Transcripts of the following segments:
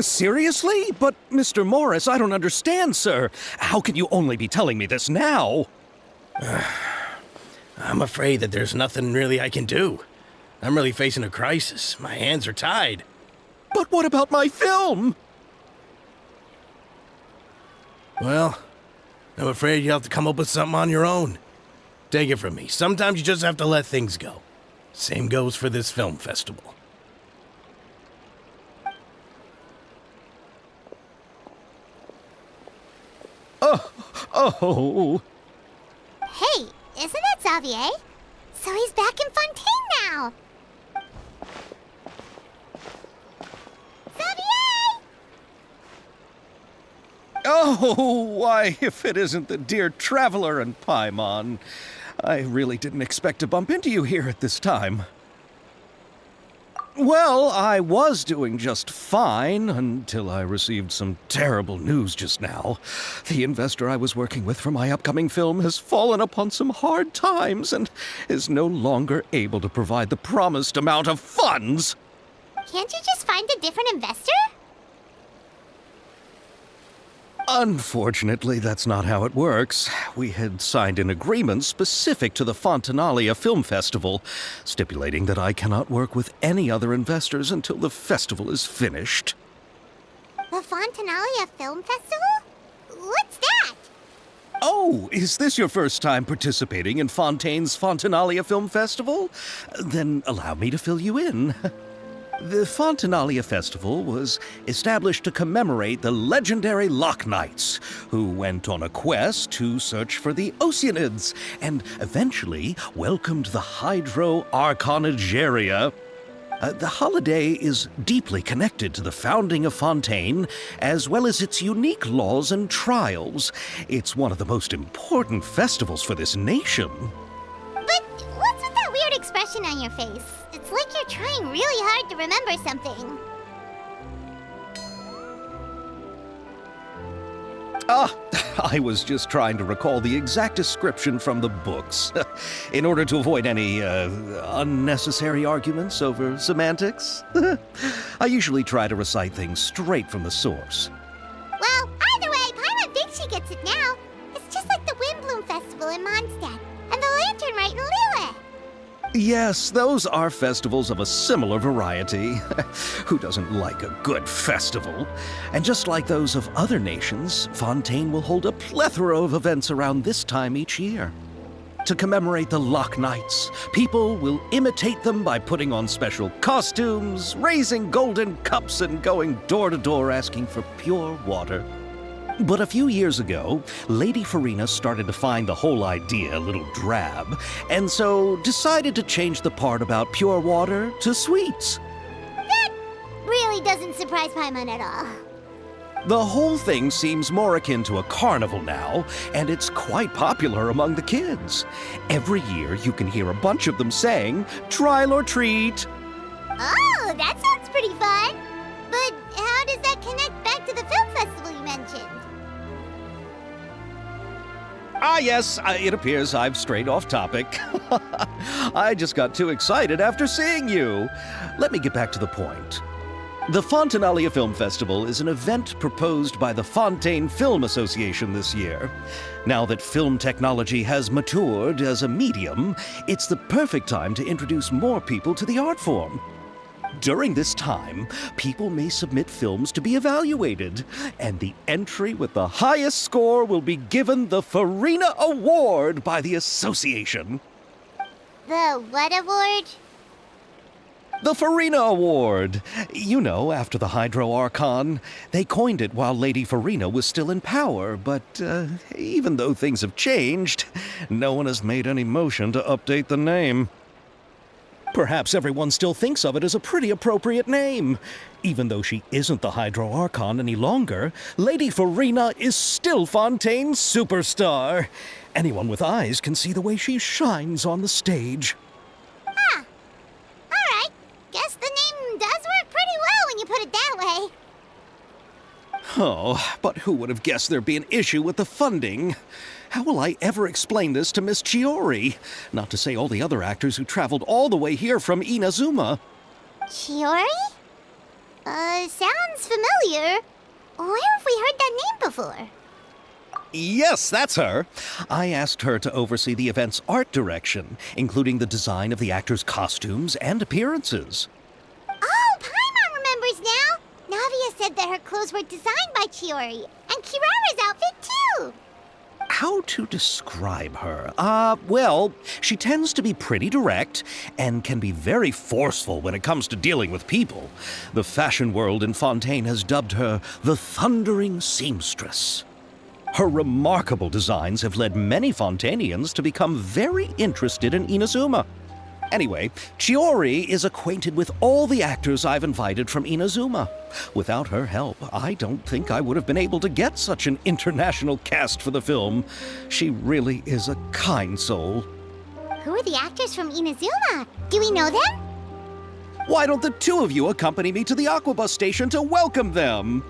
Seriously? But, Mr. Morris, I don't understand, sir. How can you only be telling me this now? I'm afraid that there's nothing really I can do. I'm really facing a crisis. My hands are tied. But what about my film? Well, I'm afraid you'll have to come up with something on your own. Take it from me. Sometimes you just have to let things go. Same goes for this film festival. Oh. Hey, isn't that Xavier? So he's back in Fontaine now. Xavier! Oh, why, if it isn't the dear Traveler and Paimon. I really didn't expect to bump into you here at this time. Well, I was doing just fine until I received some terrible news just now. The investor I was working with for my upcoming film has fallen upon some hard times and is no longer able to provide the promised amount of funds. Can't you just find a different investor? Unfortunately, that's not how it works. We had signed an agreement specific to the Fontanalia Film Festival, stipulating that I cannot work with any other investors until the festival is finished. The Fontanalia Film Festival? What's that? Oh, is this your first time participating in Fontaine's Fontanalia Film Festival? Then allow me to fill you in. The Fontanalia Festival was established to commemorate the legendary Loch Knights, who went on a quest to search for the Oceanids and eventually welcomed the Hydro Archonigeria. The holiday is deeply connected to the founding of Fontaine, as well as its unique laws and trials. It's one of the most important festivals for this nation. But what's with that weird expression on your face? It's like you're trying really hard to remember something. I was just trying to recall the exact description from the books, in order to avoid any unnecessary arguments over semantics. I usually try to recite things straight from the source. Well, either way, Paimon thinks she gets it now. It's just like the Windbloom Festival in Mondstadt and the Lantern Rite in Lille. Yes, those are festivals of a similar variety. Who doesn't like a good festival? And just like those of other nations, Fontaine will hold a plethora of events around this time each year. To commemorate the Loch Knights, people will imitate them by putting on special costumes, raising golden cups, and going door to door asking for pure water. But a few years ago, Lady Farina started to find the whole idea a little drab, and so decided to change the part about pure water to sweets. That really doesn't surprise Paimon at all. The whole thing seems more akin to a carnival now, and it's quite popular among the kids. Every year you can hear a bunch of them saying, "Trial or treat." Oh, that sounds pretty fun. But how does that connect back to the film festival you mentioned? Ah, yes, it appears I've strayed off topic. I just got too excited after seeing you. Let me get back to the point. The Fontanalia Film Festival is an event proposed by the Fontaine Film Association this year. Now that film technology has matured as a medium, it's the perfect time to introduce more people to the art form. During this time, people may submit films to be evaluated, and the entry with the highest score will be given the Farina Award by the association. The what award? The Farina Award. You know, after the Hydro Archon. They coined it while Lady Farina was still in power, but even though things have changed, no one has made any motion to update the name. Perhaps everyone still thinks of it as a pretty appropriate name. Even though she isn't the Hydro Archon any longer, Lady Farina is still Fontaine's superstar. Anyone with eyes can see the way she shines on the stage. Huh. All right. Guess the name does work pretty well when you put it that way. Oh, but who would have guessed there'd be an issue with the funding? How will I ever explain this to Miss Chiori? Not to say all the other actors who traveled all the way here from Inazuma. Chiori? Sounds familiar. Where have we heard that name before? Yes, that's her. I asked her to oversee the event's art direction, including the design of the actors' costumes and appearances. Oh, Paimon remembers now! Navia said that her clothes were designed by Chiori, and Kirara's outfit too! How to describe her? Well, she tends to be pretty direct and can be very forceful when it comes to dealing with people. The fashion world in Fontaine has dubbed her the Thundering Seamstress. Her remarkable designs have led many Fontainians to become very interested in Inazuma. Anyway, Chiori is acquainted with all the actors I've invited from Inazuma. Without her help, I don't think I would have been able to get such an international cast for the film. She really is a kind soul. Who are the actors from Inazuma? Do we know them? Why don't the two of you accompany me to the Aquabus station to welcome them?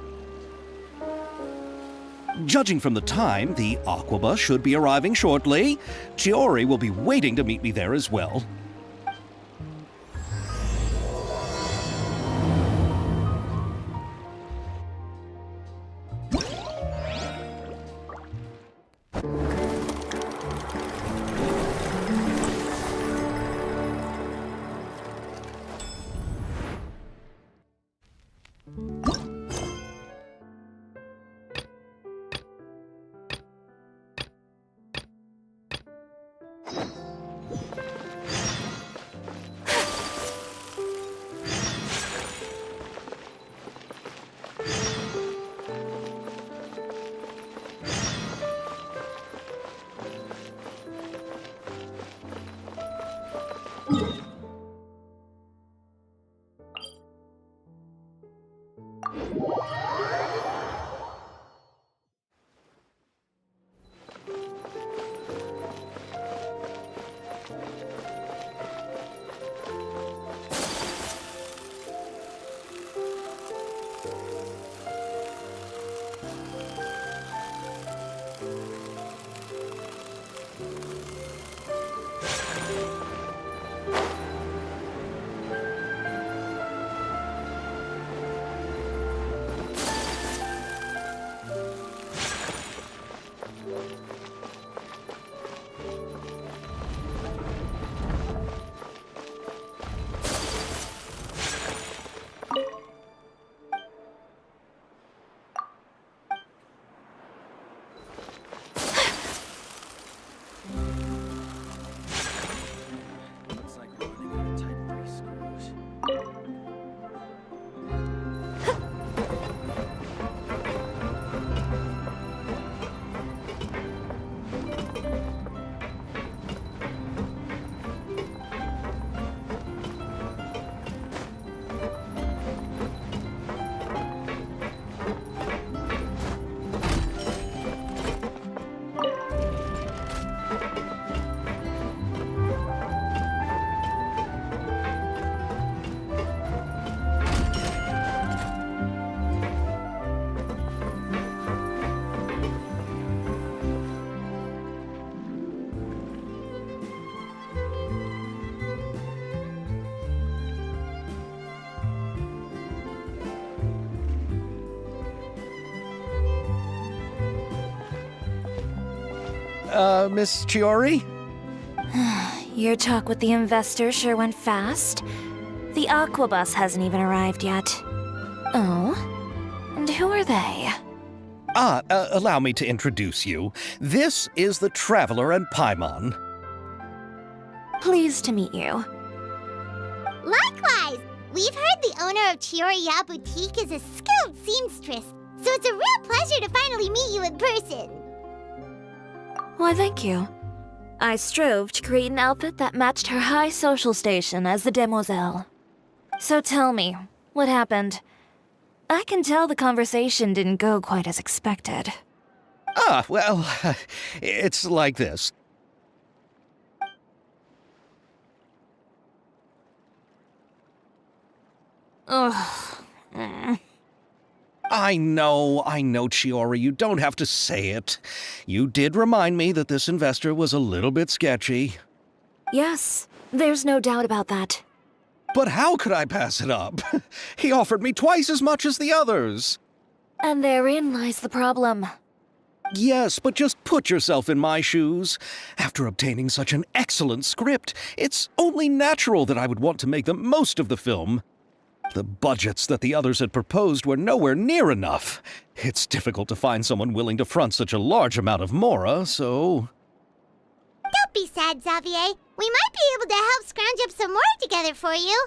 Judging from the time, the Aquabus should be arriving shortly. Chiori will be waiting to meet me there as well. Miss Chiori? Your talk with the investor sure went fast. The Aquabus hasn't even arrived yet. Oh? And who are they? Allow me to introduce you. This is the Traveler and Paimon. Pleased to meet you. Likewise! We've heard the owner of Chioriya Boutique is a skilled seamstress, so it's a real pleasure to finally meet you in person. Why, thank you. I strove to create an outfit that matched her high social station as the demoiselle. So tell me, what happened? I can tell the conversation didn't go quite as expected. Well, it's like this. Ugh. I know, Chiori, you don't have to say it. You did remind me that this investor was a little bit sketchy. Yes, there's no doubt about that. But how could I pass it up? He offered me twice as much as the others. And therein lies the problem. Yes, but just put yourself in my shoes. After obtaining such an excellent script, it's only natural that I would want to make the most of the film. The budgets that the others had proposed were nowhere near enough. It's difficult to find someone willing to front such a large amount of mora, so... Don't be sad, Xavier. We might be able to help scrounge up some more together for you.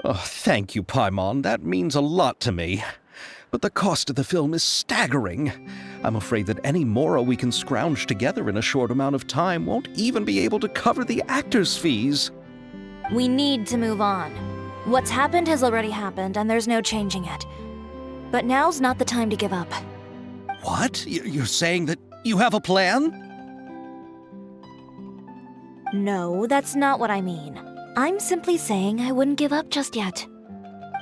Oh, thank you, Paimon. That means a lot to me. But the cost of the film is staggering. I'm afraid that any mora we can scrounge together in a short amount of time won't even be able to cover the actors' fees. We need to move on. What's happened has already happened, and there's no changing it. But now's not the time to give up. What? You're saying that you have a plan? No, that's not what I mean. I'm simply saying I wouldn't give up just yet.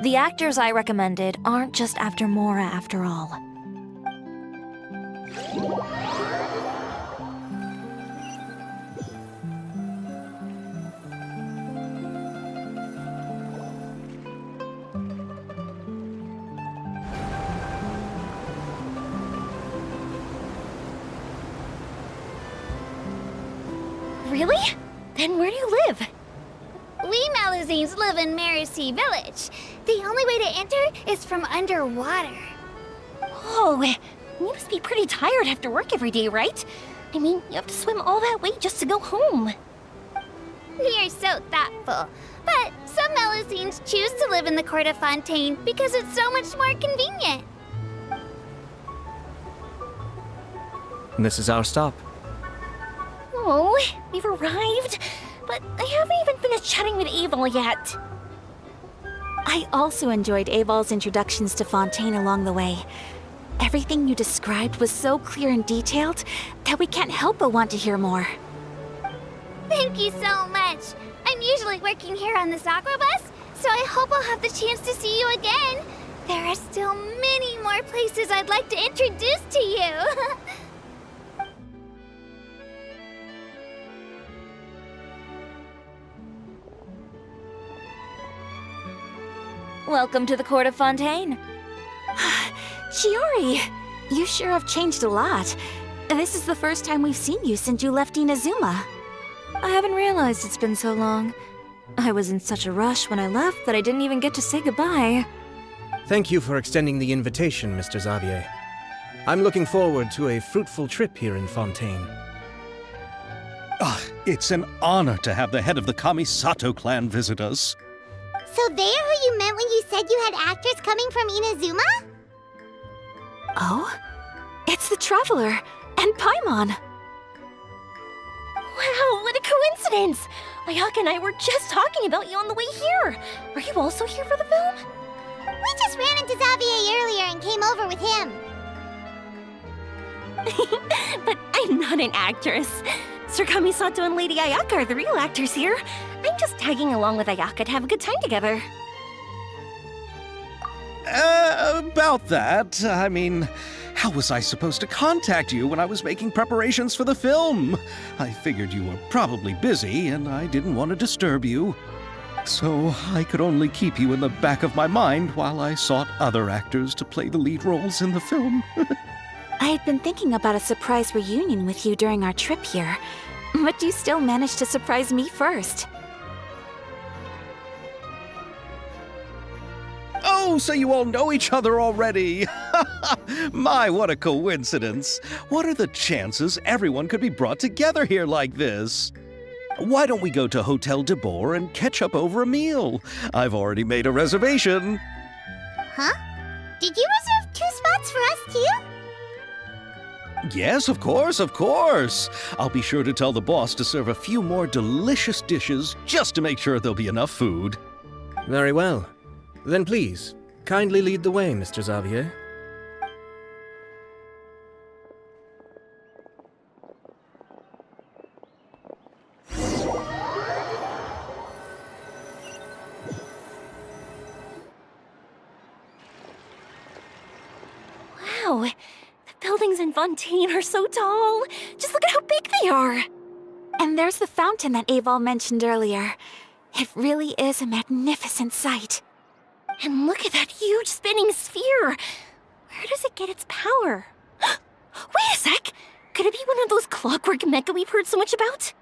The actors I recommended aren't just after Mora after all. Really? Then where do you live? We Malazines live in Mercy Village. The only way to enter is from underwater. Oh, you must be pretty tired after work every day, right? I mean, you have to swim all that way just to go home. We are so thoughtful. But some Malazines choose to live in the Court of Fontaine because it's so much more convenient. This is our stop. Oh, we've arrived, but I haven't even finished chatting with Aval yet. I also enjoyed Aval's introductions to Fontaine along the way. Everything you described was so clear and detailed that we can't help but want to hear more. Thank you so much. I'm usually working here on this aqua bus, so I hope I'll have the chance to see you again. There are still many more places I'd like to introduce to you. Welcome to the Court of Fontaine. Shiori, you sure have changed a lot. This is the first time we've seen you since you left Inazuma. I haven't realized it's been so long. I was in such a rush when I left that I didn't even get to say goodbye. Thank you for extending the invitation, Mr. Xavier. I'm looking forward to a fruitful trip here in Fontaine. It's an honor to have the head of the Kamisato clan visit us. So they're who you meant when you said you had actors coming from Inazuma? Oh? It's the Traveler and Paimon. Wow, what a coincidence! Ayaka and I were just talking about you on the way here. Are you also here for the film? We just ran into Xavier earlier and came over with him. But I'm not an actress. Sir Kamisato and Lady Ayaka are the real actors here. I'm just tagging along with Ayaka to have a good time together. About that, I mean, how was I supposed to contact you when I was making preparations for the film? I figured you were probably busy, and I didn't want to disturb you. So I could only keep you in the back of my mind while I sought other actors to play the lead roles in the film. I had been thinking about a surprise reunion with you during our trip here, but you still managed to surprise me first. Oh, so you all know each other already! My, what a coincidence! What are the chances everyone could be brought together here like this? Why don't we go to Hotel de Boer and catch up over a meal? I've already made a reservation. Huh? Did you reserve 2 spots for us too? Yes, of course, of course. I'll be sure to tell the boss to serve a few more delicious dishes just to make sure there'll be enough food. Very well. Then please, kindly lead the way, Mr. Xavier. Wow, the buildings in Fontaine are so tall. Just look at how big they are. And And there's the fountain that Aval mentioned earlier. It really is a magnificent sight. And look at that huge spinning sphere! Where does it get its power? Wait a sec! Could it be one of those clockwork mecha we've heard so much about?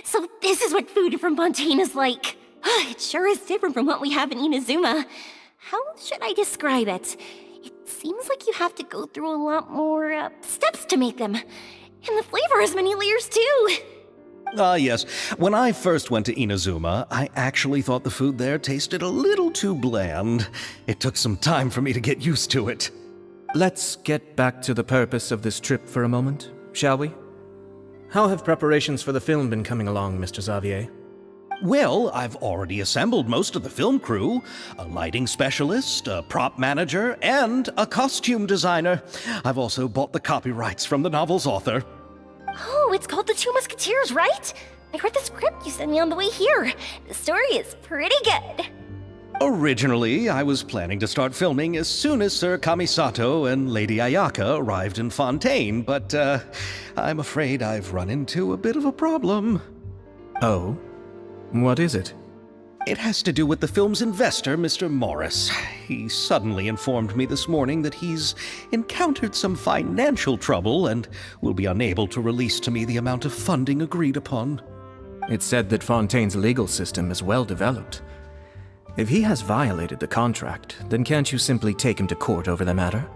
So this is what food from Fontaine is like. It sure is different from what we have in Inazuma. How should I describe it? It seems like you have to go through a lot more steps to make them. And the flavor has many layers too. Yes. When I first went to Inazuma, I actually thought the food there tasted a little too bland. It took some time for me to get used to it. Let's get back to the purpose of this trip for a moment, shall we? How have preparations for the film been coming along, Mr. Xavier? Well, I've already assembled most of the film crew, a lighting specialist, a prop manager, and a costume designer. I've also bought the copyrights from the novel's author. Oh, it's called The Two Musketeers, right? I read the script you sent me on the way here. The story is pretty good. Originally, I was planning to start filming as soon as Sir Kamisato and Lady Ayaka arrived in Fontaine, but I'm afraid I've run into a bit of a problem. Oh? What is it? It has to do with the film's investor, Mr. Morris. He suddenly informed me this morning that he's encountered some financial trouble and will be unable to release to me the amount of funding agreed upon. It's said that Fontaine's legal system is well developed. If he has violated the contract, then can't you simply take him to court over the matter?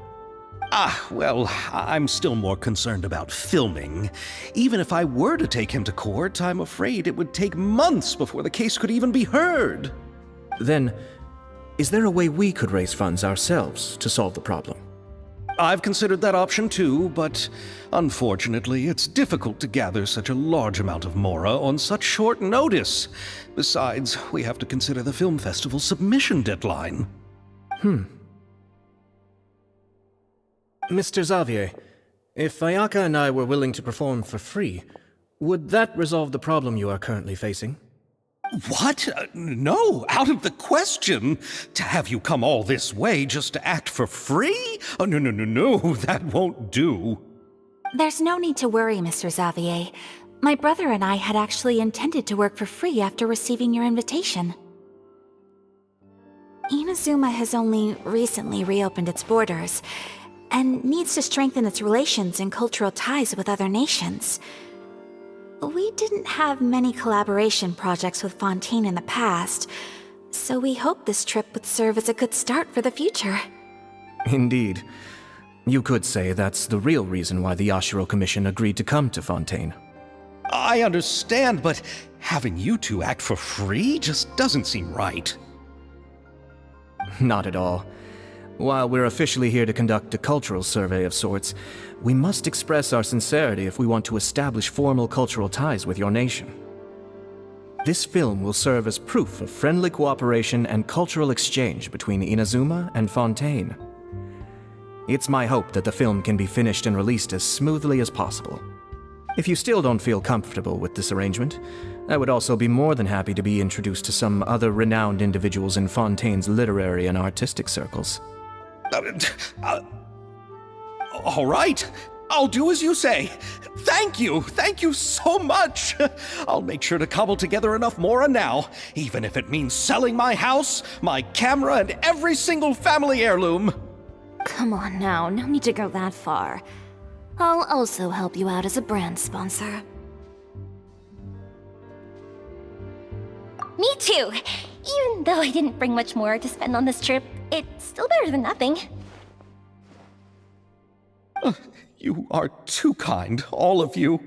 Well, I'm still more concerned about filming. Even if I were to take him to court, I'm afraid it would take months before the case could even be heard. Then, is there a way we could raise funds ourselves to solve the problem? I've considered that option too, but unfortunately, it's difficult to gather such a large amount of mora on such short notice. Besides, we have to consider the film festival's submission deadline. Mr. Xavier, if Ayaka and I were willing to perform for free, would that resolve the problem you are currently facing? What? No, out of the question. To have you come all this way just to act for free? Oh, no, that won't do. There's no need to worry, Mr. Xavier. My brother and I had actually intended to work for free after receiving your invitation. Inazuma has only recently reopened its borders, and needs to strengthen its relations and cultural ties with other nations. We didn't have many collaboration projects with Fontaine in the past, so we hoped this trip would serve as a good start for the future. Indeed. You could say that's the real reason why the Yashiro Commission agreed to come to Fontaine. I understand, but having you two act for free just doesn't seem right. Not at all. While we're officially here to conduct a cultural survey of sorts, we must express our sincerity if we want to establish formal cultural ties with your nation. This film will serve as proof of friendly cooperation and cultural exchange between Inazuma and Fontaine. It's my hope that the film can be finished and released as smoothly as possible. If you still don't feel comfortable with this arrangement, I would also be more than happy to be introduced to some other renowned individuals in Fontaine's literary and artistic circles. All right, I'll do as you say. Thank you so much. I'll make sure to cobble together enough mora now, even if it means selling my house, my camera, and every single family heirloom. Come on now, no need to go that far. I'll also help you out as a brand sponsor. Me too! Even though I didn't bring much more to spend on this trip, it's still better than nothing. You are too kind, all of you.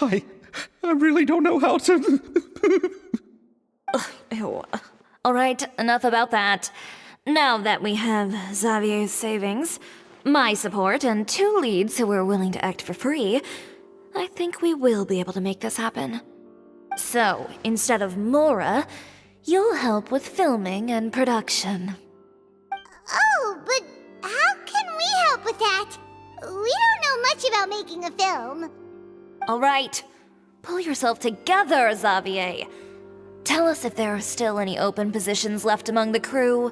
I really don't know how to... Ew. All right, enough about that. Now that we have Xavier's savings, my support, and 2 leads who are willing to act for free, I think we will be able to make this happen. So, instead of Mora, you'll help with filming and production. Oh, but how can we help with that? We don't know much about making a film. All right, pull yourself together, Xavier. Tell us if there are still any open positions left among the crew.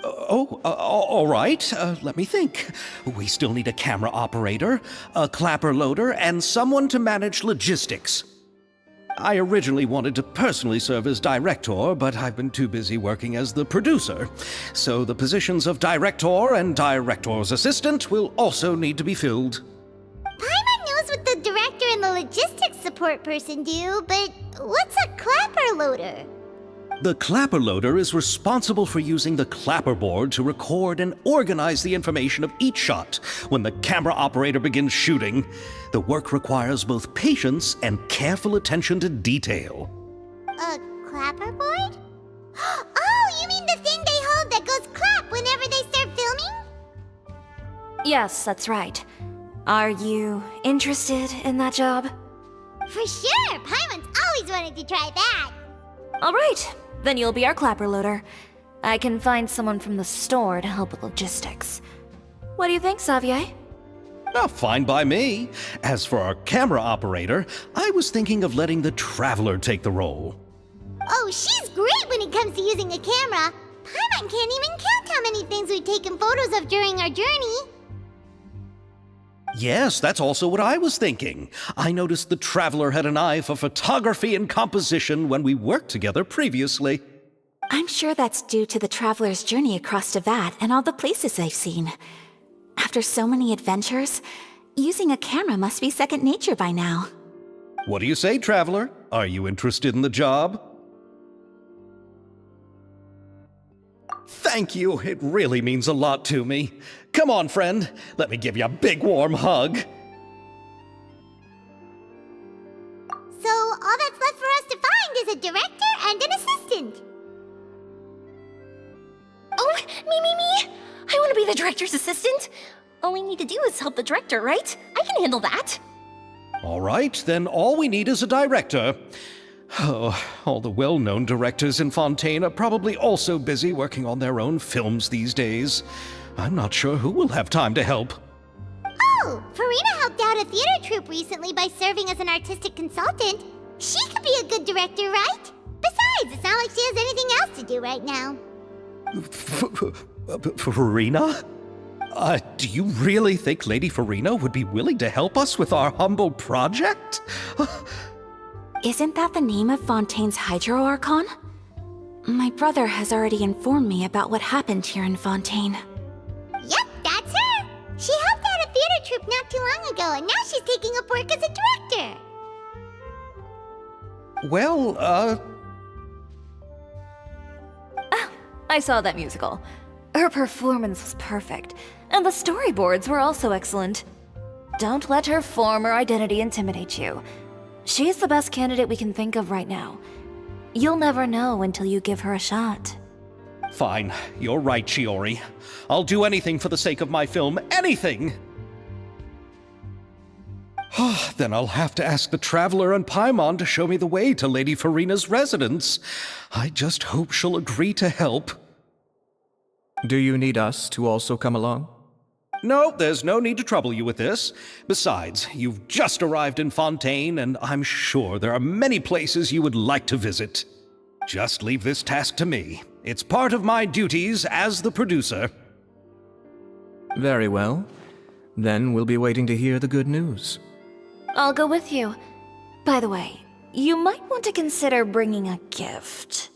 All right. Let me think. We still need a camera operator, a clapper loader, and someone to manage logistics. I originally wanted to personally serve as director, but I've been too busy working as the producer. So the positions of director and director's assistant will also need to be filled. Paimon knows what the director and the logistics support person do, but what's a clapper loader? The clapper loader is responsible for using the clapper board to record and organize the information of each shot when the camera operator begins shooting. The work requires both patience and careful attention to detail. A clapper board? Oh, you mean the thing they hold that goes clap whenever they start filming? Yes, that's right. Are you interested in that job? For sure! Paimon's always wanted to try that! All right, then you'll be our clapper loader. I can find someone from the store to help with logistics. What do you think, Xavier? Oh, fine by me. As for our camera operator, I was thinking of letting the Traveler take the role. Oh, she's great when it comes to using a camera. Paimon can't even count how many things we've taken photos of during our journey. Yes, that's also what I was thinking. I noticed the Traveler had an eye for photography and composition when we worked together previously. I'm sure that's due to the traveler's journey across Teyvat and all the places they've seen. After so many adventures, using a camera must be second nature by now. What do you say, Traveler? Are you interested in the job? Thank you. It really means a lot to me. Come on, friend. Let me give you a big warm hug. So all that's left for us to find is a director and an assistant. Oh, me! I want to be the director's assistant! All we need to do is help the director, right? I can handle that! All right, then all we need is a director. Oh, all the well-known directors in Fontaine are probably also busy working on their own films these days. I'm not sure who will have time to help. Oh, Farina helped out a theater troupe recently by serving as an artistic consultant. She could be a good director, right? Besides, it's not like she has anything else to do right now. Farina? Do you really think Lady Farina would be willing to help us with our humble project? Isn't that the name of Fontaine's Hydro Archon? My brother has already informed me about what happened here in Fontaine. Yep, that's her. She helped out a theater troupe not too long ago, and now she's taking up work as a director. Well, I saw that musical. Her performance was perfect, and the storyboards were also excellent. Don't let her form or identity intimidate you. She's the best candidate we can think of right now. You'll never know until you give her a shot. Fine. You're right, Chiori. I'll do anything for the sake of my film. Anything! Then I'll have to ask the Traveler and Paimon to show me the way to Lady Farina's residence. I just hope she'll agree to help. Do you need us to also come along? No, there's no need to trouble you with this. Besides, you've just arrived in Fontaine, and I'm sure there are many places you would like to visit. Just leave this task to me. It's part of my duties as the producer. Very well. Then we'll be waiting to hear the good news. I'll go with you. By the way, you might want to consider bringing a gift.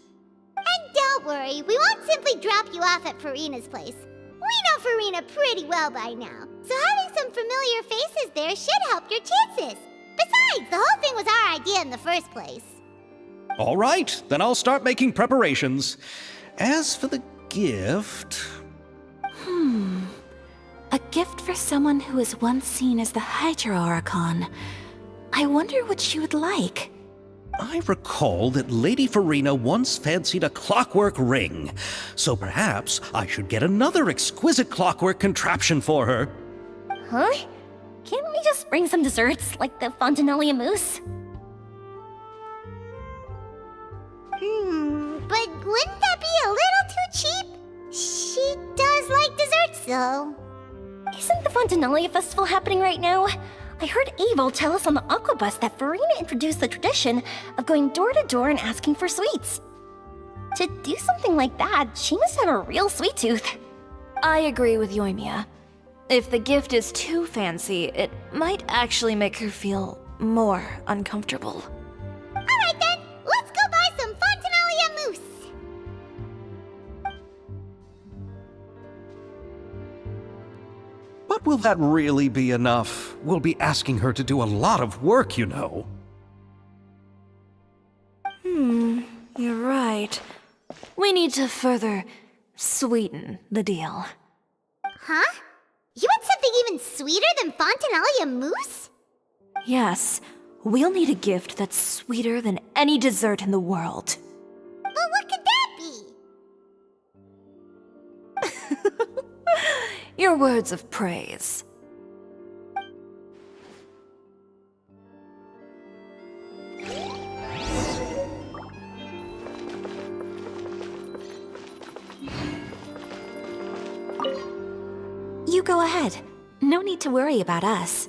And don't worry, we won't simply drop you off at Farina's place. We know Farina pretty well by now, so having some familiar faces there should help your chances. Besides, the whole thing was our idea in the first place. All right, then I'll start making preparations. As for the gift... A gift for someone who was once seen as the Hydra Archon. I wonder what she would like. I recall that Lady Farina once fancied a clockwork ring, so perhaps I should get another exquisite clockwork contraption for her. Huh? Can't we just bring some desserts, like the Fontanalia mousse? But wouldn't that be a little too cheap? She does like desserts, though. Isn't the Fontanalia Festival happening right now? I heard Abel tell us on the Aquabus that Farina introduced the tradition of going door to door and asking for sweets. To do something like that, she must have a real sweet tooth. I agree with Yoimiya. If the gift is too fancy, it might actually make her feel more uncomfortable. Alright then, let's go buy some Fontanalia mousse! But will that really be enough? We'll be asking her to do a lot of work, you know. You're right. We need to further sweeten the deal. Huh? You want something even sweeter than Fontanalia mousse? Yes, we'll need a gift that's sweeter than any dessert in the world. But what could that be? Your words of praise. You go ahead. No need to worry about us.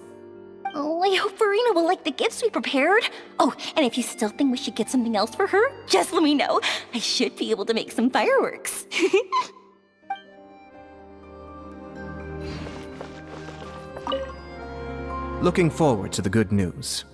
Oh, I hope Farina will like the gifts we prepared. Oh, and if you still think we should get something else for her, just let me know. I should be able to make some fireworks. Looking forward to the good news.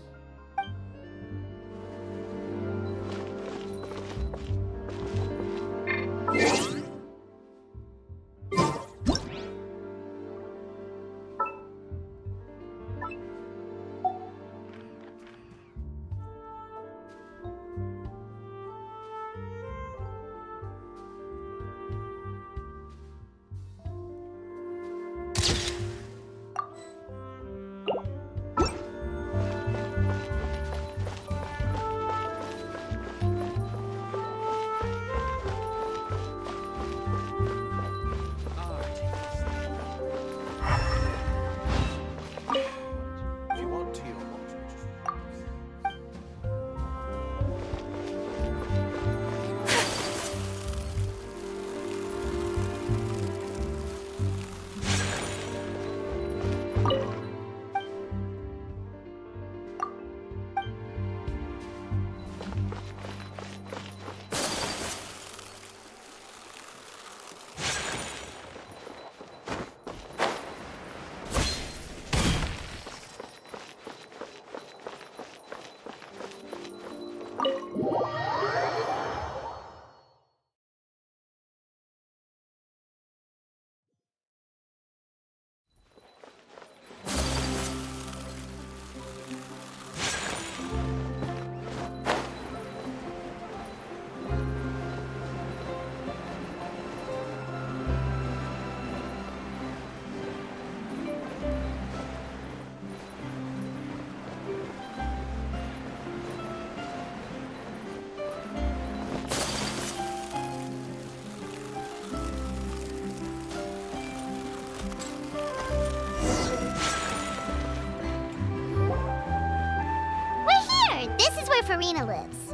Farina lives.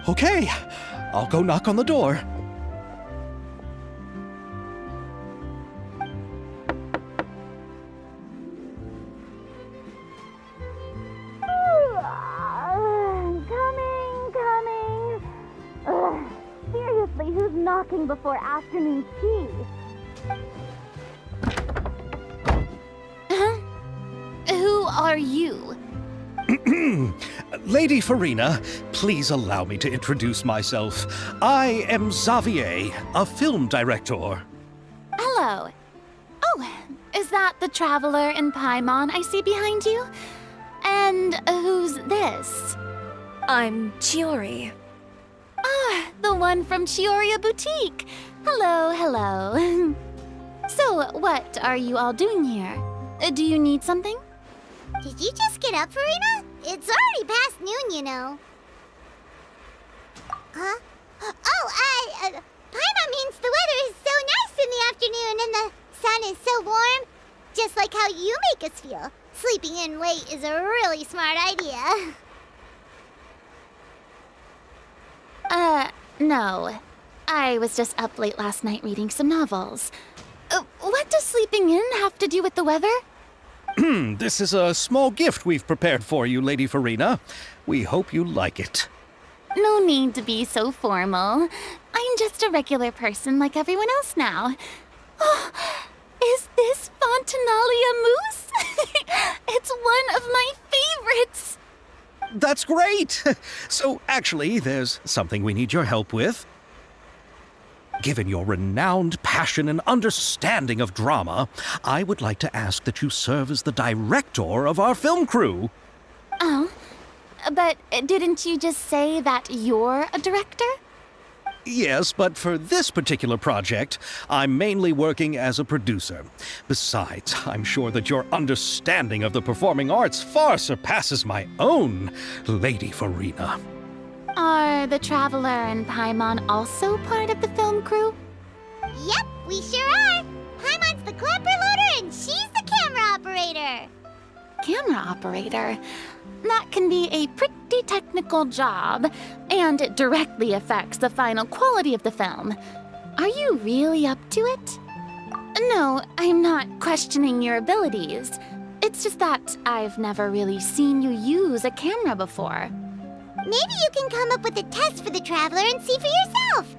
Okay, I'll go knock on the door. Coming. Ugh, seriously, who's knocking before afternoon tea? Who are you? Lady Farina, please allow me to introduce myself. I am Xavier, a film director. Hello. Oh, is that the traveler in Paimon I see behind you? And who's this? I'm Chiori, The one from Chioria Boutique. Hello, hello. So, what are you all doing here? Do you need something? Did you just get up, Farina? It's already past noon, you know. Huh? Paimon means the weather is so nice in the afternoon and the sun is so warm. Just like how you make us feel. Sleeping in late is a really smart idea. No. I was just up late last night reading some novels. What does sleeping in have to do with the weather? This is a small gift we've prepared for you, Lady Farina. We hope you like it. No need to be so formal. I'm just a regular person like everyone else now. Oh, is this Fontinalia mousse? It's one of my favorites. That's great! So, actually, there's something we need your help with. Given your renowned passion and understanding of drama, I would like to ask that you serve as the director of our film crew. Oh, but didn't you just say that you're a director? Yes, but for this particular project, I'm mainly working as a producer. Besides, I'm sure that your understanding of the performing arts far surpasses my own, Lady Farina. Are the Traveler and Paimon also part of the film crew? Yep, we sure are. Paimon's the clapper loader and she's the camera operator. Camera operator? That can be a pretty technical job, and it directly affects the final quality of the film. Are you really up to it? No, I'm not questioning your abilities. It's just that I've never really seen you use a camera before. Maybe you can come up with a test for the Traveler and see for yourself.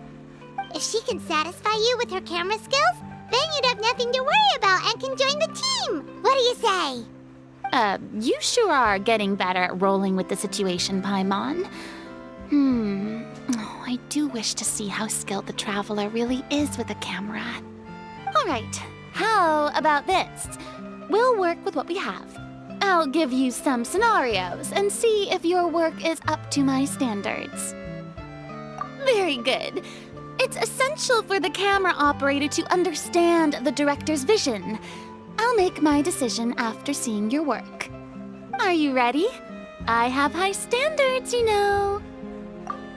If she can satisfy you with her camera skills, then you'd have nothing to worry about and can join the team. What do you say? You sure are getting better at rolling with the situation, Paimon. Oh, I do wish to see how skilled the Traveler really is with a camera. All right, how about this? We'll work with what we have. I'll give you some scenarios and see if your work is up to my standards. Very good. It's essential for the camera operator to understand the director's vision. I'll make my decision after seeing your work. Are you ready? I have high standards, you know.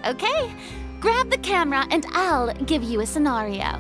Okay, grab the camera and I'll give you a scenario.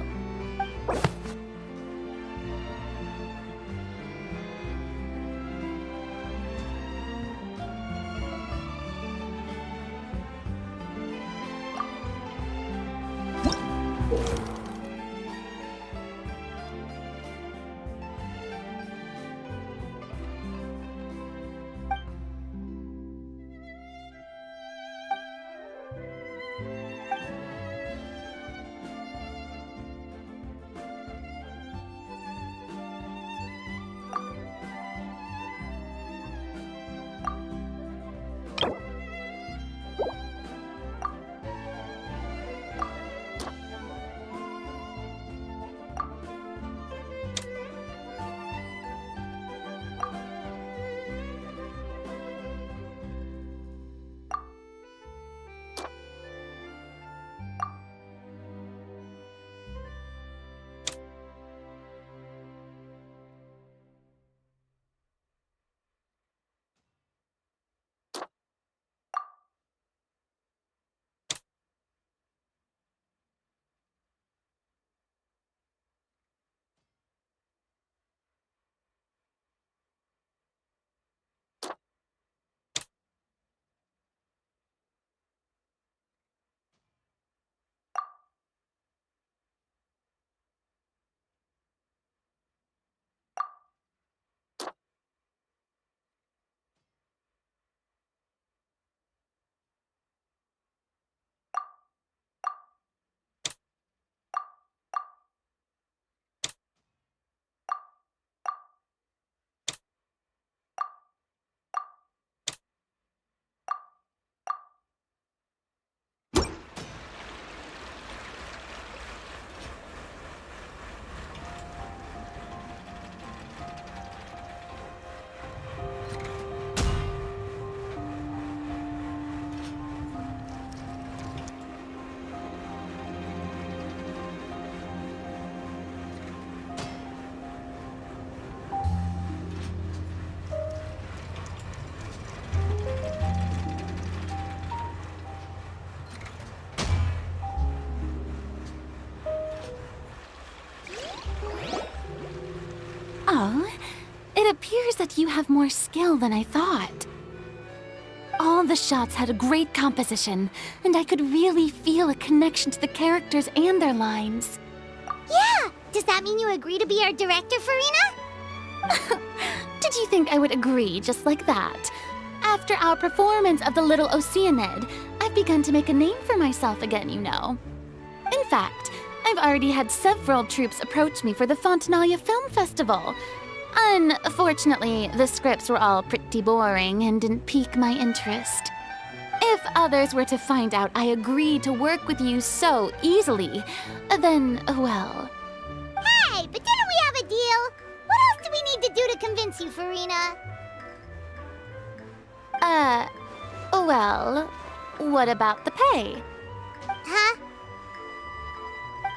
Oh, it appears that you have more skill than I thought. All the shots had a great composition, and I could really feel a connection to the characters and their lines. Yeah! Does that mean you agree to be our director, Farina? Did you think I would agree just like that? After our performance of The Little Oceanid, I've begun to make a name for myself again, you know. In fact, I've already had several troops approach me for the Fontanalia Film Festival. Unfortunately, the scripts were all pretty boring and didn't pique my interest. If others were to find out I agreed to work with you so easily, then, well... Hey, but didn't we have a deal? What else do we need to do to convince you, Farina? Well, what about the pay? Huh?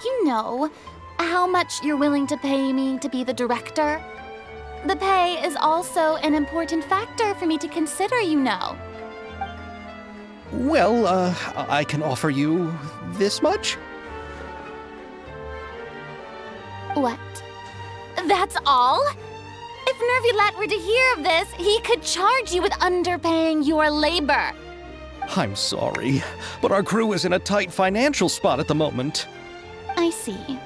You know, how much you're willing to pay me to be the director? The pay is also an important factor for me to consider, you know. Well, I can offer you this much? What? That's all? If Nervilat were to hear of this, he could charge you with underpaying your labor. I'm sorry, but our crew is in a tight financial spot at the moment. I see.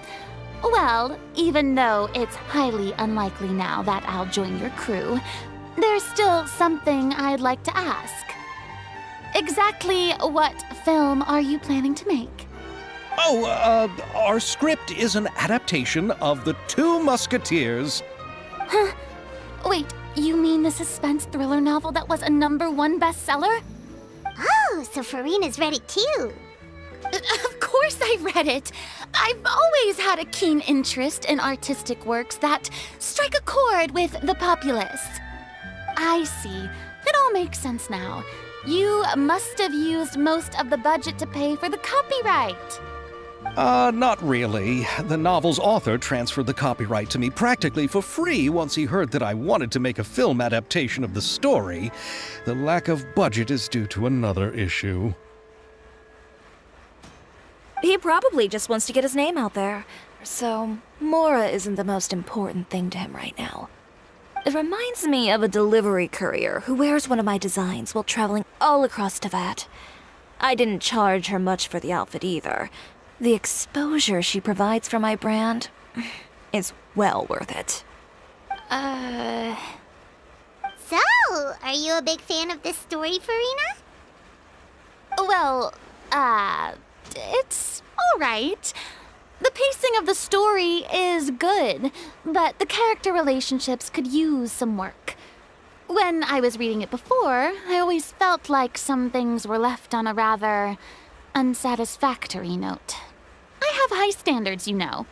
Well, even though it's highly unlikely now that I'll join your crew, there's still something I'd like to ask. Exactly what film are you planning to make? Oh, our script is an adaptation of The Two Musketeers. Huh? Wait, you mean the suspense thriller novel that was a #1 bestseller? Oh, so Farina's read it too. Of course I read it. I've always had a keen interest in artistic works that strike a chord with the populace. I see. It all makes sense now. You must have used most of the budget to pay for the copyright. Not really. The novel's author transferred the copyright to me practically for free once he heard that I wanted to make a film adaptation of the story. The lack of budget is due to another issue. He probably just wants to get his name out there. So, Mora isn't the most important thing to him right now. It reminds me of a delivery courier who wears one of my designs while traveling all across Teyvat. I didn't charge her much for the outfit either. The exposure she provides for my brand is well worth it. So, are you a big fan of this story, Farina? Well, it's alright. The pacing of the story is good, but the character relationships could use some work. When I was reading it before, I always felt like some things were left on a rather unsatisfactory note. I have high standards, you know.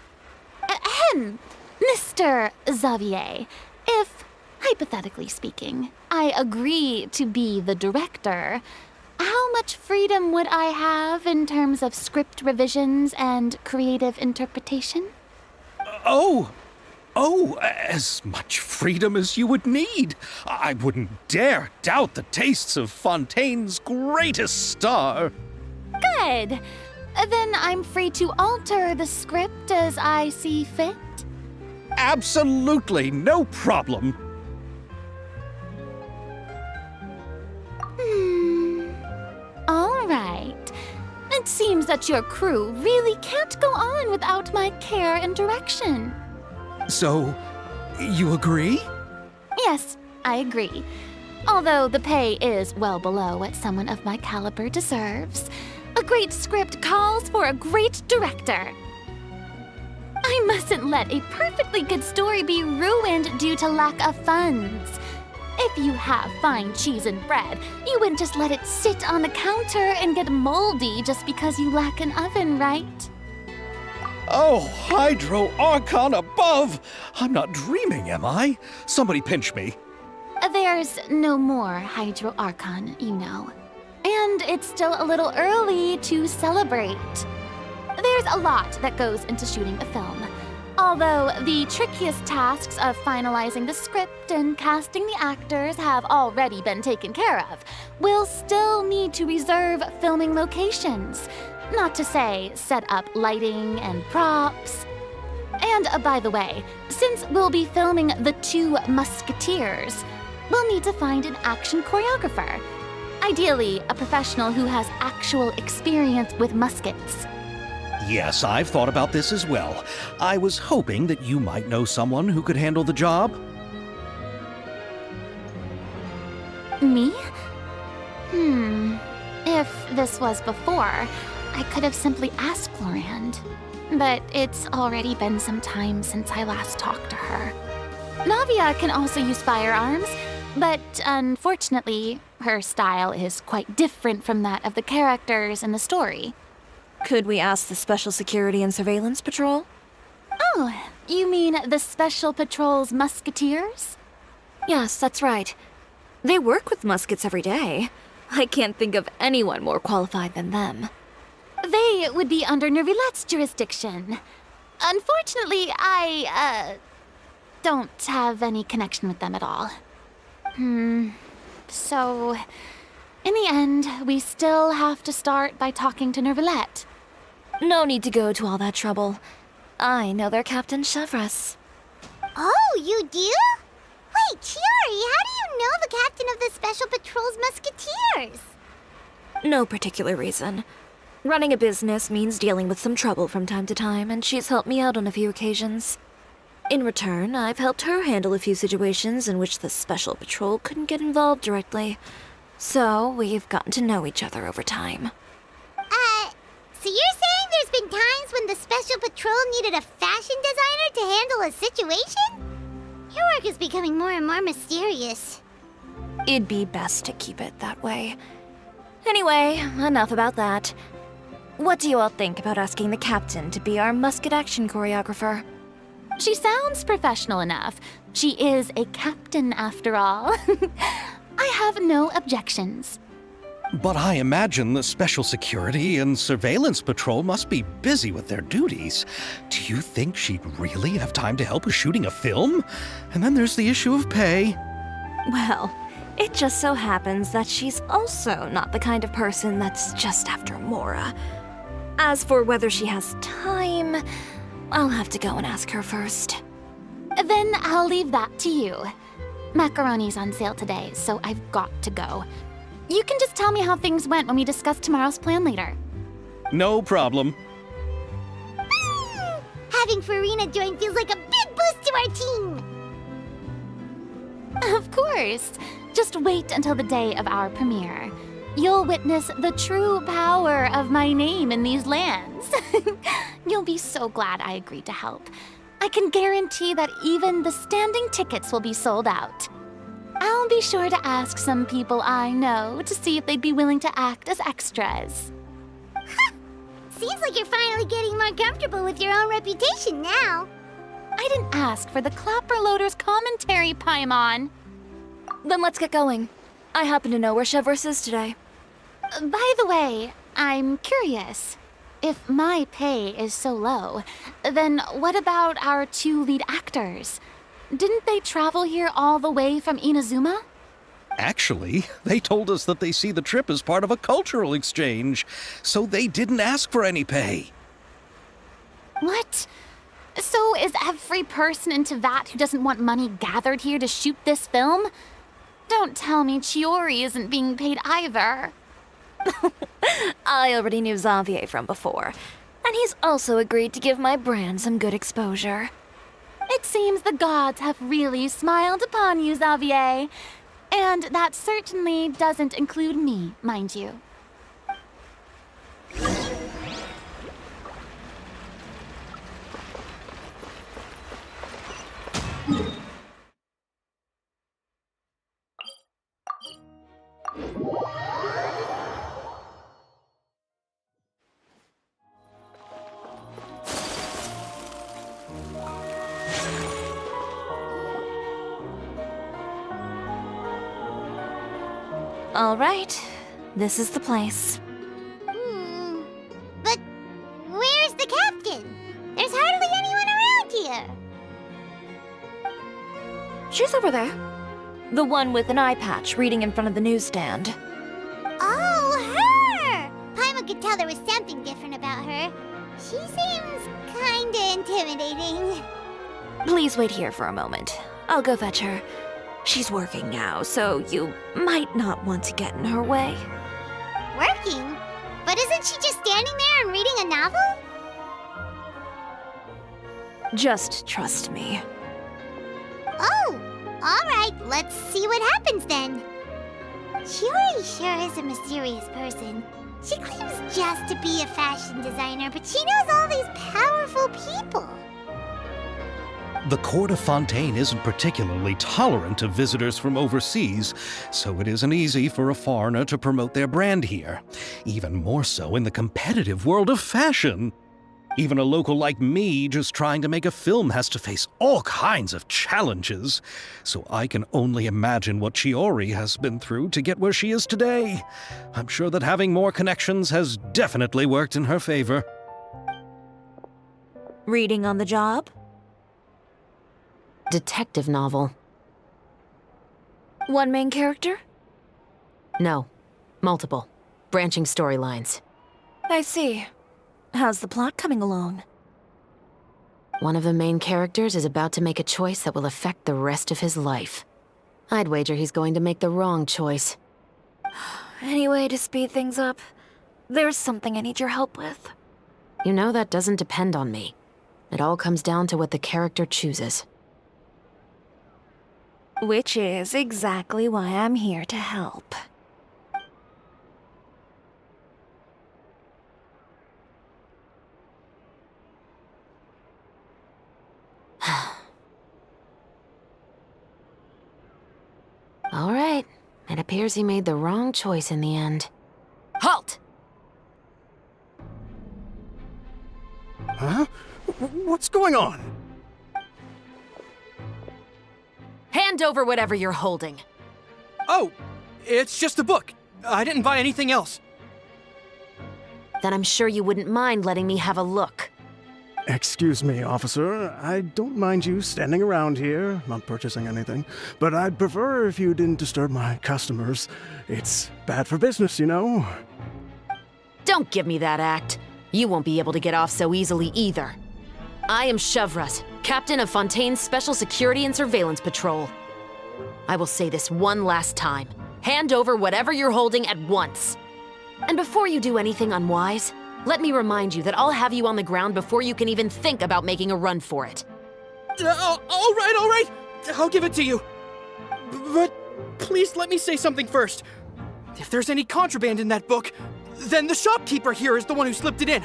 Ahem, Mr. Xavier, if, hypothetically speaking, I agree to be the director, how much freedom would I have in terms of script revisions and creative interpretation? Oh, as much freedom as you would need. I wouldn't dare doubt the tastes of Fontaine's greatest star. Good. Then I'm free to alter the script as I see fit. Absolutely, no problem. All right. It seems that your crew really can't go on without my care and direction. So, you agree? Yes, I agree. Although the pay is well below what someone of my caliber deserves. A great script calls for a great director. I mustn't let a perfectly good story be ruined due to lack of funds. If you have fine cheese and bread, you wouldn't just let it sit on the counter and get moldy just because you lack an oven, right? Oh, Hydro Archon above! I'm not dreaming, am I? Somebody pinch me. There's no more Hydro Archon, you know. And it's still a little early to celebrate. There's a lot that goes into shooting a film. Although the trickiest tasks of finalizing the script and casting the actors have already been taken care of, we'll still need to reserve filming locations. Not to say set up lighting and props. And by the way, Since we'll be filming The Two Musketeers, we'll need to find an action choreographer. Ideally, a professional who has actual experience with muskets. Yes, I've thought about this as well. I was hoping that you might know someone who could handle the job. Me? If this was before, I could have simply asked Florand. But it's already been some time since I last talked to her. Navia can also use firearms, but unfortunately, her style is quite different from that of the characters in the story. Could we ask the Special Security and Surveillance Patrol? Oh, you mean the Special Patrol's Musketeers? Yes, that's right. They work with muskets every day. I can't think of anyone more qualified than them. They would be under Nervilette's jurisdiction. Unfortunately, I don't have any connection with them at all. So, in the end, we still have to start by talking to Nervilette. No need to go to all that trouble. I know their Captain Chevres. Oh, you do? Wait, Chiari, how do you know the captain of the Special Patrol's Musketeers? No particular reason. Running a business means dealing with some trouble from time to time, and she's helped me out on a few occasions. In return, I've helped her handle a few situations in which the Special Patrol couldn't get involved directly. So, we've gotten to know each other over time. So you're saying there's been times when the Special Patrol needed a fashion designer to handle a situation? Your work is becoming more and more mysterious. It'd be best to keep it that way. Anyway, enough about that. What do you all think about asking the captain to be our musket action choreographer? She sounds professional enough. She is a captain, after all. I have no objections. But I imagine the Special Security and Surveillance Patrol must be busy with their duties. Do you think she'd really have time to help with shooting a film? And then there's the issue of pay. Well, it just so happens that she's also not the kind of person that's just after Mora. As for whether she has time, I'll have to go and ask her first. Then I'll leave that to you. Macaroni's on sale today, so I've got to go. You can just tell me how things went when we discuss tomorrow's plan later. No problem. Having Farina join feels like a big boost to our team. Of course. Just wait until the day of our premiere. You'll witness the true power of my name in these lands. You'll be so glad I agreed to help. I can guarantee that even the standing tickets will be sold out. I'll be sure to ask some people I know to see if they'd be willing to act as extras. Seems like you're finally getting more comfortable with your own reputation now. I didn't ask for the Clapperloader's commentary, Paimon. Then let's get going. I happen to know where Chevres is today. By the way, I'm curious. If my pay is so low, then what about our two lead actors? Didn't they travel here all the way from Inazuma? Actually, they told us that they see the trip as part of a cultural exchange, so they didn't ask for any pay. What? So is every person in Tevat who doesn't want money gathered here to shoot this film? Don't tell me Chiori isn't being paid either. I already knew Xavier from before, and he's also agreed to give my brand some good exposure. It seems the gods have really smiled upon you, Xavier. And that certainly doesn't include me, mind you. All right, this is the place. But where's the captain? There's hardly anyone around here. She's over there. The one with an eye patch reading in front of the newsstand. Oh, her! Paimon could tell there was something different about her. She seems kinda intimidating. Please wait here for a moment. I'll go fetch her. She's working now, so you might not want to get in her way. Working? But isn't she just standing there and reading a novel? Just trust me. Oh, alright, let's see what happens then. Chiori sure is a mysterious person. She claims just to be a fashion designer, but she knows all these powerful people. The court of Fontaine isn't particularly tolerant of visitors from overseas, so it isn't easy for a foreigner to promote their brand here. Even more so in the competitive world of fashion. Even a local like me just trying to make a film has to face all kinds of challenges. So I can only imagine what Chiori has been through to get where she is today. I'm sure that having more connections has definitely worked in her favor. Reading on the job? Detective novel. One main character? No. Multiple. Branching storylines. I see. How's the plot coming along? One of the main characters is about to make a choice that will affect the rest of his life. I'd wager he's going to make the wrong choice. Any way to speed things up? There's something I need your help with. You know that doesn't depend on me. It all comes down to what the character chooses. Which is exactly why I'm here to help. All right. It appears he made the wrong choice in the end. Halt! Huh? What's going on? Hand over whatever you're holding. Oh, it's just a book. I didn't buy anything else. Then I'm sure you wouldn't mind letting me have a look. Excuse me, officer. I don't mind you standing around here, not purchasing anything, but I'd prefer if you didn't disturb my customers. It's bad for business, you know. Don't give me that act. You won't be able to get off so easily either. I am Shavras, captain of Fontaine's Special Security and Surveillance Patrol. I will say this one last time. Hand over whatever you're holding at once. And before you do anything unwise, let me remind you that I'll have you on the ground before you can even think about making a run for it. All right. I'll give it to you. But please let me say something first. If there's any contraband in that book, then the shopkeeper here is the one who slipped it in.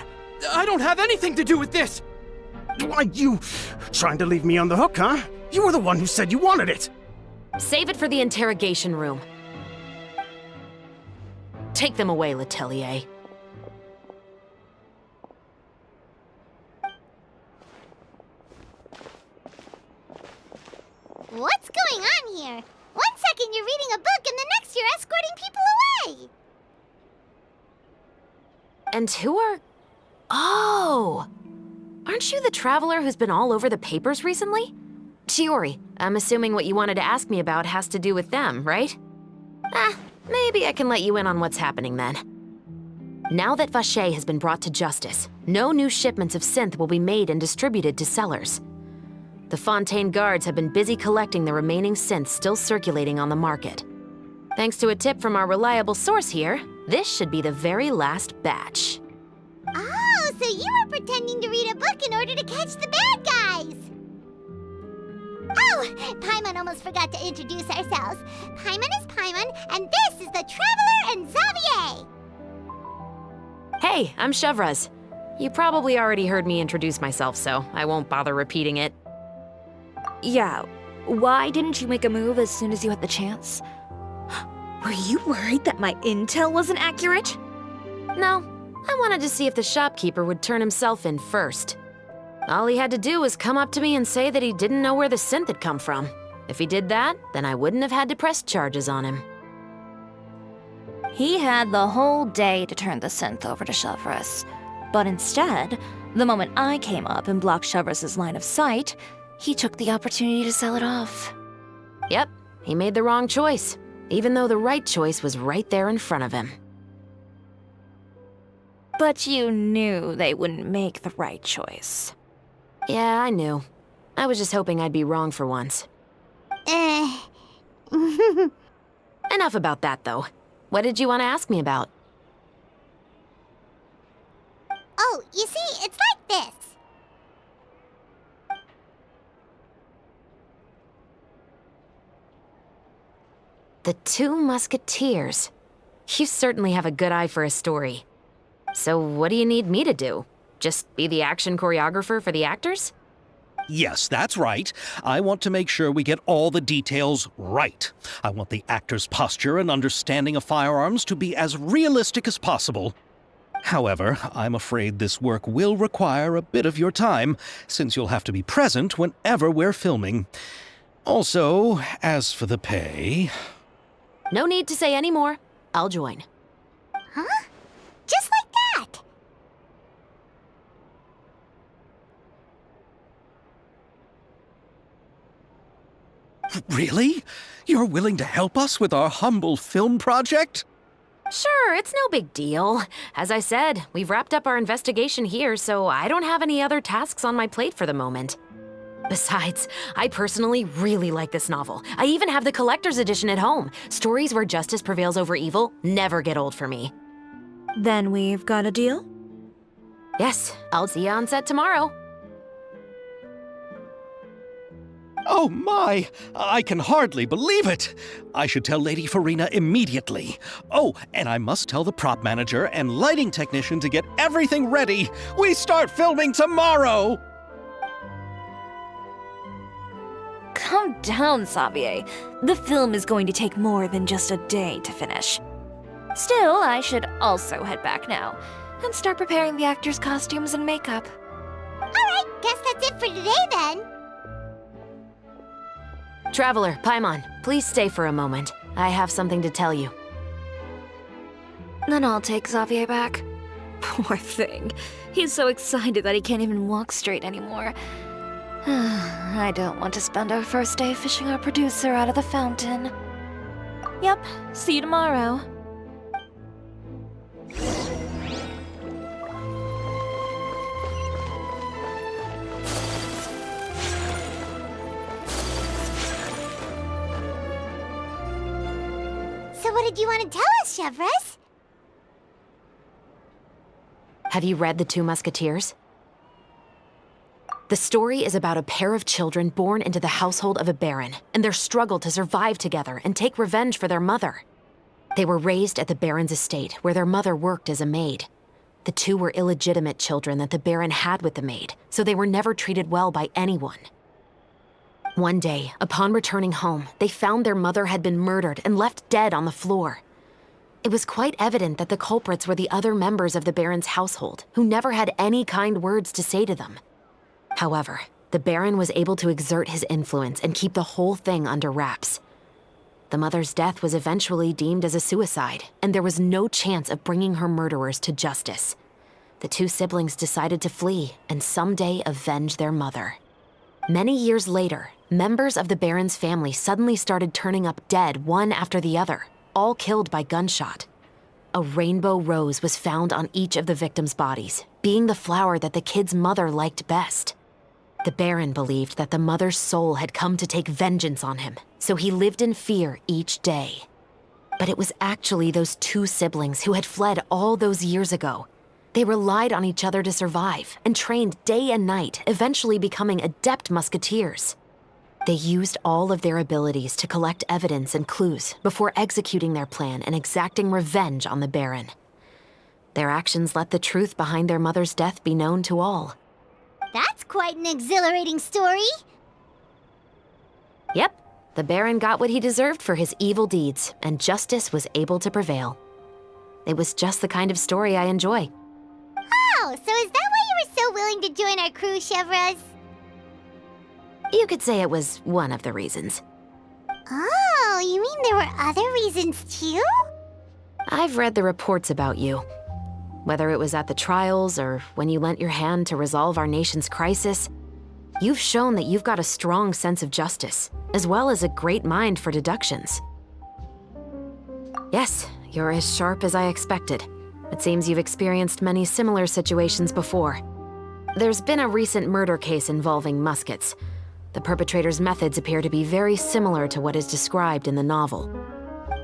I don't have anything to do with this. Why, you trying to leave me on the hook, huh? You were the one who said you wanted it. Save it for the interrogation room. Take them away, Letelier. What's going on here? One second you're reading a book and the next you're escorting people away. And who are... Oh! Aren't you the traveler who's been all over the papers recently? Chiori, I'm assuming what you wanted to ask me about has to do with them, right? Maybe I can let you in on what's happening then. Now that Vacher has been brought to justice, no new shipments of synth will be made and distributed to sellers. The Fontaine guards have been busy collecting the remaining synths still circulating on the market. Thanks to a tip from our reliable source here, this should be the very last batch. Oh, so you were pretending to read a book in order to catch the bad guys. Oh, Paimon almost forgot to introduce ourselves. Paimon is Paimon, and this is the Traveler and Xavier. Hey, I'm Shavras. You probably already heard me introduce myself, so I won't bother repeating it. Yeah, why didn't you make a move as soon as you had the chance? Were you worried that my intel wasn't accurate? No, I wanted to see if the shopkeeper would turn himself in first. All he had to do was come up to me and say that he didn't know where the synth had come from. If he did that, then I wouldn't have had to press charges on him. He had the whole day to turn the synth over to Shavras. But instead, the moment I came up and blocked Shavras' line of sight, he took the opportunity to sell it off. Yep, he made the wrong choice, even though the right choice was right there in front of him. But you knew they wouldn't make the right choice. Yeah, I knew. I was just hoping I'd be wrong for once. Enough about that, though. What did you want to ask me about? Oh, you see, it's like this. The Two Musketeers. You certainly have a good eye for a story. So what do you need me to do? Just be the action choreographer for the actors? Yes, that's right. I want to make sure we get all the details right. I want the actor's posture and understanding of firearms to be as realistic as possible. However, I'm afraid this work will require a bit of your time, since you'll have to be present whenever we're filming. Also, as for the pay... No need to say any more. I'll join. Huh? Just like that. Really? You're willing to help us with our humble film project? Sure, it's no big deal. As I said, we've wrapped up our investigation here, so I don't have any other tasks on my plate for the moment. Besides, I personally really like this novel. I even have the collector's edition at home. Stories where justice prevails over evil never get old for me. Then we've got a deal? Yes, I'll see you on set tomorrow. Oh my! I can hardly believe it! I should tell Lady Farina immediately. Oh, and I must tell the prop manager and lighting technician to get everything ready. We start filming tomorrow! Calm down, Xavier. The film is going to take more than just a day to finish. Still, I should also head back now and start preparing the actors' costumes and makeup. Alright, guess that's it for today then. Traveler, Paimon, please stay for a moment. I have something to tell you. Then I'll take Xavier back. Poor thing. He's so excited that he can't even walk straight anymore. I don't want to spend our first day fishing our producer out of the fountain. Yep, see you tomorrow. So what did you want to tell us, Chevres? Have you read The Two Musketeers? The story is about a pair of children born into the household of a baron and their struggle to survive together and take revenge for their mother. They were raised at the baron's estate, where their mother worked as a maid. The two were illegitimate children that the baron had with the maid, so they were never treated well by anyone. One day, upon returning home, they found their mother had been murdered and left dead on the floor. It was quite evident that the culprits were the other members of the baron's household, who never had any kind words to say to them. However, the baron was able to exert his influence and keep the whole thing under wraps. The mother's death was eventually deemed as a suicide, and there was no chance of bringing her murderers to justice. The two siblings decided to flee and someday avenge their mother. Many years later, members of the baron's family suddenly started turning up dead one after the other, all killed by gunshot. A rainbow rose was found on each of the victims' bodies, being the flower that the kid's mother liked best. The baron believed that the mother's soul had come to take vengeance on him, so he lived in fear each day. But it was actually those two siblings who had fled all those years ago. They relied on each other to survive and trained day and night, eventually becoming adept musketeers. They used all of their abilities to collect evidence and clues before executing their plan and exacting revenge on the baron. Their actions let the truth behind their mother's death be known to all. That's quite an exhilarating story. Yep, the baron got what he deserved for his evil deeds, and justice was able to prevail. It was just the kind of story I enjoy. Oh, so is that why you were so willing to join our crew, Chevres? You could say it was one of the reasons. Oh, you mean there were other reasons too? I've read the reports about you. Whether it was at the trials or when you lent your hand to resolve our nation's crisis, you've shown that you've got a strong sense of justice, as well as a great mind for deductions. Yes, you're as sharp as I expected. It seems you've experienced many similar situations before. There's been a recent murder case involving Muskets. The perpetrator's methods appear to be very similar to what is described in the novel.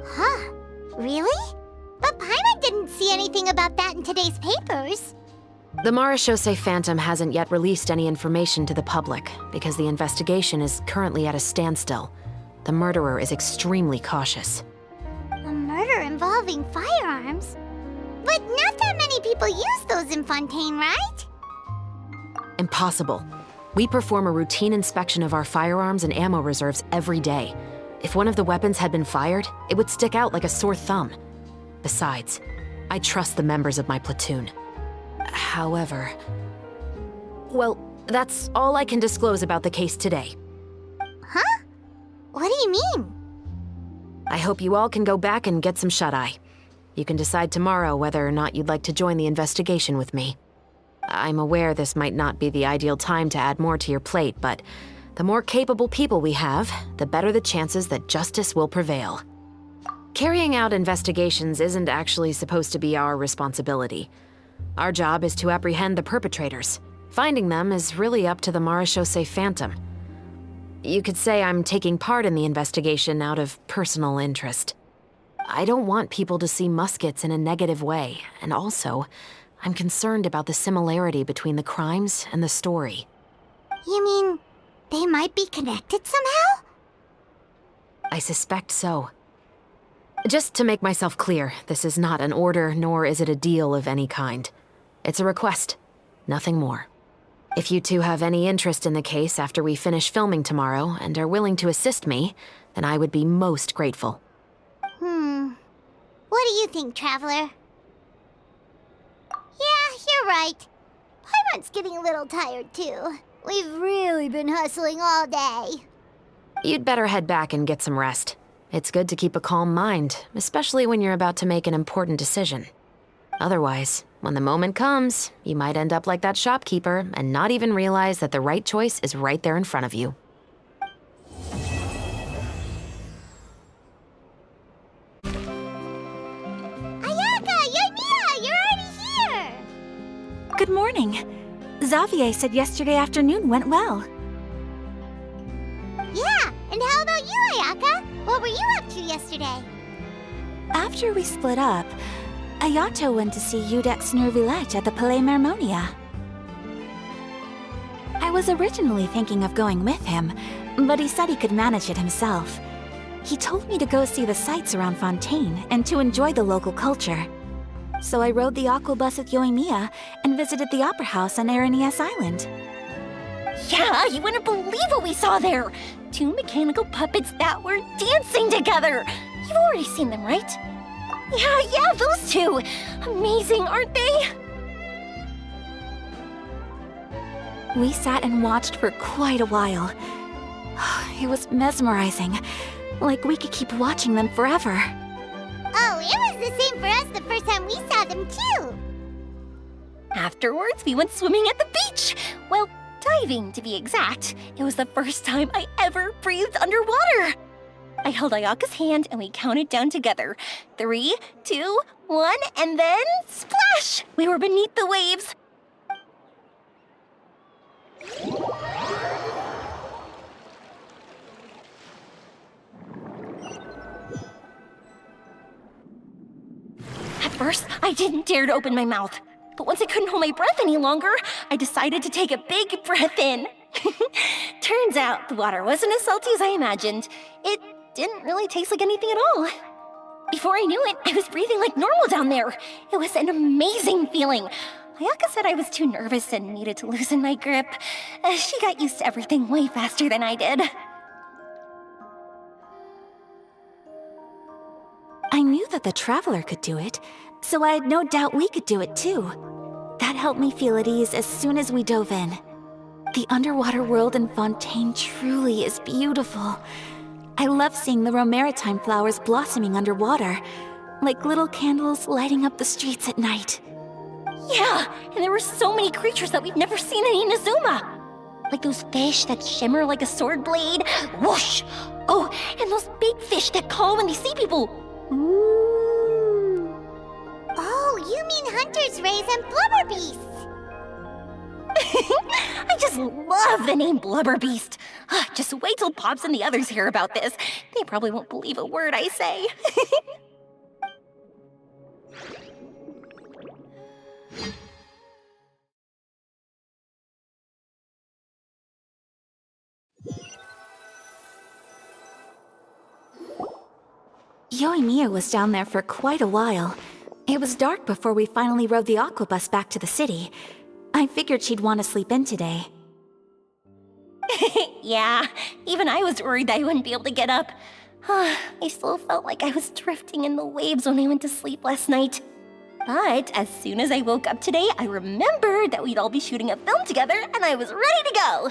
Huh? Really? But Paimon didn't see anything about that in today's papers. The Marechaussee Phantom hasn't yet released any information to the public because the investigation is currently at a standstill. The murderer is extremely cautious. A murder involving firearms? But not that many people use those in Fontaine, right? Impossible. We perform a routine inspection of our firearms and ammo reserves every day. If one of the weapons had been fired, it would stick out like a sore thumb. Besides, I trust the members of my platoon. However... Well, that's all I can disclose about the case today. Huh? What do you mean? I hope you all can go back and get some shut-eye. You can decide tomorrow whether or not you'd like to join the investigation with me. I'm aware this might not be the ideal time to add more to your plate, but the more capable people we have, the better the chances that justice will prevail. Carrying out investigations isn't actually supposed to be our responsibility. Our job is to apprehend the perpetrators. Finding them is really up to the Marechaussee Phantom. You could say I'm taking part in the investigation out of personal interest. I don't want people to see Muskets in a negative way, and also, I'm concerned about the similarity between the crimes and the story. You mean they might be connected somehow? I suspect so. Just to make myself clear, this is not an order, nor is it a deal of any kind. It's a request, nothing more. If you two have any interest in the case after we finish filming tomorrow and are willing to assist me, then I would be most grateful. What do you think, Traveler? Yeah, you're right. Paimon's getting a little tired, too. We've really been hustling all day. You'd better head back and get some rest. It's good to keep a calm mind, especially when you're about to make an important decision. Otherwise, when the moment comes, you might end up like that shopkeeper and not even realize that the right choice is right there in front of you. Ayaka, Yoimiya, you're already here! Good morning. Xavier said yesterday afternoon went well. Yeah, and how about you, Ayaka? What were you up to yesterday? After we split up, Ayato went to see Udex Nervillette at the Palais Mermonia. I was originally thinking of going with him, but he said he could manage it himself. He told me to go see the sights around Fontaine and to enjoy the local culture. So I rode the aqua bus with Yoimiya and visited the Opera House on Aranias Island. Yeah, you wouldn't believe what we saw there! 2 mechanical puppets that were dancing together! You've already seen them, right? Yeah, those two! Amazing, aren't they? We sat and watched for quite a while. It was mesmerizing. Like we could keep watching them forever. Oh, it was the same for us the first time we saw them, too. Afterwards, we went swimming at the beach! Well, diving, to be exact. It was the first time I ever breathed underwater! I held Ayaka's hand and we counted down together. 3, 2, 1, and then splash! We were beneath the waves. At first, I didn't dare to open my mouth. But once I couldn't hold my breath any longer, I decided to take a big breath in. Turns out the water wasn't as salty as I imagined. It didn't really taste like anything at all. Before I knew it, I was breathing like normal down there. It was an amazing feeling. Ayaka said I was too nervous and needed to loosen my grip. She got used to everything way faster than I did. I knew that the Traveler could do it, so I had no doubt we could do it too. That helped me feel at ease as soon as we dove in. The underwater world in Fontaine truly is beautiful. I love seeing the Romaritime flowers blossoming underwater, like little candles lighting up the streets at night. Yeah, and there were so many creatures that we've never seen in Inazuma. Like those fish that shimmer like a sword blade. Whoosh! Oh, and those big fish that call when they see people. Oh, you mean hunters' rays and blubber beasts. I just love the name Blubber Beast. Just wait till Pops and the others hear about this. They probably won't believe a word I say. Yoimiya was down there for quite a while. It was dark before we finally rode the aqua bus back to the city. I figured she'd want to sleep in today. Yeah, even I was worried that I wouldn't be able to get up. I still felt like I was drifting in the waves when I went to sleep last night. But as soon as I woke up today, I remembered that we'd all be shooting a film together, and I was ready to go.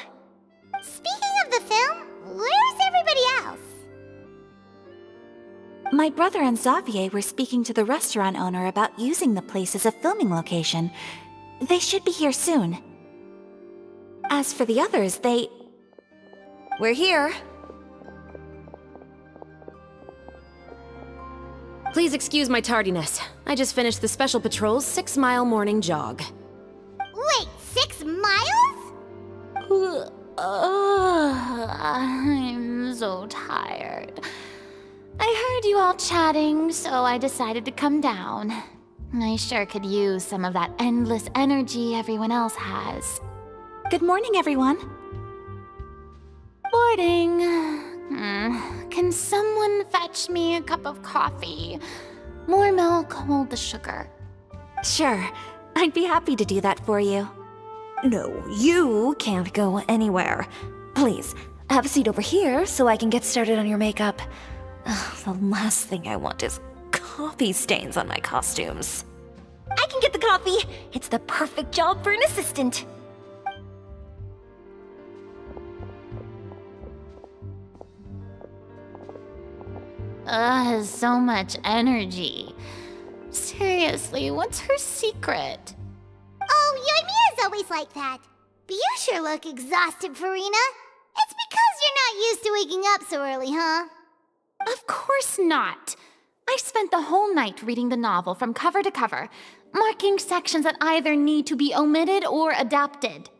Speaking of the film, where's everybody else? My brother and Xavier were speaking to the restaurant owner about using the place as a filming location. They should be here soon. As for the others, We're here. Please excuse my tardiness. I just finished the Special Patrol's 6-mile morning jog. Wait, 6 miles? I'm so tired. I heard you all chatting, so I decided to come down. I sure could use some of that endless energy everyone else has. good morning, everyone. Boarding. Can someone fetch me a cup of coffee? More milk, hold the sugar. Sure, I'd be happy to do that for you. No, you can't go anywhere. Please, have a seat over here so I can get started on your makeup. Ugh, the last thing I want is coffee stains on my costumes. I can get the coffee. It's the perfect job for an assistant. So much energy. Seriously, what's her secret? Oh, Yoimiya's always like that. But you sure look exhausted, Farina. It's because you're not used to waking up so early, huh? Of course not. I spent the whole night reading the novel from cover to cover, marking sections that either need to be omitted or adapted.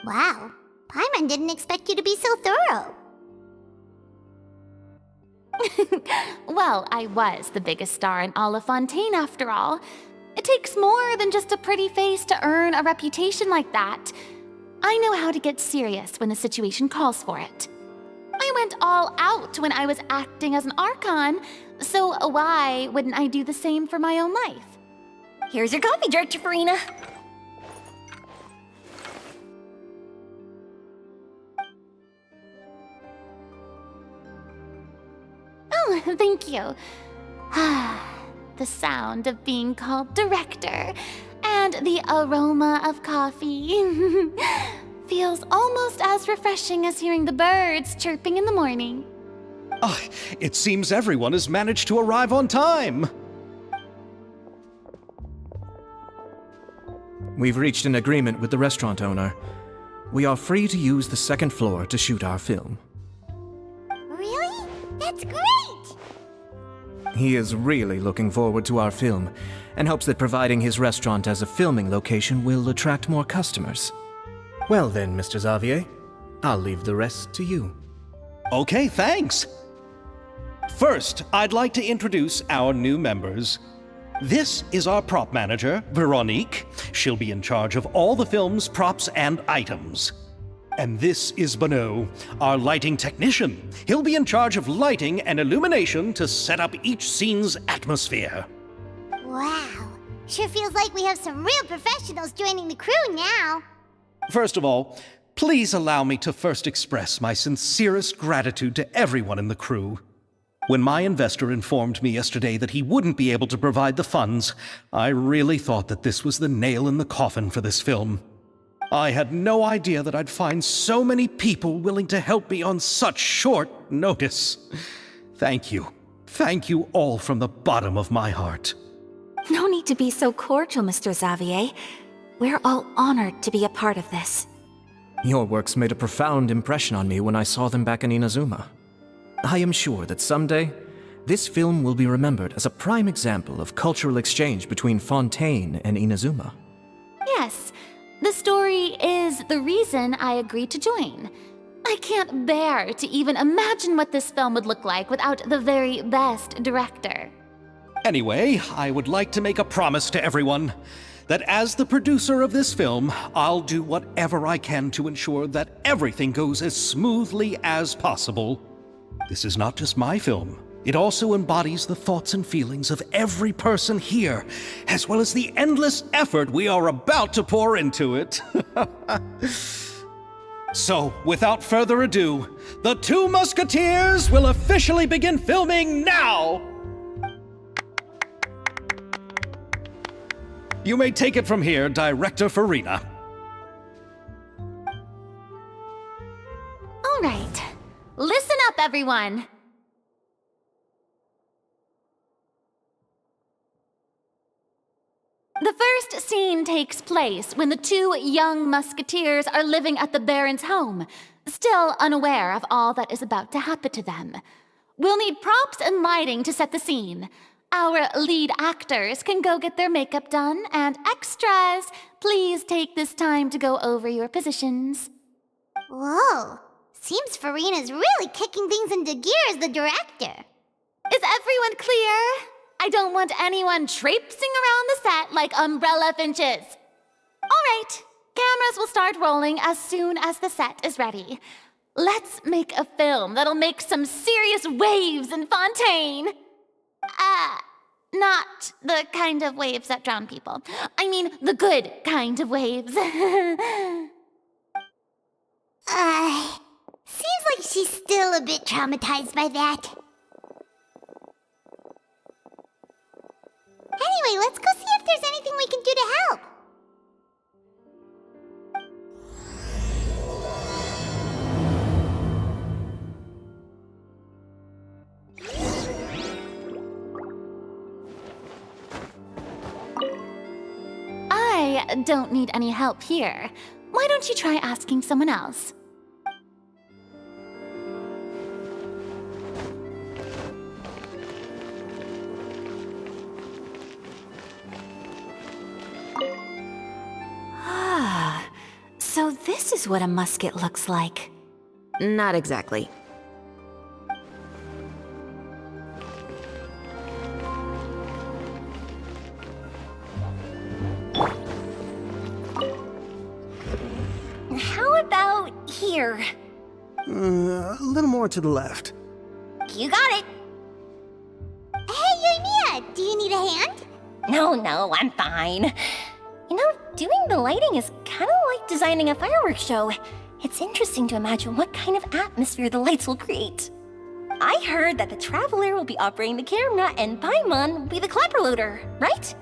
Wow, Paimon didn't expect you to be so thorough. Well, I was the biggest star in all of Fontaine after all. It takes more than just a pretty face to earn a reputation like that. I know how to get serious when the situation calls for it. I went all out when I was acting as an Archon, so why wouldn't I do the same for my own life? Here's your coffee, Director Farina. Oh, thank you. The sound of being called director and the aroma of coffee feels almost as refreshing as hearing the birds chirping in the morning. Oh, it seems everyone has managed to arrive on time. We've reached an agreement with the restaurant owner. We are free to use the second floor to shoot our film. Really? That's great! He is really looking forward to our film, and hopes that providing his restaurant as a filming location will attract more customers. Well then, Mr. Xavier, I'll leave the rest to you. Okay, thanks. First, I'd like to introduce our new members. This is our prop manager, Veronique. She'll be in charge of all the film's props and items. And this is Bonneau, our lighting technician. He'll be in charge of lighting and illumination to set up each scene's atmosphere. Wow, sure feels like we have some real professionals joining the crew now. First of all, please allow me to first express my sincerest gratitude to everyone in the crew. When my investor informed me yesterday that he wouldn't be able to provide the funds, I really thought that this was the nail in the coffin for this film. I had no idea that I'd find so many people willing to help me on such short notice. Thank you. Thank you all from the bottom of my heart. No need to be so cordial, Mr. Xavier. We're all honored to be a part of this. Your works made a profound impression on me when I saw them back in Inazuma. I am sure that someday, this film will be remembered as a prime example of cultural exchange between Fontaine and Inazuma. yes, the story is the reason I agreed to join. I can't bear to even imagine what this film would look like without the very best director. Anyway, I would like to make a promise to everyone that as the producer of this film, I'll do whatever I can to ensure that everything goes as smoothly as possible. This is not just my film. It also embodies the thoughts and feelings of every person here, as well as the endless effort we are about to pour into it. So, without further ado, the Two Musketeers will officially begin filming now! You may take it from here, Director Farina. All right, listen up, everyone. The first scene takes place when the two young musketeers are living at the Baron's home, still unaware of all that is about to happen to them. We'll need props and lighting to set the scene. Our lead actors can go get their makeup done, and extras, please take this time to go over your positions. Whoa, seems Farina's really kicking things into gear as the director. Is everyone clear? I don't want anyone traipsing around the set like umbrella finches. All right, cameras will start rolling as soon as the set is ready. Let's make a film that'll make some serious waves in Fontaine. Not the kind of waves that drown people. I mean, the good kind of waves. Seems like she's still a bit traumatized by that. Anyway, let's go see if there's anything we can do to help. I don't need any help here. Why don't you try asking someone else? So this is what a musket looks like. Not exactly. How about here? A little more to the left. You got it. Hey, Yoimiya, do you need a hand? No, I'm fine. You know, doing the lighting is kind of like designing a fireworks show. It's interesting to imagine what kind of atmosphere the lights will create. I heard that the Traveler will be operating the camera and Paimon will be the clapper loader, right?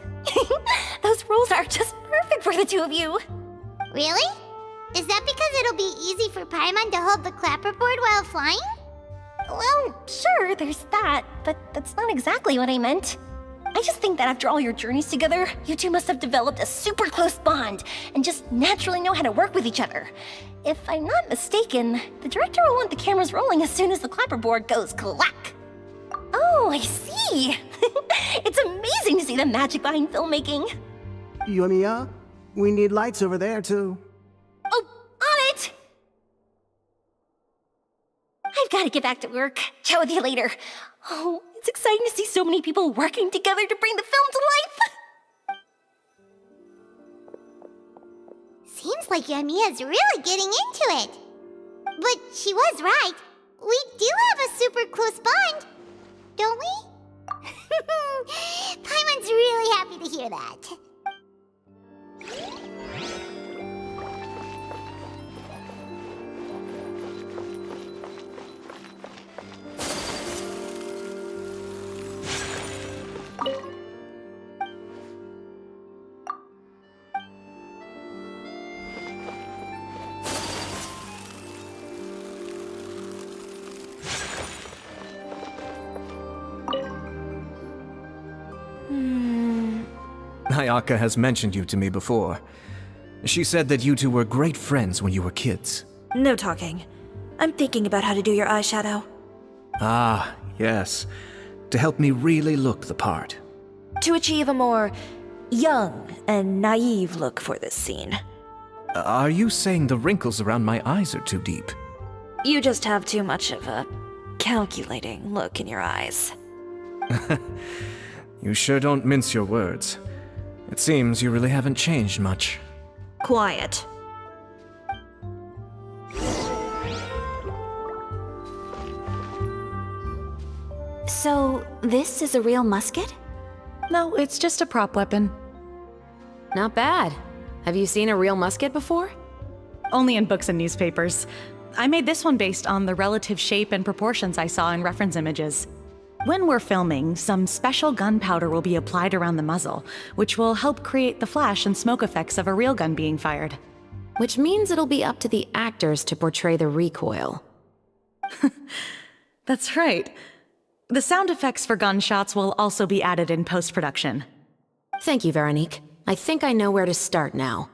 Those roles are just perfect for the two of you. Really? Is that because it'll be easy for Paimon to hold the clapperboard while flying? Well, sure, there's that, but that's not exactly what I meant. I just think that after all your journeys together, you two must have developed a super close bond and just naturally know how to work with each other. If I'm not mistaken, the director will want the cameras rolling as soon as the clapperboard goes clack. Oh, I see. It's amazing to see the magic behind filmmaking. Yoimiya, we need lights over there, too. Oh, on it! I've got to get back to work. Chat with you later. Oh, it's exciting to see so many people working together to bring the film to life. Seems like Yoimiya's really getting into it. But she was right. We do have a super close bond, don't we? Paimon's really happy to hear that. Ayaka has mentioned you to me before. She said that you two were great friends when you were kids. No talking. I'm thinking about how to do your eyeshadow. Ah, yes. To help me really look the part. To achieve a more young and naive look for this scene. Are you saying the wrinkles around my eyes are too deep? You just have too much of a calculating look in your eyes. You sure don't mince your words. It seems you really haven't changed much. Quiet. So, this is a real musket? No, it's just a prop weapon. Not bad. Have you seen a real musket before? Only in books and newspapers. I made this one based on the relative shape and proportions I saw in reference images. When we're filming, some special gunpowder will be applied around the muzzle, which will help create the flash and smoke effects of a real gun being fired. Which means it'll be up to the actors to portray the recoil. That's right. The sound effects for gunshots will also be added in post-production. Thank you, Veronique. I think I know where to start now.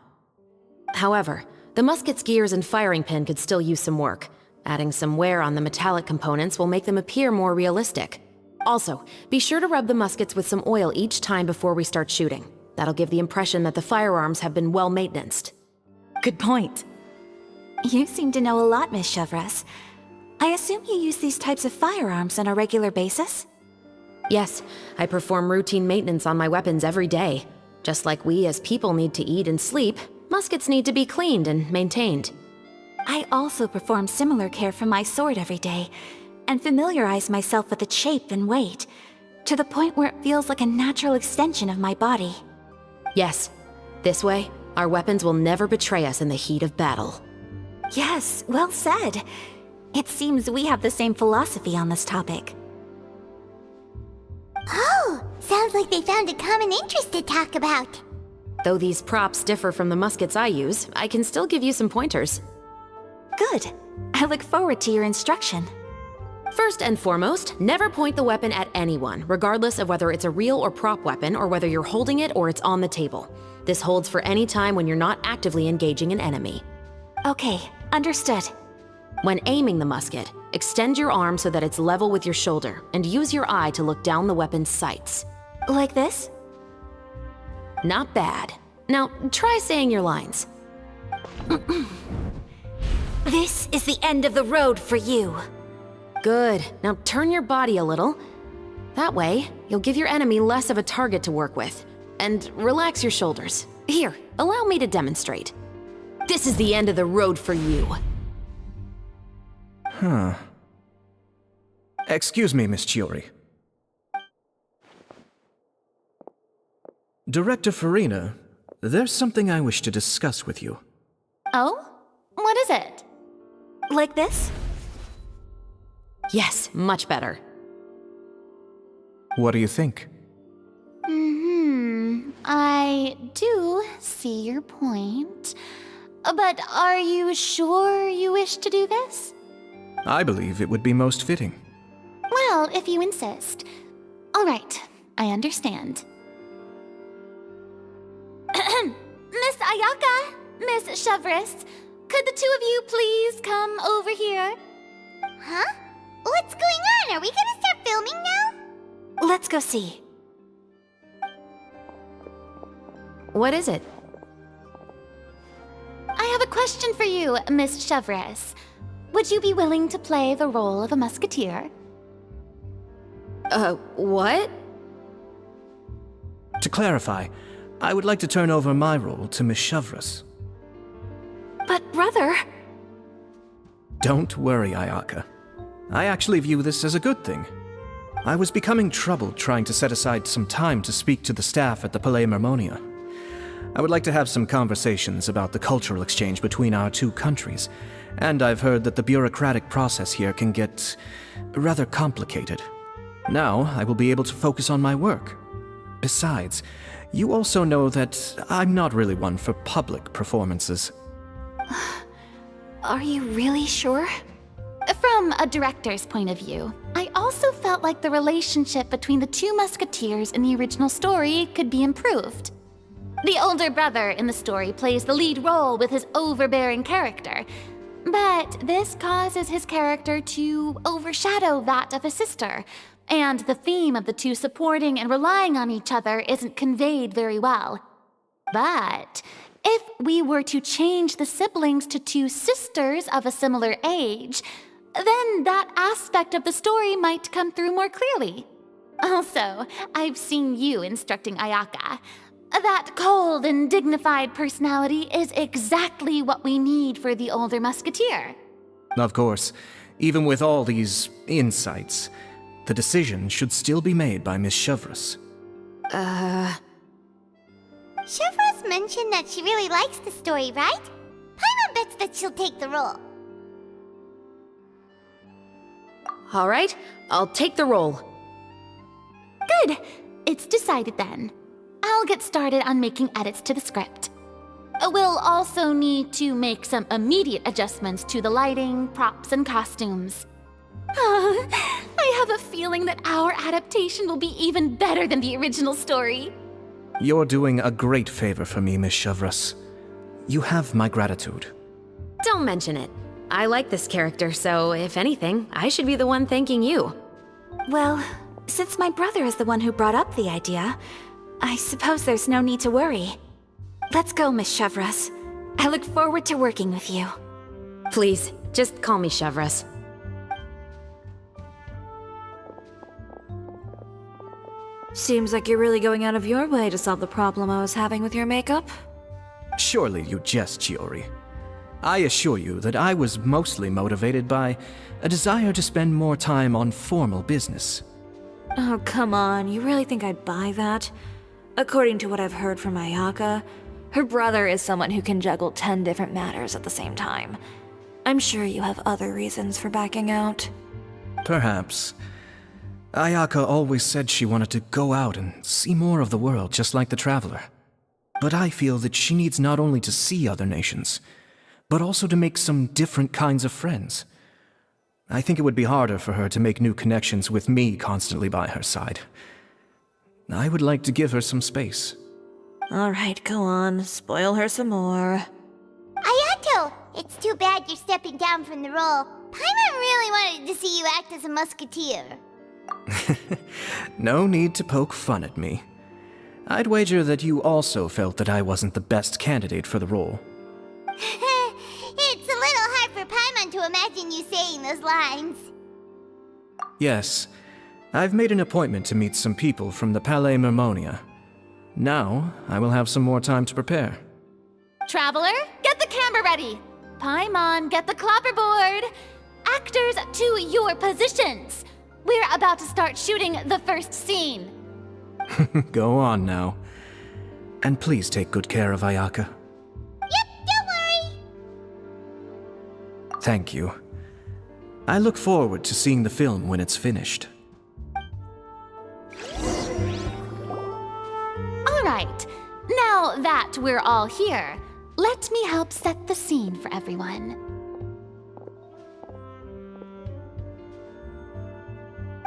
However, the musket's gears and firing pin could still use some work. Adding some wear on the metallic components will make them appear more realistic. Also, be sure to rub the muskets with some oil each time before we start shooting. That'll give the impression that the firearms have been well maintained. Good point. You seem to know a lot, Miss Chevres. I assume you use these types of firearms on a regular basis? Yes, I perform routine maintenance on my weapons every day. Just like we as people need to eat and sleep, muskets need to be cleaned and maintained. I also perform similar care for my sword every day, and familiarize myself with its shape and weight, to the point where it feels like a natural extension of my body. Yes, this way, our weapons will never betray us in the heat of battle. Yes, well said. It seems we have the same philosophy on this topic. Oh, sounds like they found a common interest to talk about. Though these props differ from the muskets I use, I can still give you some pointers. Good. I look forward to your instruction. First and foremost, never point the weapon at anyone, regardless of whether it's a real or prop weapon or whether you're holding it or it's on the table. This holds for any time when you're not actively engaging an enemy. Okay, understood. When aiming the musket, extend your arm so that it's level with your shoulder, and use your eye to look down the weapon's sights. Like this? Not bad. Now, try saying your lines. This is the end of the road for you. Good. Now turn your body a little. That way, you'll give your enemy less of a target to work with. And relax your shoulders. Here, allow me to demonstrate. This is the end of the road for you. Huh. Excuse me, Miss Chiori. Director Farina, there's something I wish to discuss with you. Oh? What is it? Like this? Yes, much better. What do you think? I do see your point. But are you sure you wish to do this? I believe it would be most fitting. Well, if you insist. All right, I understand. Miss Ayaka, Miss Chevres, could the two of you please come over here? Huh? What's going on? Are we gonna start filming now? Let's go see. What is it? I have a question for you, Miss Chevres. Would you be willing to play the role of a musketeer? What? To clarify, I would like to turn over my role to Miss Chevres. But brother... Don't worry, Ayaka. I actually view this as a good thing. I was becoming troubled trying to set aside some time to speak to the staff at the Palais Mermonia. I would like to have some conversations about the cultural exchange between our two countries, and I've heard that the bureaucratic process here can get rather complicated. Now, I will be able to focus on my work. Besides, you also know that I'm not really one for public performances. Are you really sure? From a director's point of view, I also felt like the relationship between the two musketeers in the original story could be improved. The older brother in the story plays the lead role with his overbearing character, but this causes his character to overshadow that of his sister, and the theme of the two supporting and relying on each other isn't conveyed very well. But if we were to change the siblings to two sisters of a similar age, then that aspect of the story might come through more clearly. Also, I've seen you instructing Ayaka. That cold and dignified personality is exactly what we need for the older musketeer. Of course, even with all these insights, the decision should still be made by Miss Chevreuse. Chevreuse mentioned that she really likes the story, right? Paimon bets that she'll take the role. All right, I'll take the role. Good. It's decided then. I'll get started on making edits to the script. We'll also need to make some immediate adjustments to the lighting, props, and costumes. I have a feeling that our adaptation will be even better than the original story. You're doing a great favor for me, Miss Chevreuse. You have my gratitude. Don't mention it. I like this character, so if anything, I should be the one thanking you. Well, since my brother is the one who brought up the idea, I suppose there's no need to worry. Let's go, Miss Chevreuse. I look forward to working with you. Please, just call me Chevreuse. Seems like you're really going out of your way to solve the problem I was having with your makeup. Surely you jest, Chiori. I assure you that I was mostly motivated by a desire to spend more time on formal business. Oh, come on. You really think I'd buy that? According to what I've heard from Ayaka, her brother is someone who can juggle 10 different matters at the same time. I'm sure you have other reasons for backing out. Perhaps. Ayaka always said she wanted to go out and see more of the world, just like the Traveler. But I feel that she needs not only to see other nations, but also to make some different kinds of friends. I think it would be harder for her to make new connections with me constantly by her side. I would like to give her some space. All right, go on. Spoil her some more. Ayato, it's too bad you're stepping down from the role. Paimon really wanted to see you act as a musketeer. No need to poke fun at me. I'd wager that you also felt that I wasn't the best candidate for the role. It's a little hard for Paimon to imagine you saying those lines. Yes, I've made an appointment to meet some people from the Palais Mermonia. Now, I will have some more time to prepare. Traveler, get the camera ready. Paimon, get the clapperboard. Actors, to your positions. We're about to start shooting the first scene. Go on now. And please take good care of Ayaka. Yep, don't worry. Thank you. I look forward to seeing the film when it's finished. All right, now that we're all here, let me help set the scene for everyone.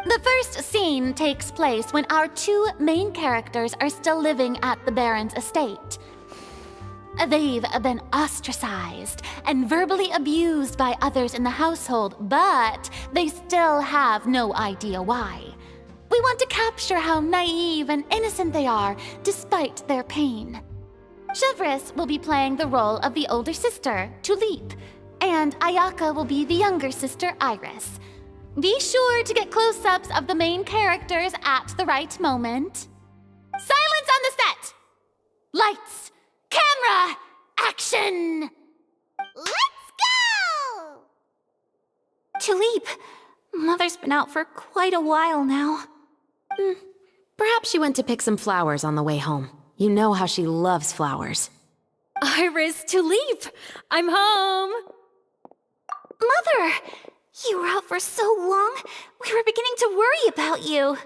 The first scene takes place when our two main characters are still living at the Baron's estate. They've been ostracized and verbally abused by others in the household, but they still have no idea why. We want to capture how naive and innocent they are despite their pain. Chevreuse will be playing the role of the older sister, Tulip, and Ayaka will be the younger sister, Iris. Be sure to get close-ups of the main characters at the right moment. Silence on the set! Lights, camera, action! Let's go! Tulip, Mother's been out for quite a while now. Perhaps she went to pick some flowers on the way home. You know how she loves flowers. Iris, Tulip, I'm home. Mother, you were out for so long. We were beginning to worry about you.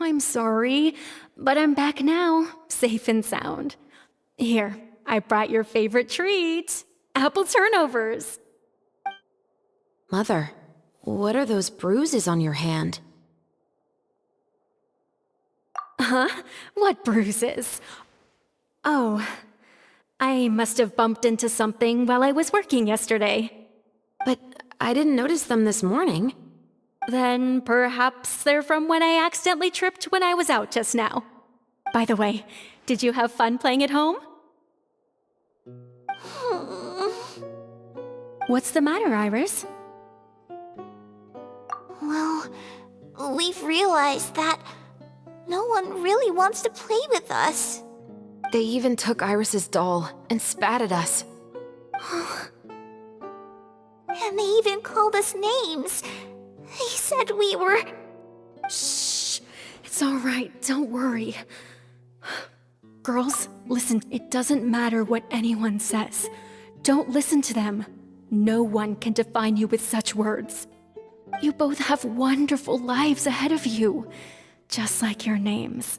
I'm sorry, but I'm back now, safe and sound. Here, I brought your favorite treat, apple turnovers. Mother, what are those bruises on your hand? Huh? What bruises? Oh, I must have bumped into something while I was working yesterday. But I didn't notice them this morning. Then perhaps they're from when I accidentally tripped when I was out just now. By the way, did you have fun playing at home? What's the matter, Iris? Well, we've realized that no one really wants to play with us. They even took Iris's doll and spat at us. And they even called us names. They said we were... Shh. It's all right. Don't worry. Girls, listen. It doesn't matter what anyone says. Don't listen to them. No one can define you with such words. You both have wonderful lives ahead of you. Just like your names.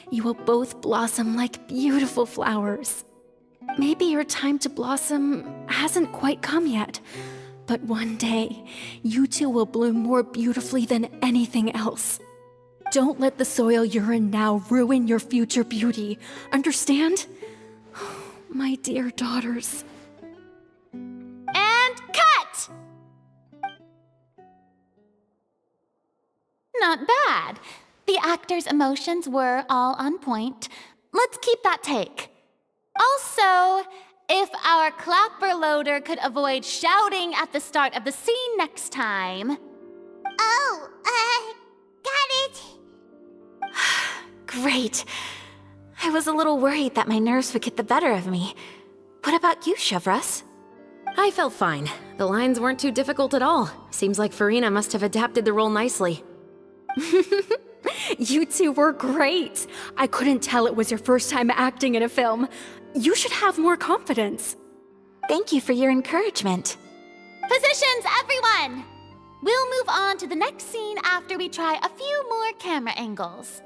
You will both blossom like beautiful flowers. Maybe your time to blossom hasn't quite come yet, but one day, you two will bloom more beautifully than anything else. Don't let the soil you're in now ruin your future beauty. Understand? My dear daughters. And cut! Not bad. The actors' emotions were all on point. Let's keep that take. Also, if our clapper loader could avoid shouting at the start of the scene next time. Oh, got it. Great. I was a little worried that my nerves would get the better of me. What about you, Chevros? I felt fine. The lines weren't too difficult at all. Seems like Farina must have adapted the role nicely. You two were great. I couldn't tell it was your first time acting in a film. You should have more confidence. Thank you for your encouragement. Positions, everyone! We'll move on to the next scene after we try a few more camera angles.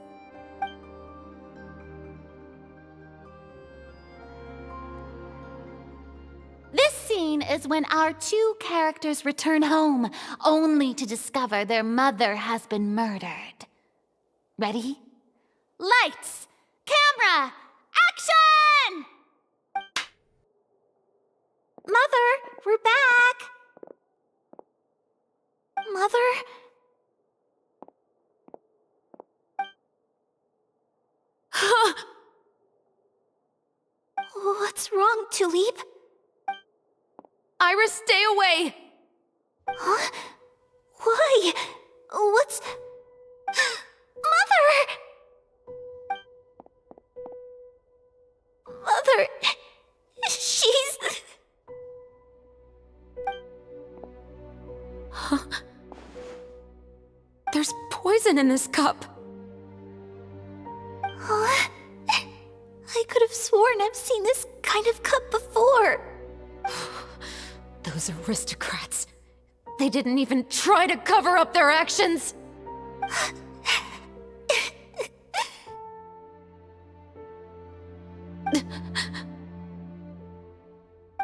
This scene is when our two characters return home, only to discover their mother has been murdered. Ready? Lights! Camera! Action! Mother, we're back. Mother? What's wrong, Tulip? Iris, stay away! Huh? Why? What's... Mother! Mother... She's... There's poison in this cup. Huh? I could have sworn I've seen this kind of cup before. Those aristocrats. They didn't even try to cover up their actions.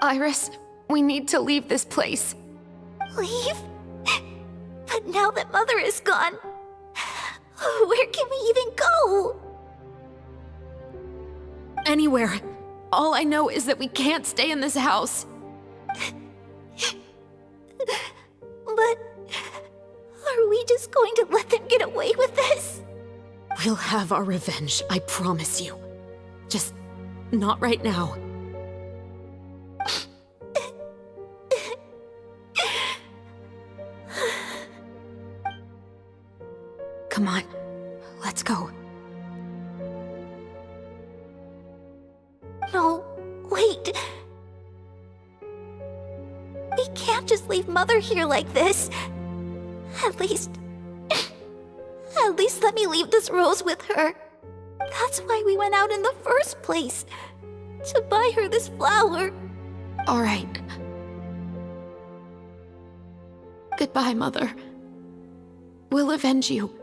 Iris, we need to leave this place. Leave? But now that Mother is gone, where can we even go? Anywhere. All I know is that we can't stay in this house. But are we just going to let them get away with this? We'll have our revenge, I promise you. Just not right now. Come on, let's go. No, wait. We can't just leave Mother here like this. At least let me leave this rose with her. That's why we went out in the first place. To buy her this flower. All right. Goodbye, Mother. We'll avenge you.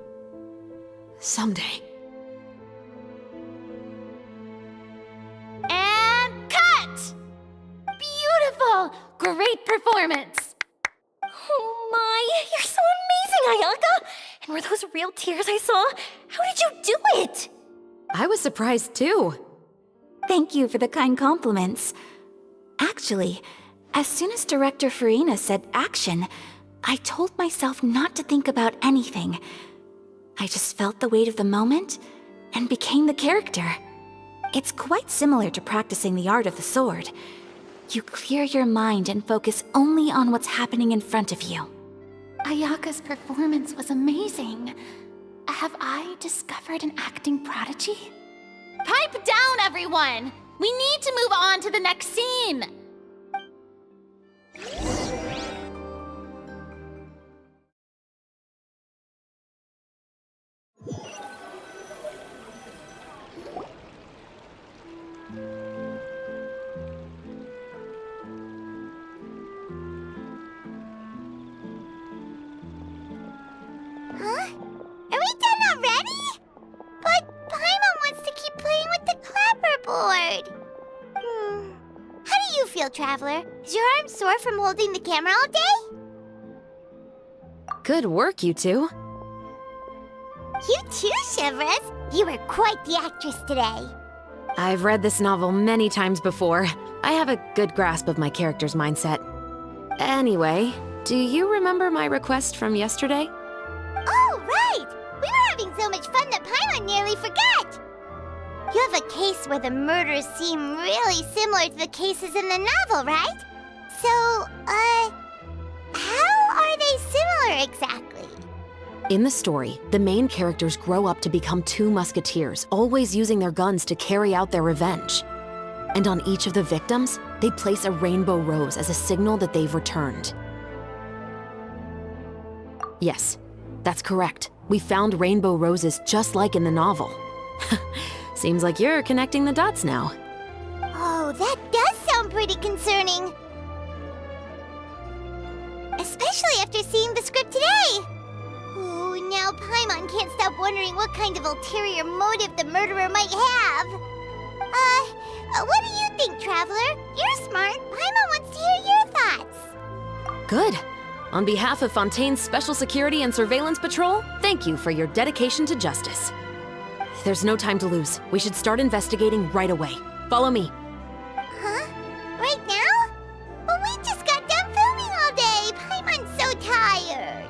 Someday. And cut! Beautiful! Great performance! Oh my, you're so amazing, Ayaka! And were those real tears I saw? How did you do it? I was surprised too. Thank you for the kind compliments. Actually, as soon as Director Farina said action, I told myself not to think about anything. I just felt the weight of the moment and became the character. It's quite similar to practicing the art of the sword. You clear your mind and focus only on what's happening in front of you. Ayaka's performance was amazing. Have I discovered an acting prodigy? Pipe down, everyone! We need to move on to the next scene! Huh? Are we done already? But Paimon wants to keep playing with the clapperboard. How do you feel, Traveler? Is your arm sore from holding the camera all day? Good work, you two. You too, Shivers. You were quite the actress today. I've read this novel many times before. I have a good grasp of my character's mindset. Anyway, do you remember my request from yesterday? Oh, right! We were having so much fun that Paimon nearly forgot! You have a case where the murders seem really similar to the cases in the novel, right? So, how are they similar exactly? In the story, the main characters grow up to become two musketeers, always using their guns to carry out their revenge. And on each of the victims, they place a rainbow rose as a signal that they've returned. Yes, that's correct. We found rainbow roses just like in the novel. Seems like you're connecting the dots now. Oh, that does sound pretty concerning. Especially after seeing the script today. Ooh, now Paimon can't stop wondering what kind of ulterior motive the murderer might have. What do you think, Traveler? You're smart. Paimon wants to hear your thoughts. Good. On behalf of Fontaine's Special Security and Surveillance Patrol, thank you for your dedication to justice. There's no time to lose. We should start investigating right away. Follow me. Huh? Right now? Well, we just got done filming all day. Paimon's so tired.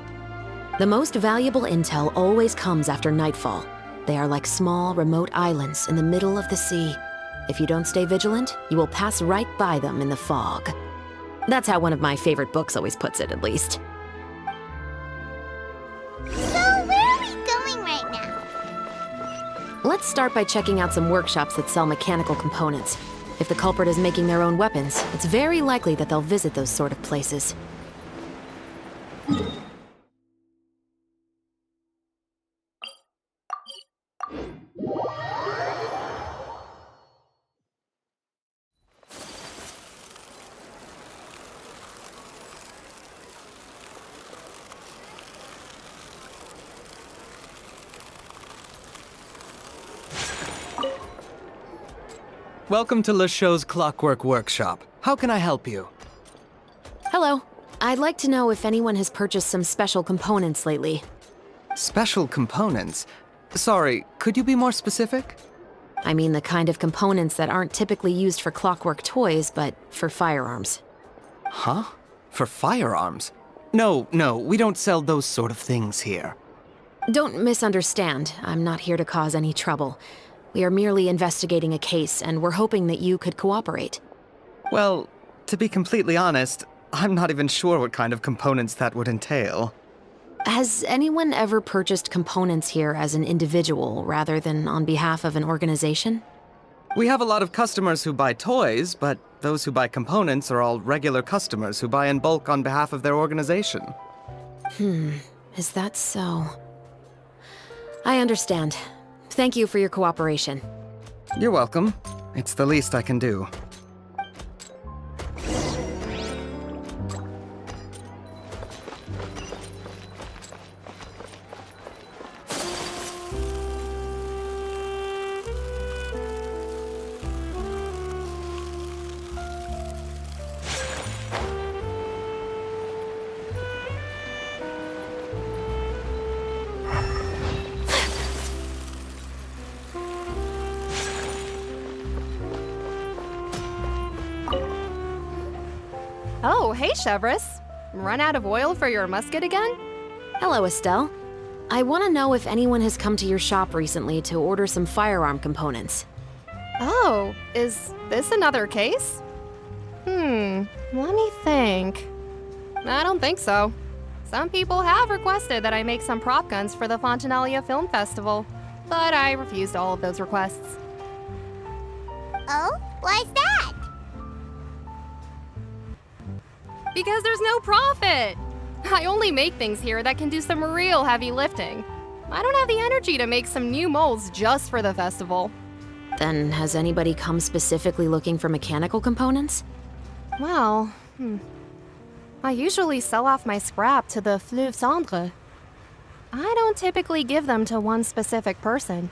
The most valuable intel always comes after nightfall. They are like small, remote islands in the middle of the sea. If you don't stay vigilant, you will pass right by them in the fog. That's how one of my favorite books always puts it, at least. So, where are we going right now? Let's start by checking out some workshops that sell mechanical components. If the culprit is making their own weapons, it's very likely that they'll visit those sort of places. Welcome to Le Show's Clockwork Workshop. How can I help you? Hello. I'd like to know if anyone has purchased some special components lately. Special components? Sorry, could you be more specific? I mean the kind of components that aren't typically used for clockwork toys, but for firearms. Huh? For firearms? No, we don't sell those sort of things here. Don't misunderstand. I'm not here to cause any trouble. We are merely investigating a case, and we're hoping that you could cooperate. Well, to be completely honest, I'm not even sure what kind of components that would entail. Has anyone ever purchased components here as an individual rather than on behalf of an organization? We have a lot of customers who buy toys, but those who buy components are all regular customers who buy in bulk on behalf of their organization. Is that so? I understand. Thank you for your cooperation. You're welcome. It's the least I can do. Oh, hey, Chevris. Run out of oil for your musket again? Hello, Estelle. I want to know if anyone has come to your shop recently to order some firearm components. Oh, is this another case? Let me think. I don't think so. Some people have requested that I make some prop guns for the Fontanalia Film Festival, but I refused all of those requests. Oh? Why's that? Because there's no profit! I only make things here that can do some real heavy lifting. I don't have the energy to make some new molds just for the festival. Then has anybody come specifically looking for mechanical components? Well, I usually sell off my scrap to the Fleuve Cendre. I don't typically give them to one specific person.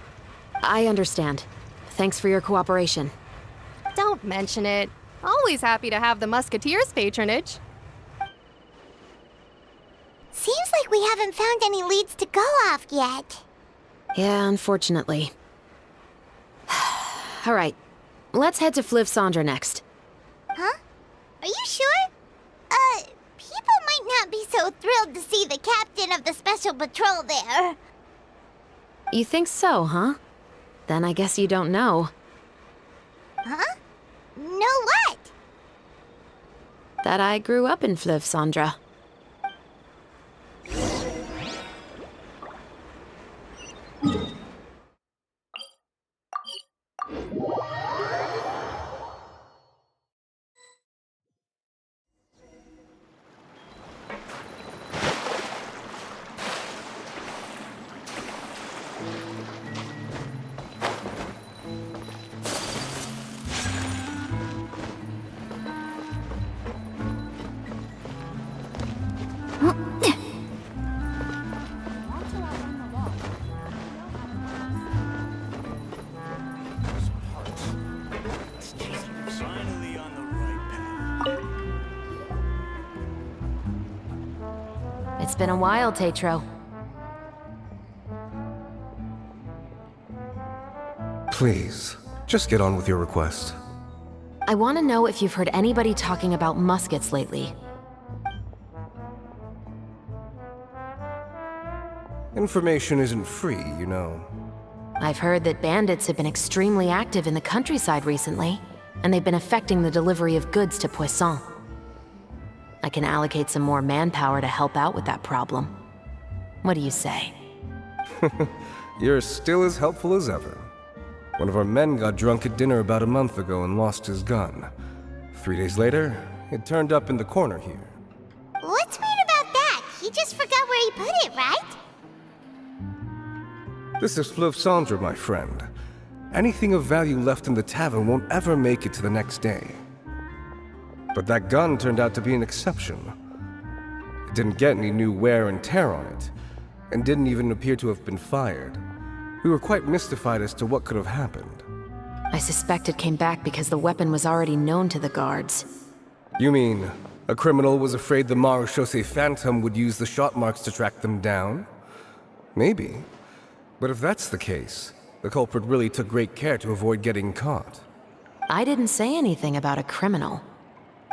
I understand. Thanks for your cooperation. Don't mention it. Always happy to have the Musketeers' patronage. Seems like we haven't found any leads to go off yet. Yeah, unfortunately. All right, let's head to Fleuve Cendre next. Huh? Are you sure? People might not be so thrilled to see the captain of the Special Patrol there. You think so, huh? Then I guess you don't know. Huh? Know what? That I grew up in Fleuve Cendre. It's been a while, Tetro. Please, just get on with your request. I want to know if you've heard anybody talking about muskets lately. Information isn't free, you know. I've heard that bandits have been extremely active in the countryside recently, and they've been affecting the delivery of goods to Poisson. I can allocate some more manpower to help out with that problem. What do you say? You're still as helpful as ever. One of our men got drunk at dinner about a month ago and lost his gun. 3 days later, it turned up in the corner here. What's weird about that? He just forgot where he put it, right? This is Fleuve Cendre, my friend. Anything of value left in the tavern won't ever make it to the next day. But that gun turned out to be an exception. It didn't get any new wear and tear on it, and didn't even appear to have been fired. We were quite mystified as to what could have happened. I suspect it came back because the weapon was already known to the guards. You mean, a criminal was afraid the Marechaussee Phantom would use the shot marks to track them down? Maybe. But if that's the case, the culprit really took great care to avoid getting caught. I didn't say anything about a criminal.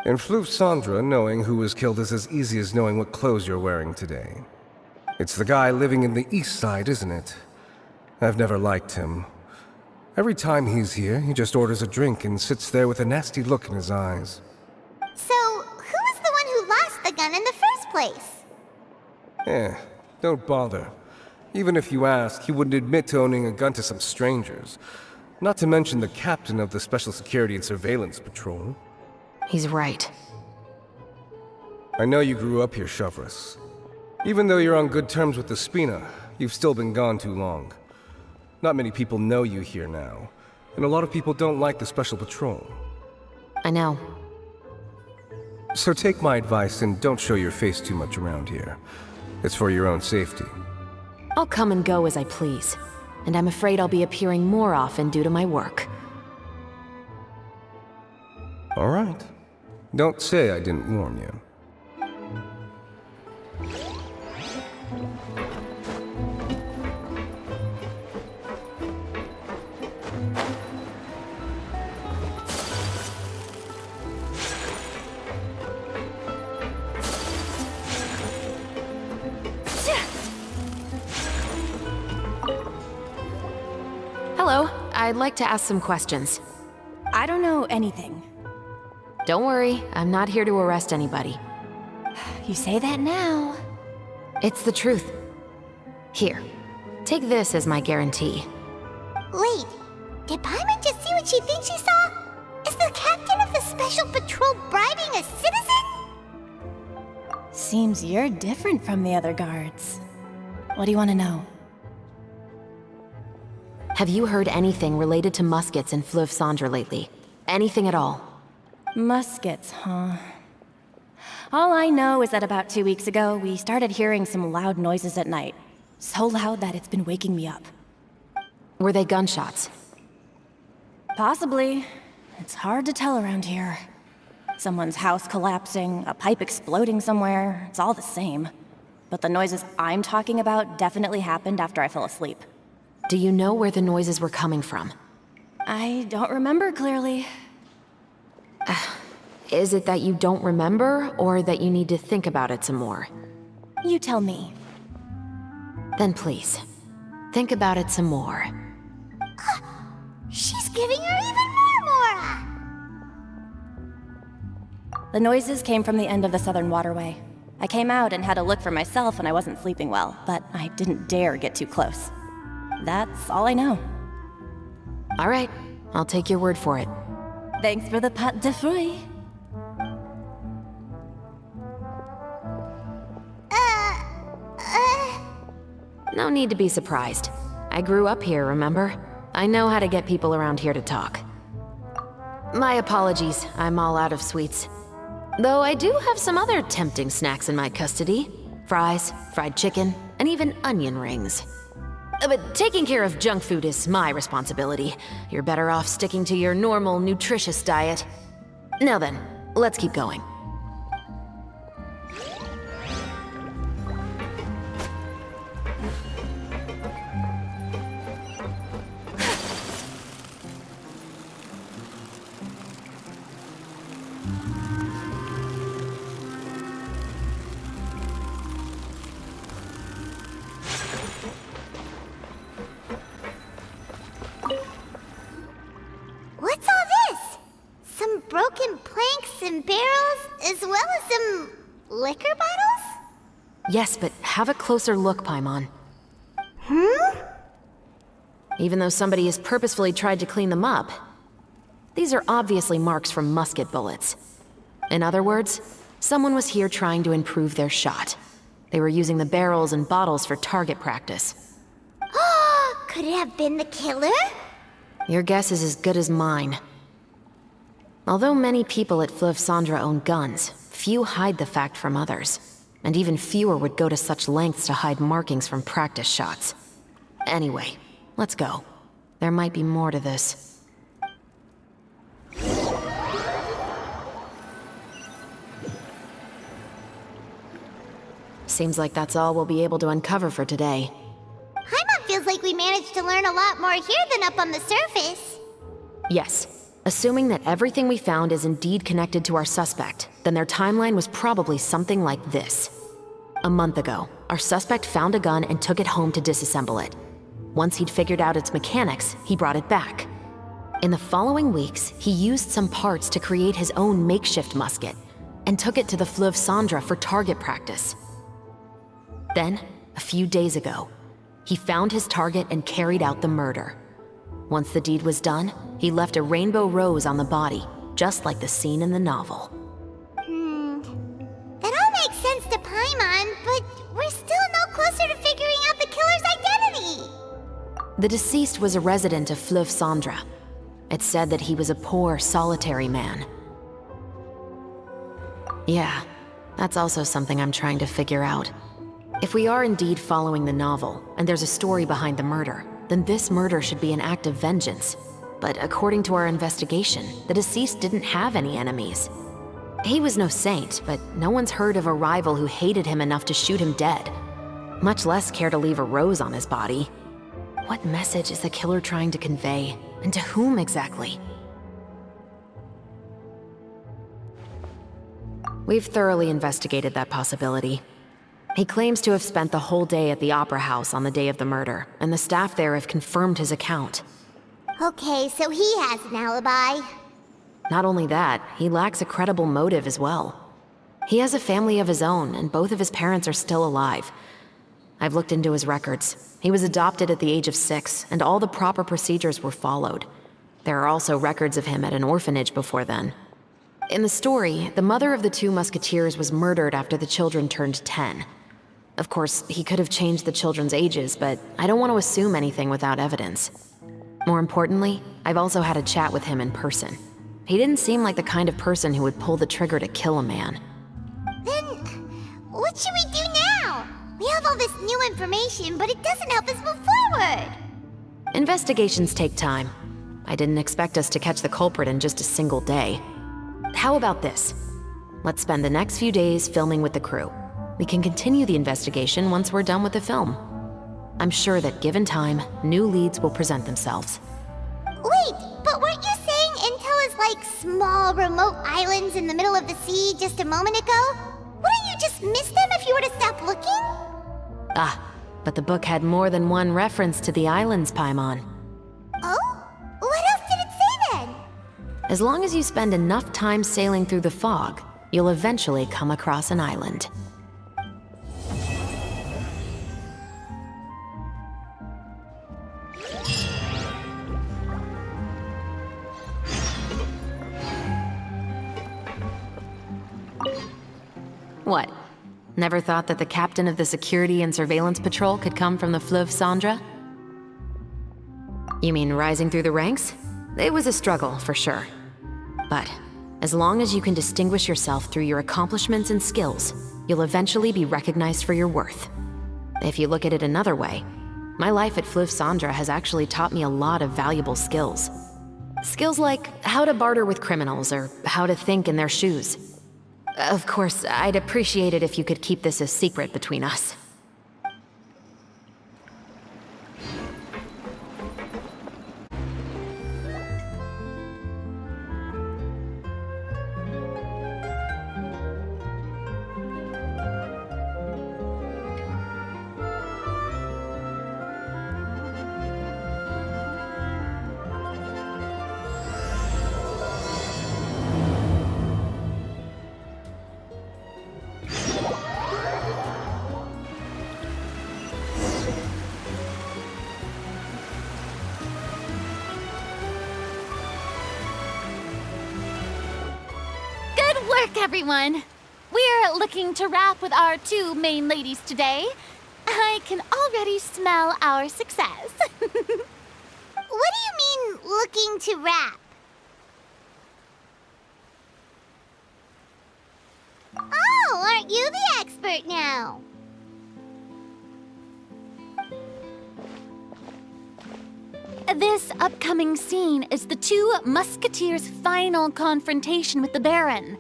In Fleuve Cendre, knowing who was killed is as easy as knowing what clothes you're wearing today. It's the guy living in the east side, isn't it? I've never liked him. Every time he's here, he just orders a drink and sits there with a nasty look in his eyes. So, who was the one who lost the gun in the first place? Don't bother. Even if you ask, he wouldn't admit to owning a gun to some strangers. Not to mention the captain of the Special Security and Surveillance Patrol. He's right. I know you grew up here, Chevres. Even though you're on good terms with the Spina, you've still been gone too long. Not many people know you here now, and a lot of people don't like the Special Patrol. I know. So take my advice and don't show your face too much around here. It's for your own safety. I'll come and go as I please, and I'm afraid I'll be appearing more often due to my work. All right. Don't say I didn't warn you. Hello, I'd like to ask some questions. I don't know anything. Don't worry, I'm not here to arrest anybody. You say that now. It's the truth. Here, take this as my guarantee. Wait, did Paimon just see what she thinks she saw? Is the captain of the Special Patrol bribing a citizen? Seems you're different from the other guards. What do you want to know? Have you heard anything related to Muskets in Fleuve Cendre lately? Anything at all? Muskets, huh? All I know is that about 2 weeks ago, we started hearing some loud noises at night. So loud that it's been waking me up. Were they gunshots? Possibly. It's hard to tell around here. Someone's house collapsing, a pipe exploding somewhere, it's all the same. But the noises I'm talking about definitely happened after I fell asleep. Do you know where the noises were coming from? I don't remember clearly. Is it that you don't remember, or that you need to think about it some more? You tell me. Then please, think about it some more. She's giving her even more Mora! The noises came from the end of the Southern Waterway. I came out and had a look for myself when I wasn't sleeping well, but I didn't dare get too close. That's all I know. All right, I'll take your word for it. Thanks for the pat de fruits. No need to be surprised. I grew up here, remember? I know how to get people around here to talk. My apologies, I'm all out of sweets. Though I do have some other tempting snacks in my custody. Fries, fried chicken, and even onion rings. But taking care of junk food is my responsibility. You're better off sticking to your normal, nutritious diet. Now then, let's keep going. What's all this? Some broken planks and barrels, as well as some liquor bottles? Yes, but have a closer look, Paimon. Even though somebody has purposefully tried to clean them up, these are obviously marks from musket bullets. In other words, someone was here trying to improve their shot. They were using the barrels and bottles for target practice. Could it have been the killer? Your guess is as good as mine. Although many people at Fleuve Cendre own guns, few hide the fact from others. And even fewer would go to such lengths to hide markings from practice shots. Anyway, let's go. There might be more to this. Seems like that's all we'll be able to uncover for today. Paimon feels like we managed to learn a lot more here than up on the surface. Yes. Assuming that everything we found is indeed connected to our suspect, then their timeline was probably something like this. A month ago, our suspect found a gun and took it home to disassemble it. Once he'd figured out its mechanics, he brought it back. In the following weeks, he used some parts to create his own makeshift musket, and took it to the Fleuve Cendre for target practice. Then, a few days ago, he found his target and carried out the murder. Once the deed was done, he left a rainbow rose on the body, just like the scene in the novel. That all makes sense to Paimon, but we're still no closer to figuring out the killer's identity. The deceased was a resident of Fleuve Cendre. It said that he was a poor, solitary man. Yeah, that's also something I'm trying to figure out. If we are indeed following the novel, and there's a story behind the murder, then this murder should be an act of vengeance. But according to our investigation, the deceased didn't have any enemies. He was no saint, but no one's heard of a rival who hated him enough to shoot him dead, much less care to leave a rose on his body. What message is the killer trying to convey, and to whom exactly? We've thoroughly investigated that possibility. He claims to have spent the whole day at the Opera House on the day of the murder, and the staff there have confirmed his account. Okay, so he has an alibi. Not only that, he lacks a credible motive as well. He has a family of his own, and both of his parents are still alive. I've looked into his records. He was adopted at the age of 6, and all the proper procedures were followed. There are also records of him at an orphanage before then. In the story, the mother of the 2 musketeers was murdered after the children turned 10. Of course, he could have changed the children's ages, but I don't want to assume anything without evidence. More importantly, I've also had a chat with him in person. He didn't seem like the kind of person who would pull the trigger to kill a man. Then, what should we do now? We have all this new information, but it doesn't help us move forward. Investigations take time. I didn't expect us to catch the culprit in just a single day. How about this? Let's spend the next few days filming with the crew. We can continue the investigation once we're done with the film. I'm sure that given time, new leads will present themselves. Wait, but weren't you saying intel is like small, remote islands in the middle of the sea just a moment ago? Wouldn't you just miss them if you were to stop looking? Ah, but the book had more than one reference to the islands, Paimon. Oh? What else did it say then? As long as you spend enough time sailing through the fog, you'll eventually come across an island. What? Never thought that the captain of the security and surveillance patrol could come from the Fleuve Cendra? You mean rising through the ranks? It was a struggle, for sure. But as long as you can distinguish yourself through your accomplishments and skills, you'll eventually be recognized for your worth. If you look at it another way, my life at Fleuve Cendra has actually taught me a lot of valuable skills. Skills like how to barter with criminals or how to think in their shoes. Of course, I'd appreciate it if you could keep this a secret between us. Everyone, we're looking to wrap with our 2 main ladies today. I can already smell our success. What do you mean, looking to wrap? Oh, aren't you the expert now? This upcoming scene is the 2 musketeers' final confrontation with the Baron.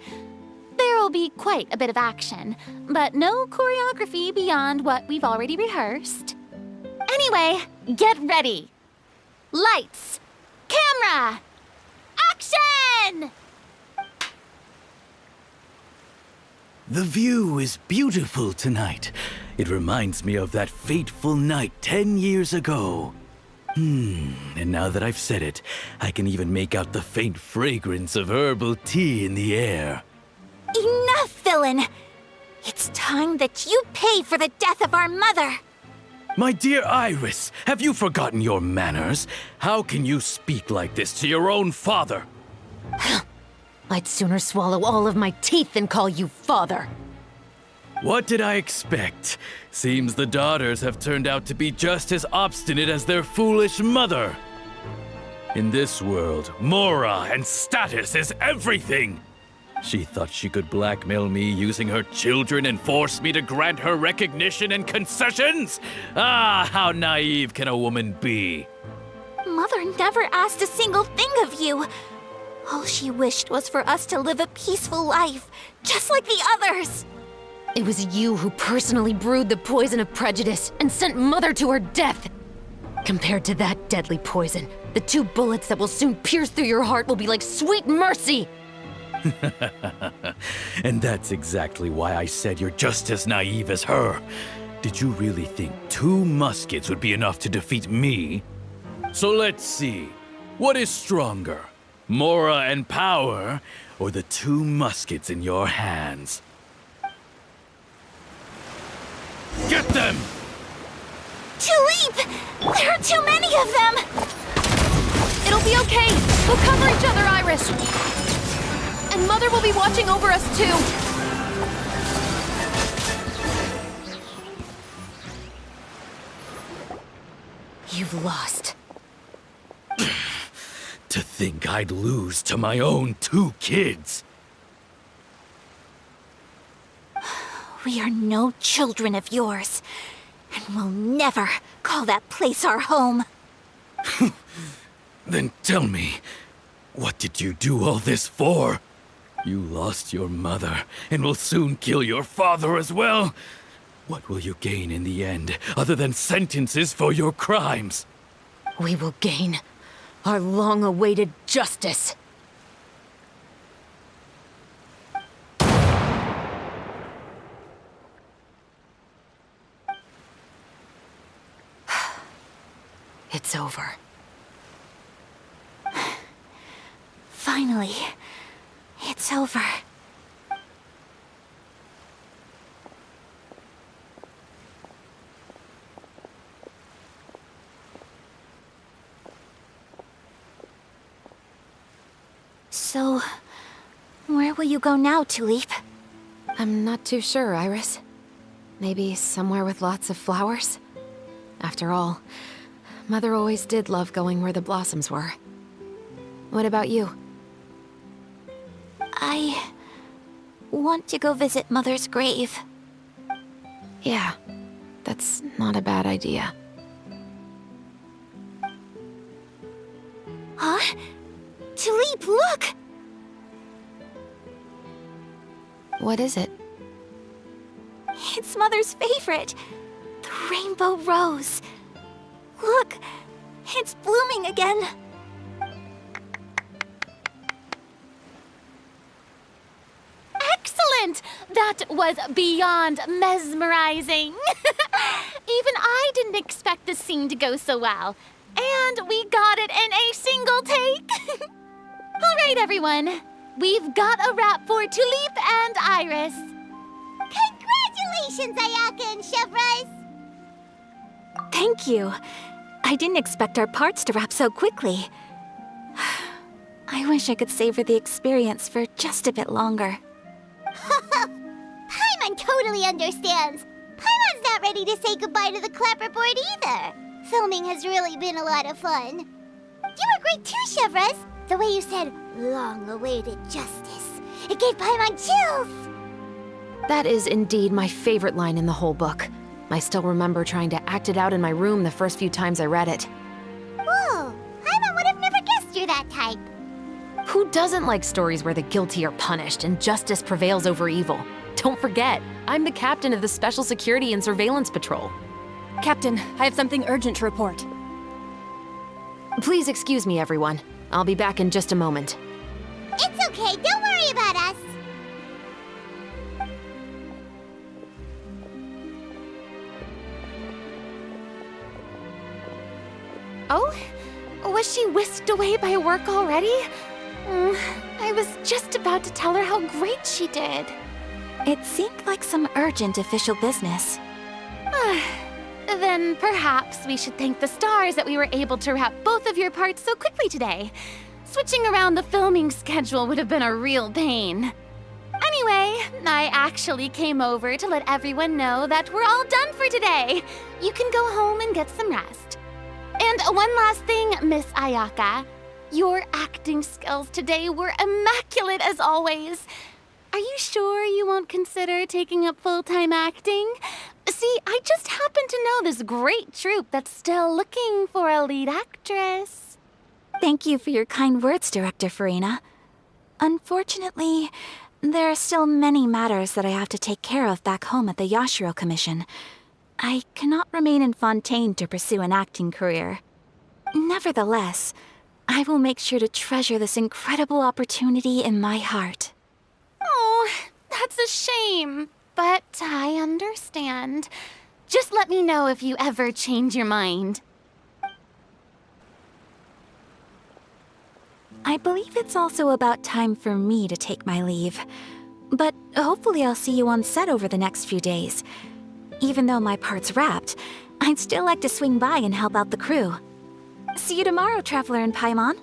There will be quite a bit of action, but no choreography beyond what we've already rehearsed. Anyway, get ready. Lights, camera, action! The view is beautiful tonight. It reminds me of that fateful night 10 years ago. And now that I've said it, I can even make out the faint fragrance of herbal tea in the air. Enough, villain! It's time that you pay for the death of our mother! My dear Iris, have you forgotten your manners? How can you speak like this to your own father? I'd sooner swallow all of my teeth than call you father. What did I expect? Seems the daughters have turned out to be just as obstinate as their foolish mother. In this world, mora and status is everything. She thought she could blackmail me using her children and force me to grant her recognition and concessions? Ah, how naive can a woman be? Mother never asked a single thing of you. All she wished was for us to live a peaceful life, just like the others. It was you who personally brewed the poison of prejudice and sent Mother to her death. Compared to that deadly poison, the 2 bullets that will soon pierce through your heart will be like sweet mercy. And that's exactly why I said you're just as naive as her. Did you really think 2 muskets would be enough to defeat me? So let's see. What is stronger, Mora and power, or the 2 muskets in your hands? Get them! Tulip! There are too many of them! It'll be okay. We'll cover each other, Iris. And Mother will be watching over us, too. You've lost. To think I'd lose to my own 2 kids. We are no children of yours, and we'll never call that place our home. Then tell me, what did you do all this for? You lost your mother, and will soon kill your father as well. What will you gain in the end, other than sentences for your crimes? We will gain our long-awaited justice. It's over. Finally, it's over. So, where will you go now, Tulip? I'm not too sure, Iris. Maybe somewhere with lots of flowers? After all, Mother always did love going where the blossoms were. What about you? I want to go visit Mother's grave. Yeah, that's not a bad idea. Huh? Tulip, look! What is it? It's Mother's favorite. The rainbow rose. Look, it's blooming again. Excellent! That was beyond mesmerizing. Even I didn't expect this scene to go so well. And we got it in a single take. All right, everyone. We've got a wrap for Tulip and Iris. Congratulations, Ayaka and Chevres! Thank you. I didn't expect our parts to wrap so quickly. I wish I could savor the experience for just a bit longer. Paimon totally understands. Paimon's not ready to say goodbye to the clapperboard either. Filming has really been a lot of fun. You were great too, Chevres. The way you said, long-awaited justice. It gave Paimon chills. That is indeed my favorite line in the whole book. I still remember trying to act it out in my room the first few times I read it. Whoa, Paimon would have never guessed you're that type. Who doesn't like stories where the guilty are punished and justice prevails over evil? Don't forget, I'm the captain of the Special Security and Surveillance Patrol. Captain, I have something urgent to report. Please excuse me, everyone. I'll be back in just a moment. It's okay, don't worry about us. Oh? Was she whisked away by work already? I was just about to tell her how great she did. It seemed like some urgent official business. Then perhaps we should thank the stars that we were able to wrap both of your parts so quickly today. Switching around the filming schedule would have been a real pain. Anyway, I actually came over to let everyone know that we're all done for today. You can go home and get some rest. And one last thing, Miss Ayaka. Your acting skills today were immaculate as always. Are you sure you won't consider taking up full-time acting? See, I just happen to know this great troupe that's still looking for a lead actress. Thank you for your kind words, Director Farina. Unfortunately, there are still many matters that I have to take care of back home at the Yashiro Commission. I cannot remain in Fontaine to pursue an acting career. Nevertheless, I will make sure to treasure this incredible opportunity in my heart. Oh, that's a shame. But I understand. Just let me know if you ever change your mind. I believe it's also about time for me to take my leave. But hopefully I'll see you on set over the next few days. Even though my part's wrapped, I'd still like to swing by and help out the crew. See you tomorrow, Traveler and Paimon.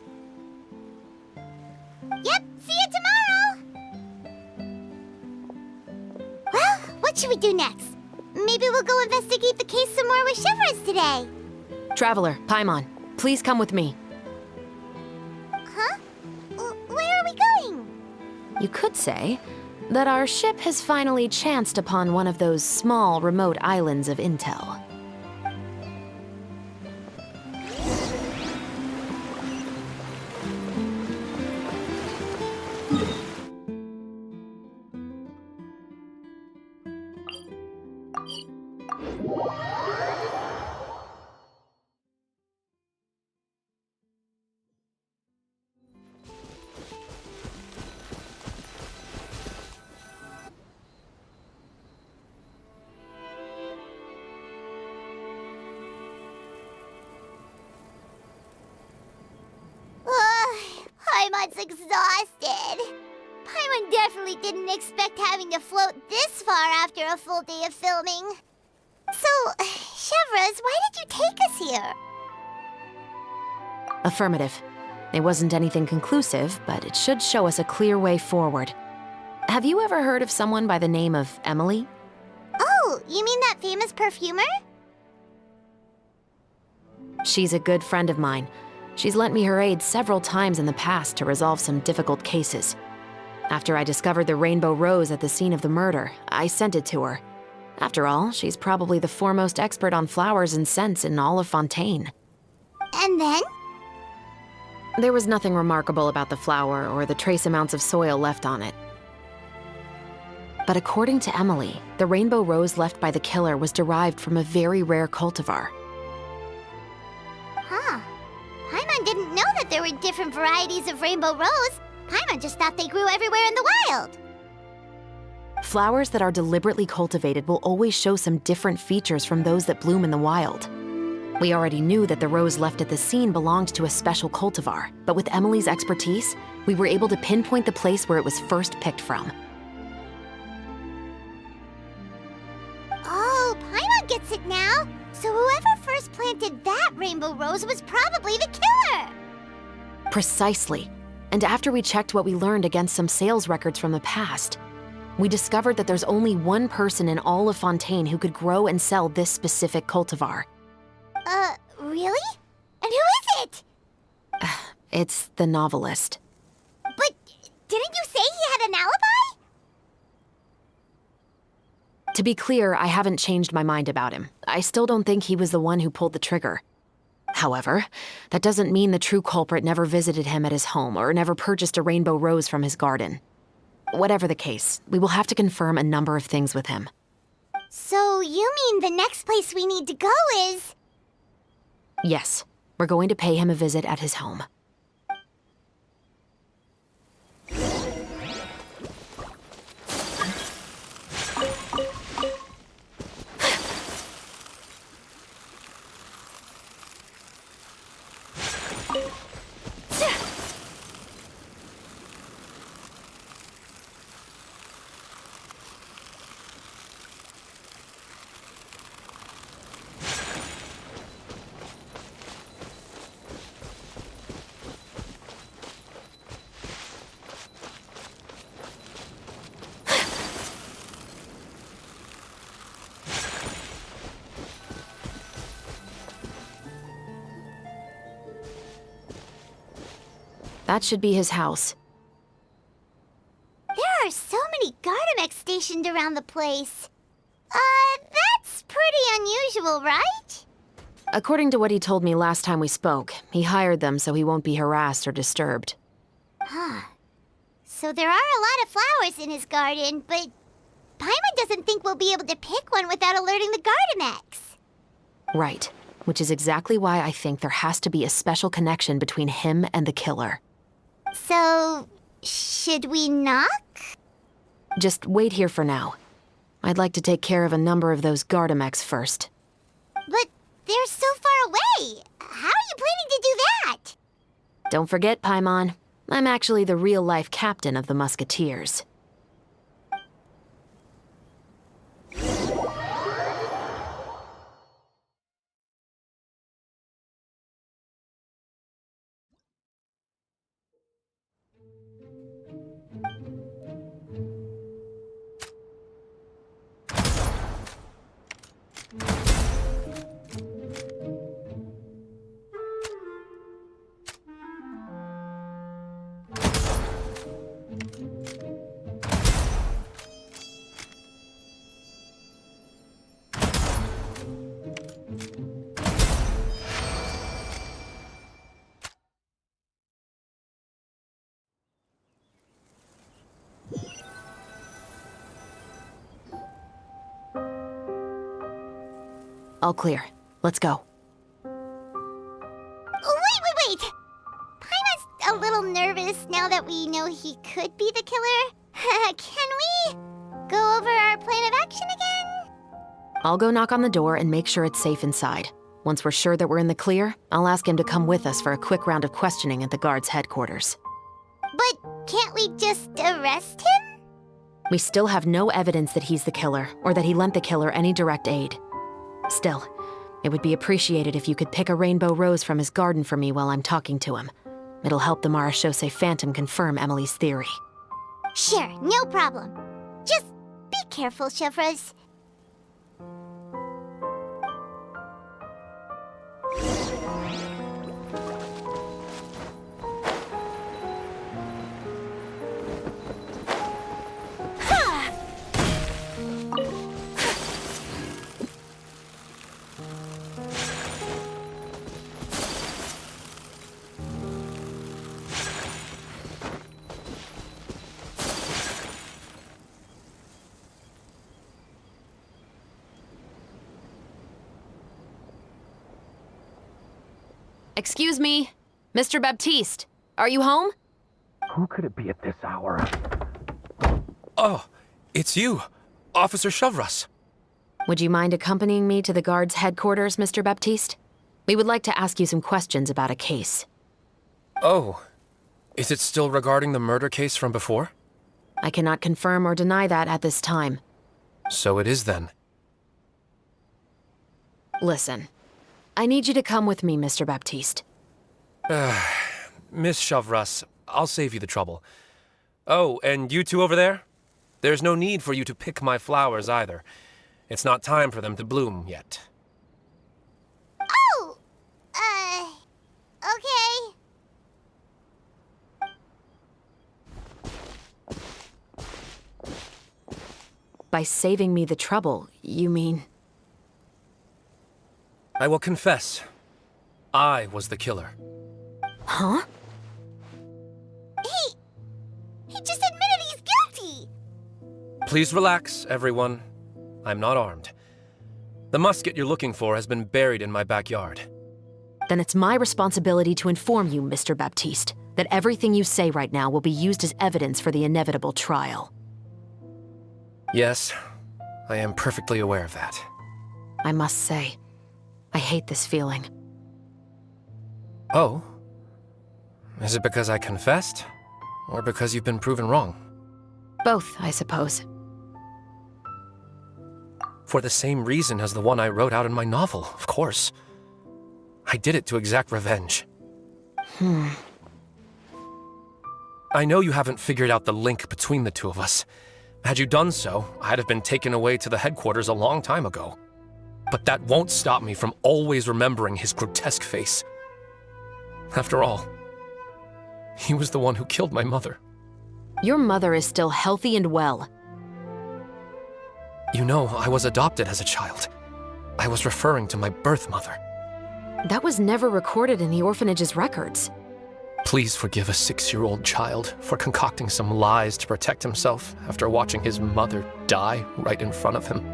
Yep, see you tomorrow! Well, what should we do next? Maybe we'll go investigate the case some more with Chevres today. Traveler, Paimon, please come with me. Huh? Where are we going? You could say that our ship has finally chanced upon one of those small, remote islands of intel. Paimon's exhausted. Paimon definitely didn't expect having to float this far after a full day of filming. So, Chevres, why did you take us here? Affirmative. It wasn't anything conclusive, but it should show us a clear way forward. Have you ever heard of someone by the name of Emily? Oh, you mean that famous perfumer? She's a good friend of mine. She's lent me her aid several times in the past to resolve some difficult cases. After I discovered the rainbow rose at the scene of the murder, I sent it to her. After all, she's probably the foremost expert on flowers and scents in all of Fontaine. And then? There was nothing remarkable about the flower or the trace amounts of soil left on it. But according to Emily, the rainbow rose left by the killer was derived from a very rare cultivar. Huh. Paimon didn't know that there were different varieties of rainbow rose. Paimon just thought they grew everywhere in the wild. Flowers that are deliberately cultivated will always show some different features from those that bloom in the wild. We already knew that the rose left at the scene belonged to a special cultivar, but with Emily's expertise, we were able to pinpoint the place where it was first picked from. Oh, Paimon gets it now. So whoever first planted that rainbow rose was probably the killer. Precisely. And after we checked what we learned against some sales records from the past, we discovered that there's only one person in all of Fontaine who could grow and sell this specific cultivar. Really? And who is it? It's the novelist. But didn't you say he had an alibi? To be clear, I haven't changed my mind about him. I still don't think he was the one who pulled the trigger. However, that doesn't mean the true culprit never visited him at his home or never purchased a rainbow rose from his garden. Whatever the case, we will have to confirm a number of things with him. So you mean the next place we need to go is... Yes, we're going to pay him a visit at his home. That should be his house. There are so many Gardamex stationed around the place. That's pretty unusual, right? According to what he told me last time we spoke, he hired them so he won't be harassed or disturbed. Huh. So there are a lot of flowers in his garden, but Paimon doesn't think we'll be able to pick one without alerting the Gardamex. Right, which is exactly why I think there has to be a special connection between him and the killer. So, should we knock? Just wait here for now. I'd like to take care of a number of those Gardamex first. But they're so far away. How are you planning to do that? Don't forget, Paimon. I'm actually the real-life captain of the Musketeers. All clear. Let's go. Wait! Paimon's a little nervous now that we know he could be the killer. Can we go over our plan of action again? I'll go knock on the door and make sure it's safe inside. Once we're sure that we're in the clear, I'll ask him to come with us for a quick round of questioning at the guard's headquarters. But can't we just arrest him? We still have no evidence that he's the killer, or that he lent the killer any direct aid. Still, it would be appreciated if you could pick a rainbow rose from his garden for me while I'm talking to him. It'll help the Marachose Phantom confirm Emily's theory. Sure, no problem. Just be careful, Chevreuse. Excuse me, Mr. Baptiste, are you home? Who could it be at this hour? Oh, it's you, Officer Chevreuse. Would you mind accompanying me to the guard's headquarters, Mr. Baptiste? We would like to ask you some questions about a case. Oh, is it still regarding the murder case from before? I cannot confirm or deny that at this time. So it is then. Listen, I need you to come with me, Mr. Baptiste. Miss Chevreuse, I'll save you the trouble. Oh, and you two over there? There's no need for you to pick my flowers either. It's not time for them to bloom yet. Oh! Okay. By saving me the trouble, you mean... I will confess. I was the killer. Huh? He just admitted he's guilty! Please relax, everyone. I'm not armed. The musket you're looking for has been buried in my backyard. Then it's my responsibility to inform you, Mr. Baptiste, that everything you say right now will be used as evidence for the inevitable trial. Yes, I am perfectly aware of that. I must say, I hate this feeling. Oh? Is it because I confessed? Or because you've been proven wrong? Both, I suppose. For the same reason as the one I wrote out in my novel, of course. I did it to exact revenge. I know you haven't figured out the link between the two of us. Had you done so, I'd have been taken away to the headquarters a long time ago. But that won't stop me from always remembering his grotesque face. After all, he was the one who killed my mother. Your mother is still healthy and well. You know, I was adopted as a child. I was referring to my birth mother. That was never recorded in the orphanage's records. Please forgive a 6-year-old child for concocting some lies to protect himself after watching his mother die right in front of him.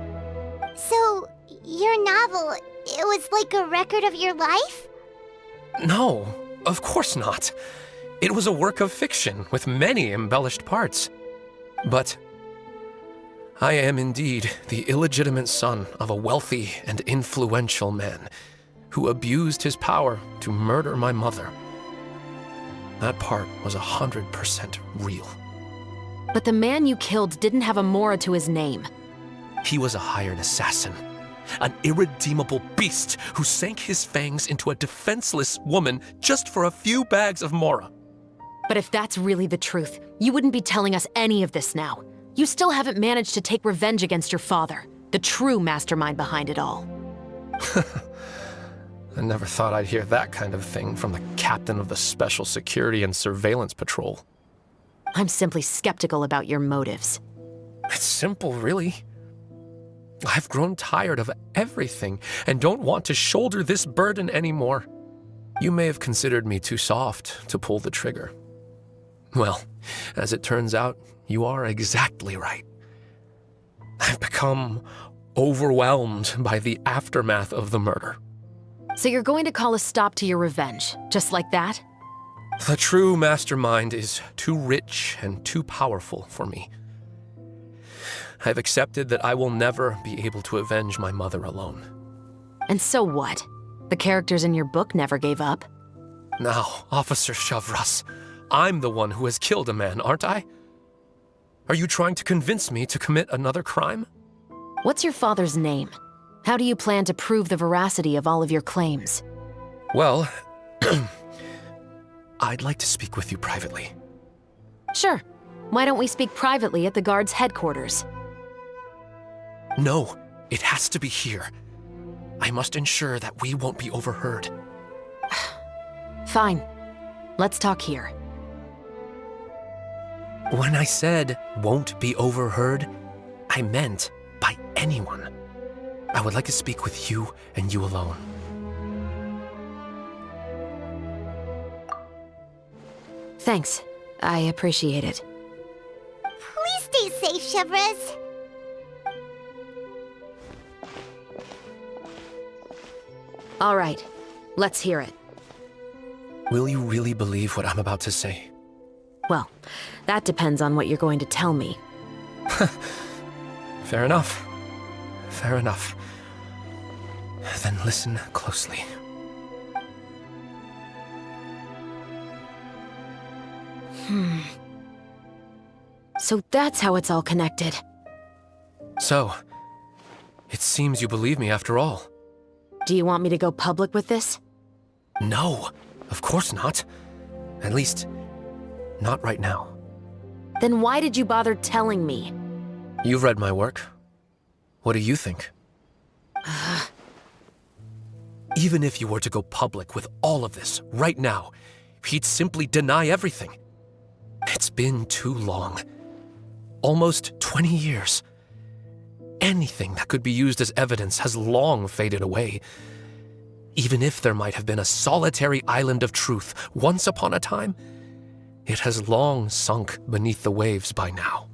So, your novel, it was like a record of your life? No, of course not. It was a work of fiction with many embellished parts. But I am indeed the illegitimate son of a wealthy and influential man who abused his power to murder my mother. That part was 100% real. But the man you killed didn't have a Mora to his name. He was a hired assassin. An irredeemable beast who sank his fangs into a defenseless woman just for a few bags of Mora. But if that's really the truth, you wouldn't be telling us any of this now. You still haven't managed to take revenge against your father, the true mastermind behind it all. I never thought I'd hear that kind of thing from the captain of the Special Security and Surveillance Patrol. I'm simply skeptical about your motives. It's simple, really. I've grown tired of everything and don't want to shoulder this burden anymore. You may have considered me too soft to pull the trigger. Well, as it turns out, you are exactly right. I've become overwhelmed by the aftermath of the murder. So you're going to call a stop to your revenge, just like that? The true mastermind is too rich and too powerful for me. I've accepted that I will never be able to avenge my mother alone. And so what? The characters in your book never gave up. Now, Officer Shavras, I'm the one who has killed a man, aren't I? Are you trying to convince me to commit another crime? What's your father's name? How do you plan to prove the veracity of all of your claims? Well, I'd like to speak with you privately. Sure. Why don't we speak privately at the guard's headquarters? No, it has to be here. I must ensure that we won't be overheard. Fine. Let's talk here. When I said won't be overheard, I meant by anyone. I would like to speak with you and you alone. Thanks. I appreciate it. Please stay safe, Chevres. All right. Let's hear it. Will you really believe what I'm about to say? Well, that depends on what you're going to tell me. Fair enough. Fair enough. Then listen closely. So that's how it's all connected. So, it seems you believe me after all. Do you want me to go public with this? No, of course not. At least, not right now. Then why did you bother telling me? You've read my work. What do you think? Even if you were to go public with all of this right now, he'd simply deny everything. It's been too long. Almost 20 years. Anything that could be used as evidence has long faded away. Even if there might have been a solitary island of truth once upon a time, it has long sunk beneath the waves by now.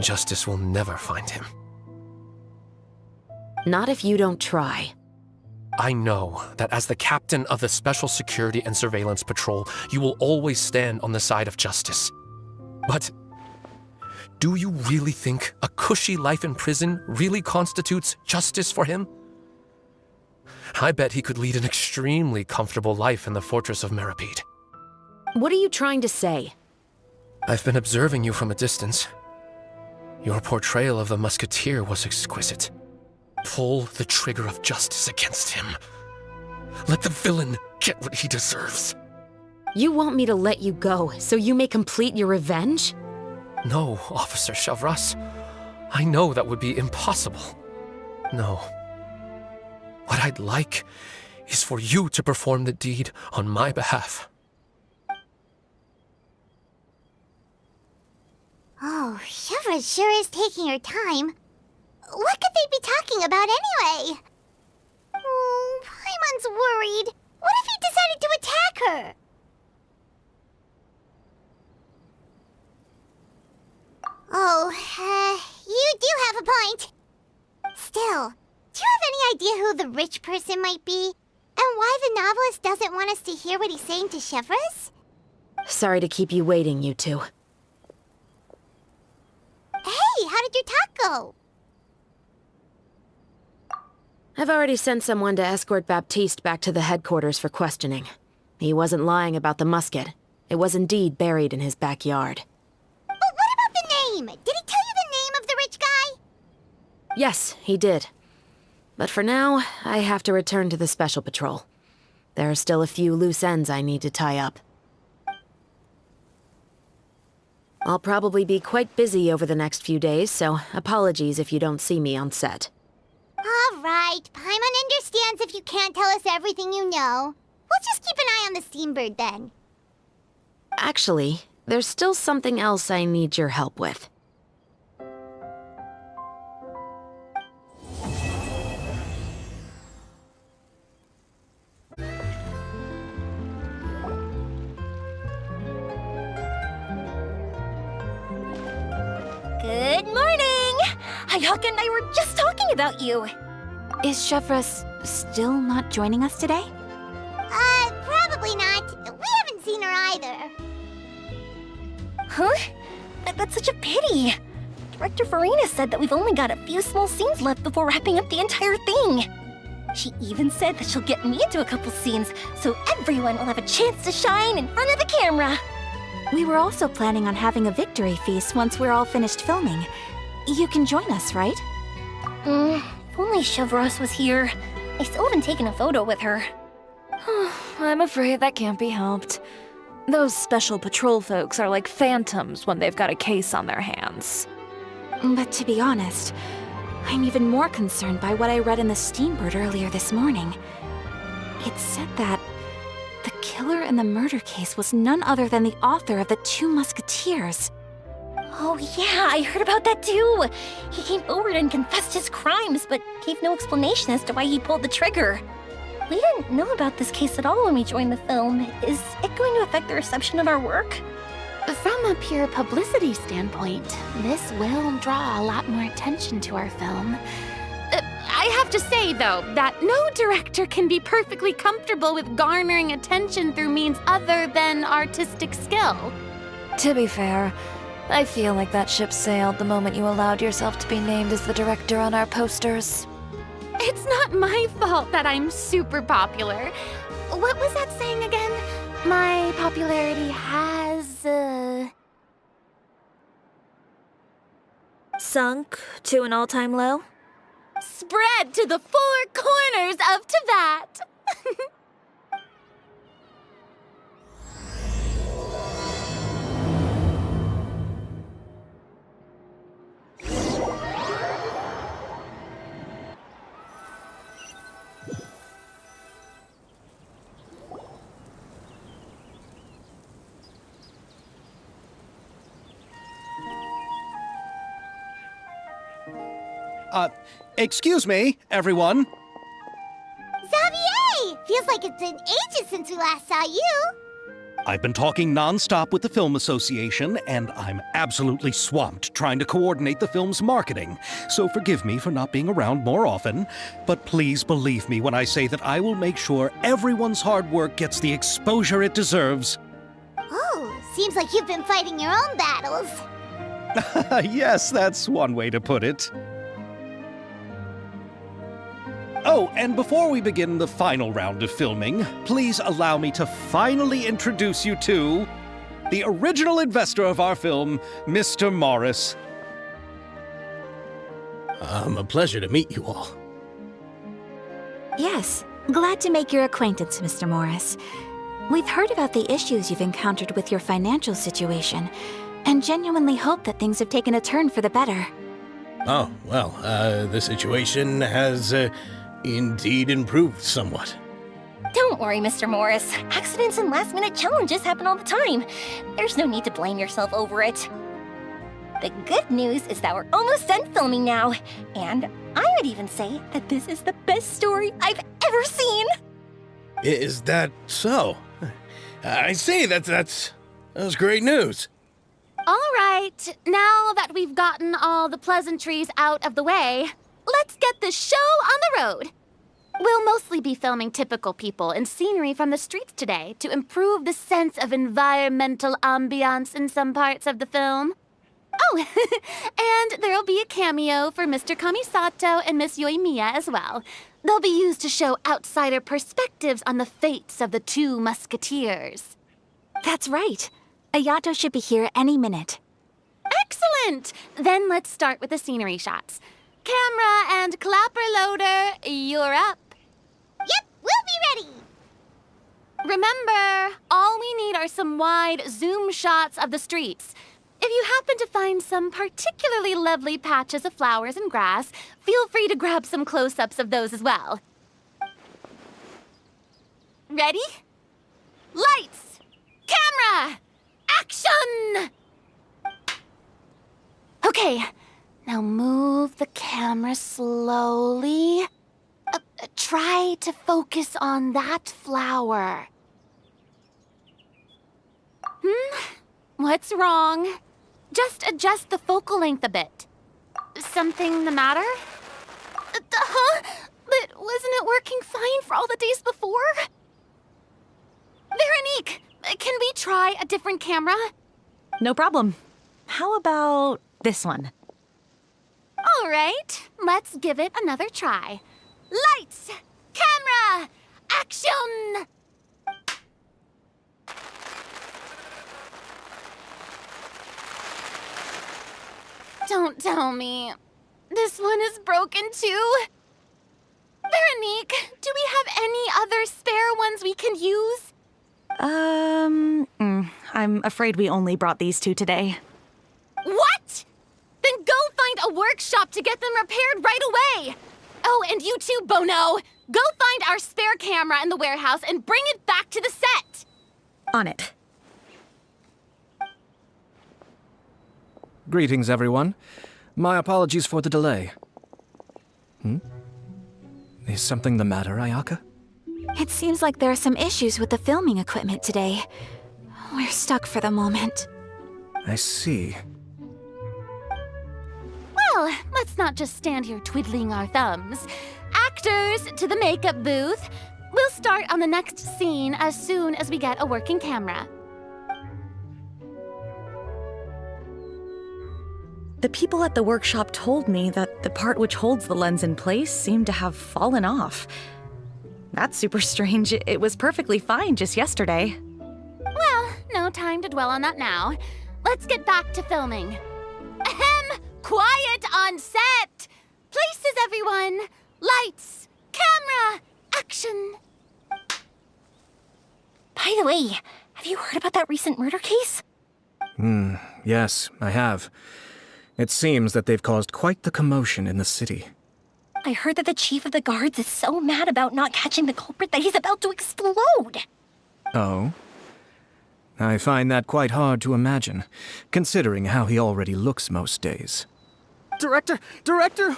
Justice will never find him. Not if you don't try. I know that as the captain of the Special Security and Surveillance Patrol, you will always stand on the side of justice. But do you really think a cushy life in prison really constitutes justice for him? I bet he could lead an extremely comfortable life in the fortress of Meripede. What are you trying to say? I've been observing you from a distance. Your portrayal of the musketeer was exquisite. Pull the trigger of justice against him. Let the villain get what he deserves. You want me to let you go so you may complete your revenge? No, Officer Shavras. I know that would be impossible. No. What I'd like is for you to perform the deed on my behalf. Oh, Chevres sure is taking her time. What could they be talking about anyway? Oh, Paimon's worried. What if he decided to attack her? Oh, you do have a point. Still, do you have any idea who the rich person might be? And why the novelist doesn't want us to hear what he's saying to Chevres? Sorry to keep you waiting, you two. Hey, how did your talk go? I've already sent someone to escort Baptiste back to the headquarters for questioning. He wasn't lying about the musket. It was indeed buried in his backyard. But what about the name? Did he tell you the name of the rich guy? Yes, he did. But for now, I have to return to the Special Patrol. There are still a few loose ends I need to tie up. I'll probably be quite busy over the next few days, so apologies if you don't see me on set. All right, Paimon understands if you can't tell us everything you know. We'll just keep an eye on the Steambird then. Actually, there's still something else I need your help with. Good morning! Hayaka and I were just talking about you. Is Chevres still not joining us today? Probably not. We haven't seen her either. Huh? That's such a pity. Director Farina said that we've only got a few small scenes left before wrapping up the entire thing. She even said that she'll get me into a couple scenes, so everyone will have a chance to shine in front of the camera. We were also planning on having a victory feast once we're all finished filming. You can join us, right? If only Chevros was here. I still haven't taken a photo with her. I'm afraid that can't be helped. Those Special Patrol folks are like phantoms when they've got a case on their hands. But to be honest, I'm even more concerned by what I read in the Steambird earlier this morning. It said that the killer in the murder case was none other than the author of the Two Musketeers. Oh yeah, I heard about that too. He came forward and confessed his crimes, but gave no explanation as to why he pulled the trigger. We didn't know about this case at all when we joined the film. Is it going to affect the reception of our work? From a pure publicity standpoint, this will draw a lot more attention to our film. I have to say, though, that no director can be perfectly comfortable with garnering attention through means other than artistic skill. To be fair, I feel like that ship sailed the moment you allowed yourself to be named as the director on our posters. It's not my fault that I'm super popular. What was that saying again? My popularity has, Sunk to an all-time low? spread to the four corners of Teyvat. Excuse me, everyone. Xavier! Feels like it's been ages since we last saw you. I've been talking nonstop with the Film Association, and I'm absolutely swamped trying to coordinate the film's marketing. So forgive me for not being around more often, but please believe me when I say that I will make sure everyone's hard work gets the exposure it deserves. Oh, seems like you've been fighting your own battles. Yes, that's one way to put it. Oh, and before we begin the final round of filming, please allow me to finally introduce you to the original investor of our film, Mr. Morris. A pleasure to meet you all. Yes, glad to make your acquaintance, Mr. Morris. We've heard about the issues you've encountered with your financial situation, and genuinely hope that things have taken a turn for the better. Oh, well, the situation has indeed improved somewhat. Don't worry, Mr. Morris. Accidents and last-minute challenges happen all the time. There's no need to blame yourself over it. The good news is that we're almost done filming now, and I would even say that this is the best story I've ever seen. Is that so? I say that's great news. All right, now that we've gotten all the pleasantries out of the way, let's get this show on the road. We'll mostly be filming typical people and scenery from the streets today to improve the sense of environmental ambiance in some parts of the film. Oh, and there'll be a cameo for Mr. Kamisato and Miss Yoimiya as well. They'll be used to show outsider perspectives on the fates of the two musketeers. That's right. Ayato should be here any minute. Excellent! Then let's start with the scenery shots. Camera and clapper loader, you're up. Yep, we'll be ready. Remember, all we need are some wide zoom shots of the streets. If you happen to find some particularly lovely patches of flowers and grass, feel free to grab some close-ups of those as well. Ready? Lights! Camera! Action! Okay, now move the camera slowly. Try to focus on that flower. What's wrong? Just adjust the focal length a bit. Something the matter? Huh? But wasn't it working fine for all the days before? Veronique, can we try a different camera? No problem. How about this one? All right, let's give it another try. Lights! Camera! Action! Don't tell me. This one is broken too? Veronique, do we have any other spare ones we can use? I'm afraid we only brought these two today. What? Then go find a workshop to get them repaired right away. Oh, and you too, Bono. Go find our spare camera in the warehouse and bring it back to the set. On it. Greetings, everyone. My apologies for the delay. Is something the matter, Ayaka? It seems like there are some issues with the filming equipment today. We're stuck for the moment. I see. Well, let's not just stand here twiddling our thumbs. Actors, to the makeup booth. We'll start on the next scene as soon as we get a working camera. The people at the workshop told me that the part which holds the lens in place seemed to have fallen off. That's super strange. It was perfectly fine just yesterday. Well, no time to dwell on that now. Let's get back to filming. Ahem! Quiet on set! Places, everyone! Lights! Camera! Action! By the way, have you heard about that recent murder case? Yes, I have. It seems that they've caused quite the commotion in the city. I heard that the chief of the guards is so mad about not catching the culprit that he's about to explode. Oh? I find that quite hard to imagine, considering how he already looks most days. Director,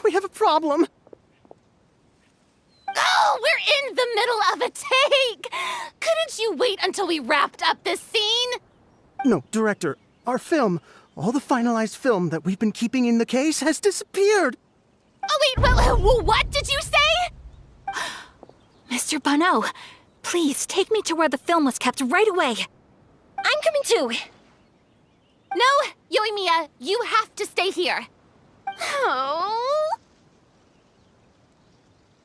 we have a problem. Oh, we're in the middle of a take! Couldn't you wait until we wrapped up this scene? No, Director, our film, all the finalized film that we've been keeping in the case has disappeared. Oh, wait, well, what did you say? Mr. Bono, please take me to where the film was kept right away. I'm coming too. No, Yoimiya, you have to stay here. Oh.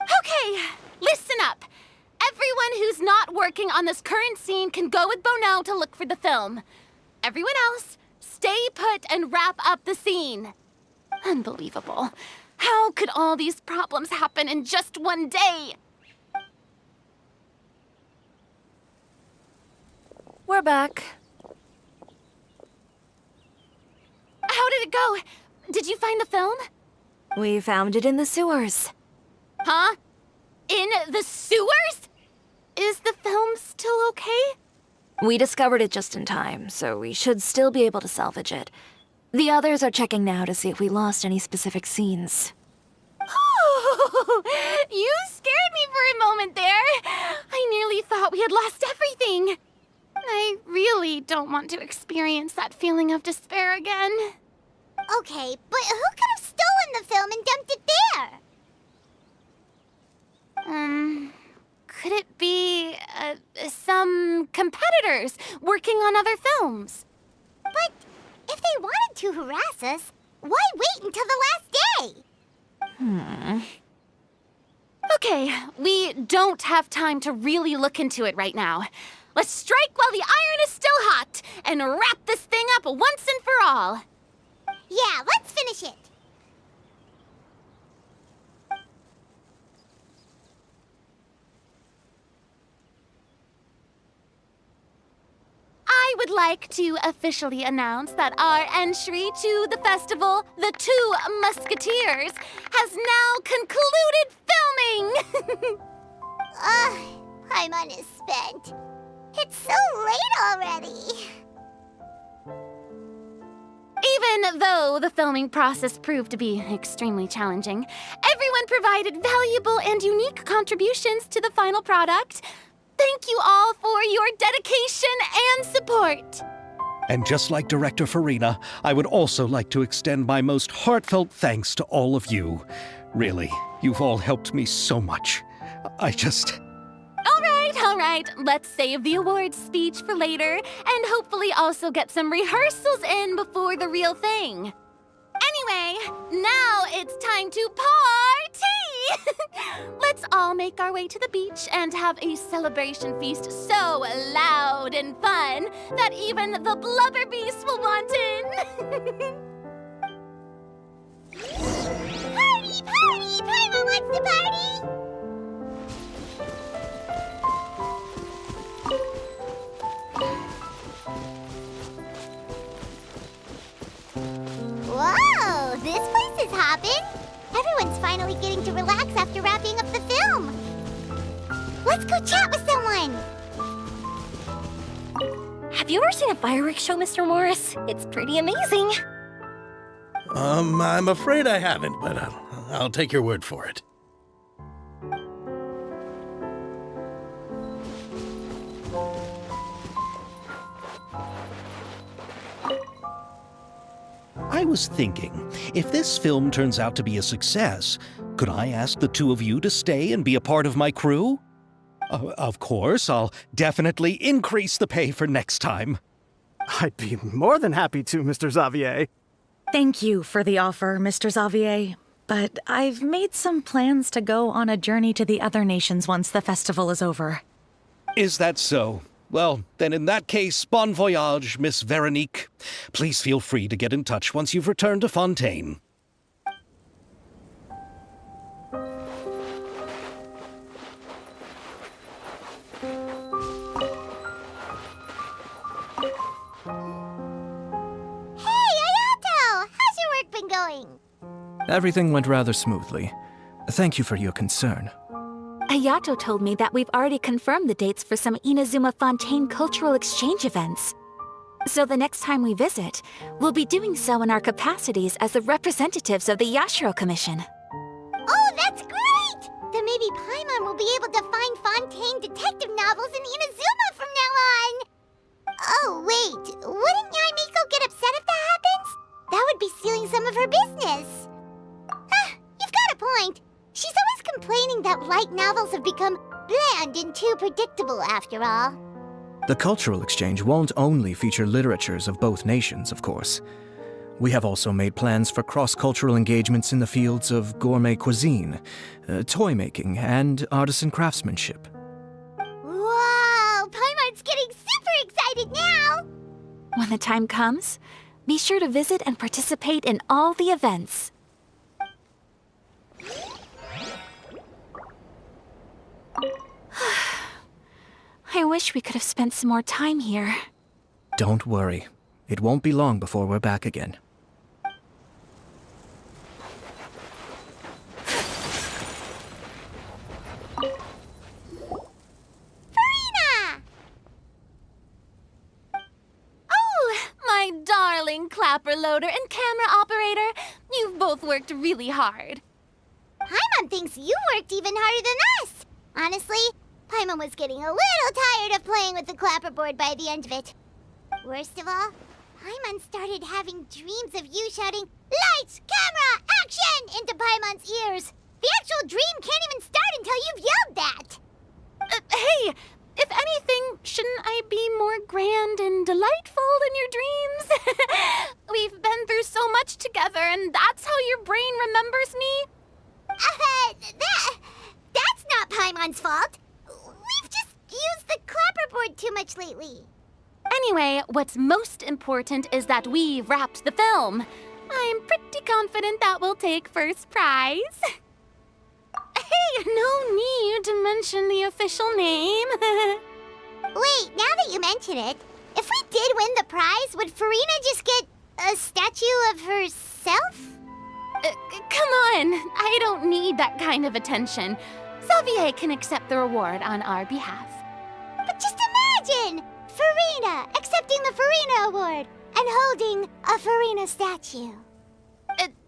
Okay, listen up. Everyone who's not working on this current scene can go with Bono to look for the film. Everyone else, stay put and wrap up the scene. Unbelievable. How could all these problems happen in just one day? We're back. How did it go? Did you find the film? We found it in the sewers. Huh? In the sewers? Is the film still okay? We discovered it just in time, so we should still be able to salvage it. The others are checking now to see if we lost any specific scenes. Oh, you scared me for a moment there. I nearly thought we had lost everything. I really don't want to experience that feeling of despair again. Okay, but who could have stolen the film and dumped it there? Could it be, some competitors working on other films? But if they wanted to harass us, why wait until the last day? Okay, we don't have time to really look into it right now. Let's strike while the iron is still hot and wrap this thing up once and for all. Yeah, let's finish it. I would like to officially announce that our entry to the festival, The Two Musketeers, has now concluded filming! Ugh, Paimon is spent. It's so late already. Even though the filming process proved to be extremely challenging, everyone provided valuable and unique contributions to the final product. Thank you all for your dedication and support. And just like Director Farina, I would also like to extend my most heartfelt thanks to all of you. Really, you've all helped me so much. All right, let's save the awards speech for later and hopefully also get some rehearsals in before the real thing. Anyway, now it's time to party! Let's all make our way to the beach and have a celebration feast so loud and fun that even the blubber beast will want in. Party, party! Paimon wants to party! Whoa, this place is hopping. Everyone's finally getting to relax after wrapping up the film. Let's go chat with someone. Have you ever seen a fireworks show, Mr. Morris? It's pretty amazing. I'm afraid I haven't, but I'll take your word for it. I was thinking, if this film turns out to be a success, could I ask the two of you to stay and be a part of my crew? Of course, I'll definitely increase the pay for next time. I'd be more than happy to, Mr. Xavier. Thank you for the offer, Mr. Xavier. But I've made some plans to go on a journey to the other nations once the festival is over. Is that so? Well, then in that case, bon voyage, Miss Veronique. Please feel free to get in touch once you've returned to Fontaine. Everything went rather smoothly. Thank you for your concern. Ayato told me that we've already confirmed the dates for some Inazuma Fontaine cultural exchange events. So the next time we visit, we'll be doing so in our capacities as the representatives of the Yashiro Commission. Oh, that's great! Then maybe Paimon will be able to find Fontaine detective novels in Inazuma from now on! Oh, wait, wouldn't Yae Miko get upset if that happens? That would be stealing some of her business. You've got a point. She's always complaining that light novels have become bland and too predictable after all. The cultural exchange won't only feature literatures of both nations, of course. We have also made plans for cross-cultural engagements in the fields of gourmet cuisine, toy making, and artisan craftsmanship. Whoa! Paimon's getting super excited now! When the time comes, be sure to visit and participate in all the events. I wish we could have spent some more time here. Don't worry. It won't be long before we're back again. My darling clapper loader and camera operator, you've both worked really hard. Paimon thinks you worked even harder than us. Honestly, Paimon was getting a little tired of playing with the clapperboard by the end of it. Worst of all, Paimon started having dreams of you shouting, "Lights, camera, action!" into Paimon's ears. The actual dream can't even start until you've yelled that. Hey, if anything, shouldn't I be more grand and delightful in your dreams? We've been through so much together, and that's how your brain remembers me? That's not Paimon's fault. We've just used the clapperboard bored too much lately. Anyway, what's most important is that we've wrapped the film. I'm pretty confident that we'll take first prize. Hey, no need to mention the official name. Wait, now that you mention it, if we did win the prize, would Farina just get a statue of herself? Come on, I don't need that kind of attention. Xavier can accept the reward on our behalf. But just imagine! Farina accepting the Farina Award and holding a Farina statue.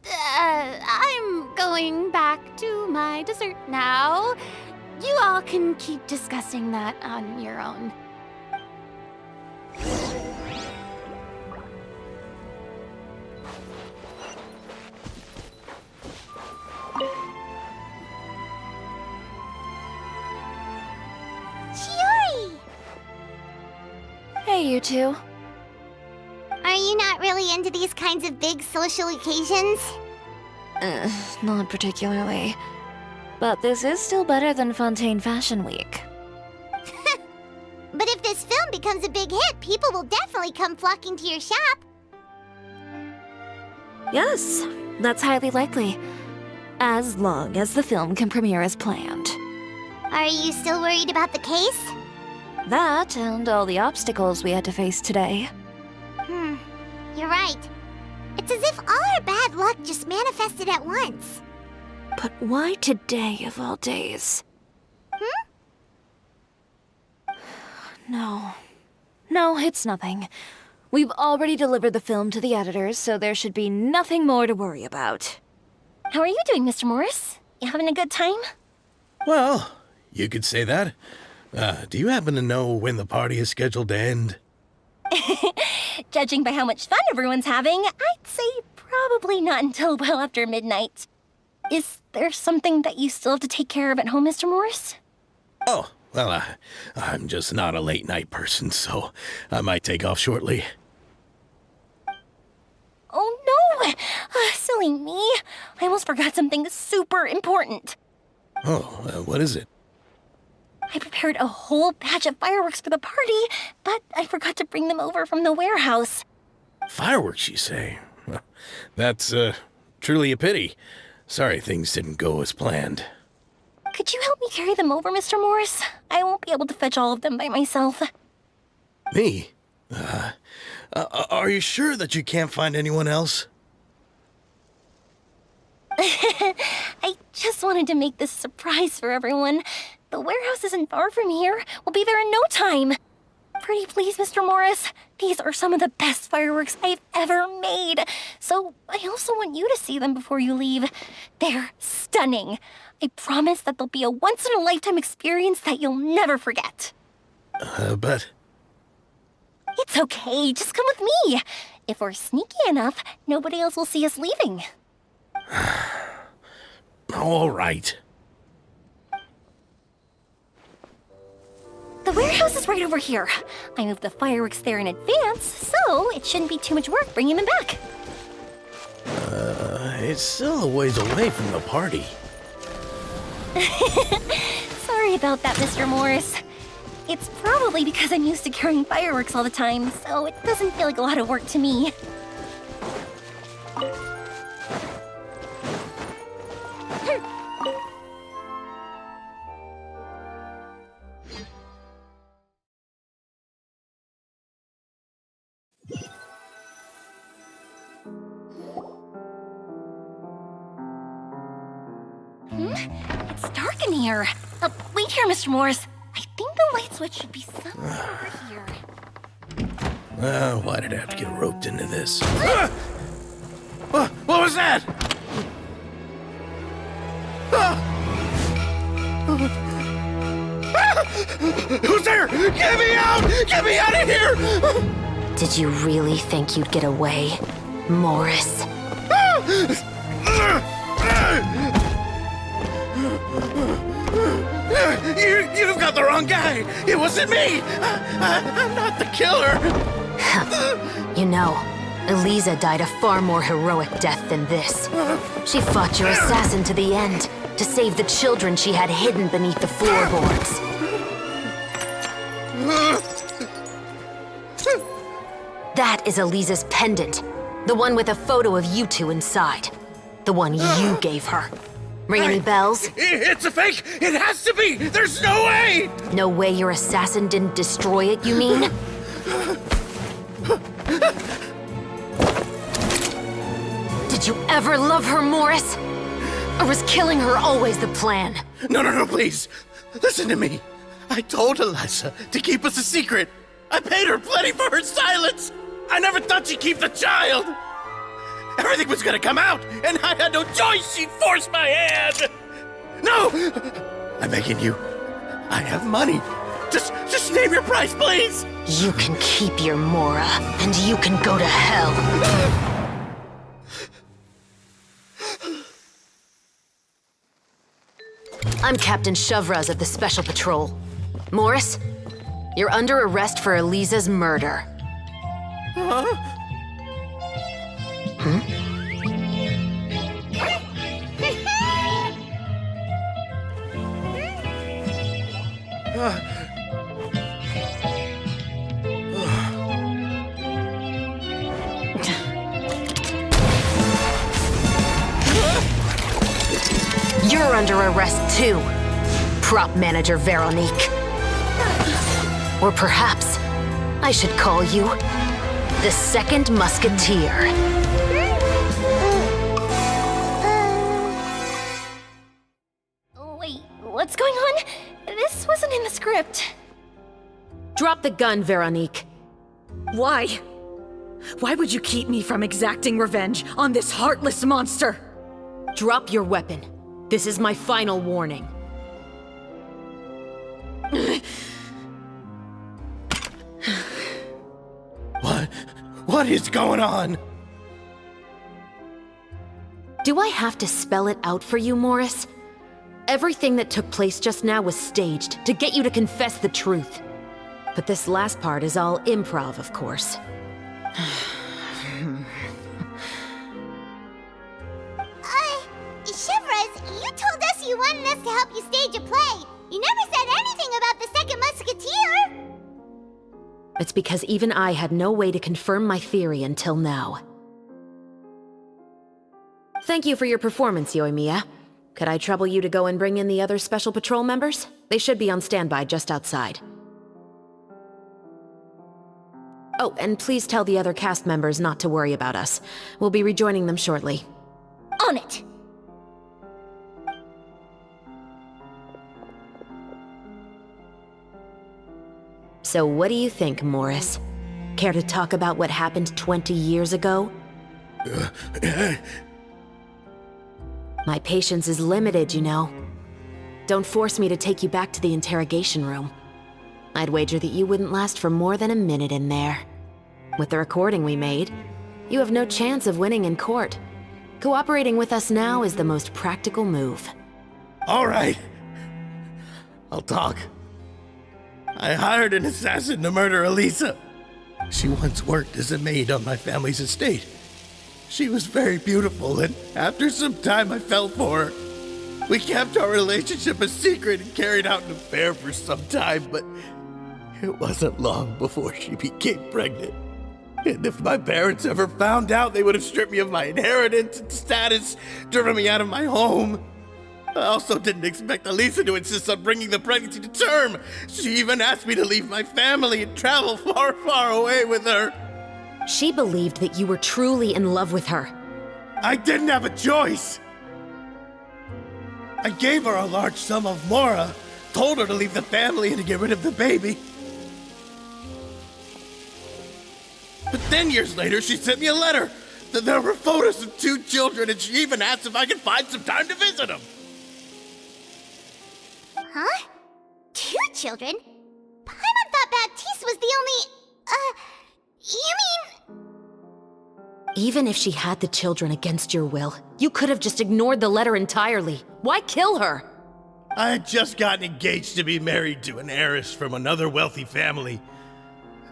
I'm going back to my dessert now. You all can keep discussing that on your own. Chiori! Hey, you two. Are you not really into these kinds of big social occasions? Not particularly. But this is still better than Fontaine Fashion Week. But if this film becomes a big hit, people will definitely come flocking to your shop. Yes, that's highly likely. As long as the film can premiere as planned. Are you still worried about the case? That and all the obstacles we had to face today. You're right. It's as if all our bad luck just manifested at once. But why today of all days? No, it's nothing. We've already delivered the film to the editors, so there should be nothing more to worry about. How are you doing, Mr. Morris? You having a good time? Well, you could say that. Do you happen to know when the party is scheduled to end? Judging by how much fun everyone's having, I'd say probably not until well after midnight. Is there something that you still have to take care of at home, Mr. Morris? Oh, well, I'm just not a late night person, so I might take off shortly. Oh no! Silly me. I almost forgot something super important. Oh, what is it? I prepared a whole batch of fireworks for the party, but I forgot to bring them over from the warehouse. Fireworks, you say? Well, that's, truly a pity. Sorry things didn't go as planned. Could you help me carry them over, Mr. Morris? I won't be able to fetch all of them by myself. Me? Are you sure that you can't find anyone else? I just wanted to make this a surprise for everyone. The warehouse isn't far from here. We'll be there in no time. Pretty please, Mr. Morris. These are some of the best fireworks I've ever made. So I also want you to see them before you leave. They're stunning. I promise that they'll be a once-in-a-lifetime experience that you'll never forget. But... It's okay. Just come with me. If we're sneaky enough, nobody else will see us leaving. All right. The warehouse is right over here. I moved the fireworks there in advance, so it shouldn't be too much work bringing them back. It's still a ways away from the party. Sorry about that, Mr. Morris. It's probably because I'm used to carrying fireworks all the time, so it doesn't feel like a lot of work to me. It's dark in here. Wait here, Mr. Morris. I think the light switch should be somewhere over here. Why did I have to get roped into this? What was that? Who's there? Get me out! Get me out of here! Did you really think you'd get away, Morris? You've got the wrong guy! It wasn't me! I'm not the killer! You know, Eliza died a far more heroic death than this. She fought your assassin to the end, to save the children she had hidden beneath the floorboards. That is Eliza's pendant. The one with a photo of you two inside. The one you gave her. Ring any bells? It's a fake! It has to be! There's no way! No way your assassin didn't destroy it, you mean? Did you ever love her, Morris? Or was killing her always the plan? No, please. Listen to me. I told Eliza to keep us a secret. I paid her plenty for her silence. I never thought she'd keep the child. Everything was gonna come out, and I had no choice. She forced my hand. No! I'm begging you. I have money. Just name your price, please. You can keep your Mora, and you can go to hell. I'm Captain Shovraz of the Special Patrol. Morris, you're under arrest for Eliza's murder. Huh? You're under arrest too, prop manager Veronique. Or perhaps I should call you the Second Musketeer. Wait, what's going on? This wasn't in the script. Drop the gun, Veronique. Why? Why would you keep me from exacting revenge on this heartless monster? Drop your weapon. This is my final warning. What is going on? Do I have to spell it out for you, Morris? Everything that took place just now was staged to get you to confess the truth. But this last part is all improv, of course. Shivers, you told us you wanted us to help you stage a play. You never said anything about the Second Musketeer. It's because even I had no way to confirm my theory until now. Thank you for your performance, Yoimiya. Could I trouble you to go and bring in the other Special Patrol members? They should be on standby just outside. Oh, and please tell the other cast members not to worry about us. We'll be rejoining them shortly. On it! So what do you think, Morris? Care to talk about what happened 20 years ago? My patience is limited, you know. Don't force me to take you back to the interrogation room. I'd wager that you wouldn't last for more than a minute in there. With the recording we made, you have no chance of winning in court. Cooperating with us now is the most practical move. All right. I'll talk. I hired an assassin to murder Eliza. She once worked as a maid on my family's estate. She was very beautiful, and after some time I fell for her. We kept our relationship a secret and carried out an affair for some time, but it wasn't long before she became pregnant. And if my parents ever found out, they would have stripped me of my inheritance and status, driven me out of my home. I also didn't expect Eliza to insist on bringing the pregnancy to term. She even asked me to leave my family and travel far, far away with her. She believed that you were truly in love with her. I didn't have a choice. I gave her a large sum of Mora, told her to leave the family and to get rid of the baby. But then years later, she sent me a letter. There were photos of 2 children, and she even asked if I could find some time to visit them. Huh? 2 children? Paimon thought Baptiste was the only... you mean... Even if she had the children against your will, you could have just ignored the letter entirely. Why kill her? I had just gotten engaged to be married to an heiress from another wealthy family.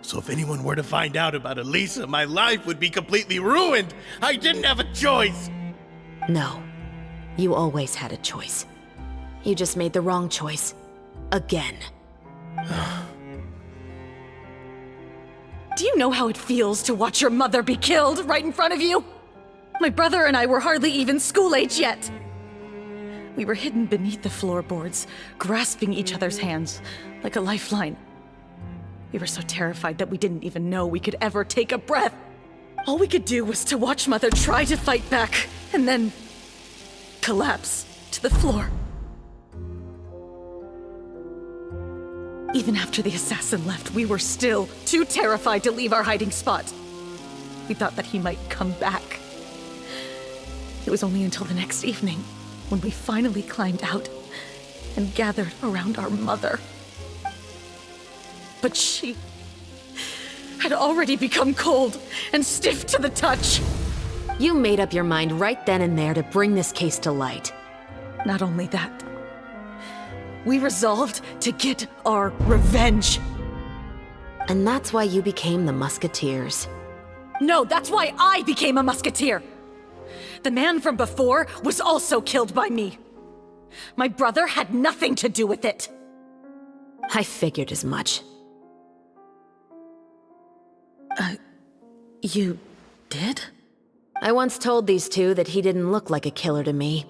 So if anyone were to find out about Eliza, my life would be completely ruined. I didn't have a choice. No, you always had a choice. You just made the wrong choice. Again. Do you know how it feels to watch your mother be killed right in front of you? My brother and I were hardly even school age yet. We were hidden beneath the floorboards, grasping each other's hands like a lifeline. We were so terrified that we didn't even know we could ever take a breath. All we could do was to watch Mother try to fight back, and then collapse to the floor. Even after the assassin left, we were still too terrified to leave our hiding spot. We thought that he might come back. It was only until the next evening when we finally climbed out and gathered around our mother. But she had already become cold and stiff to the touch. You made up your mind right then and there to bring this case to light. Not only that, we resolved to get our revenge. And that's why you became the Musketeers. No, that's why I became a Musketeer. The man from before was also killed by me. My brother had nothing to do with it. I figured as much. You did? I once told these two that he didn't look like a killer to me.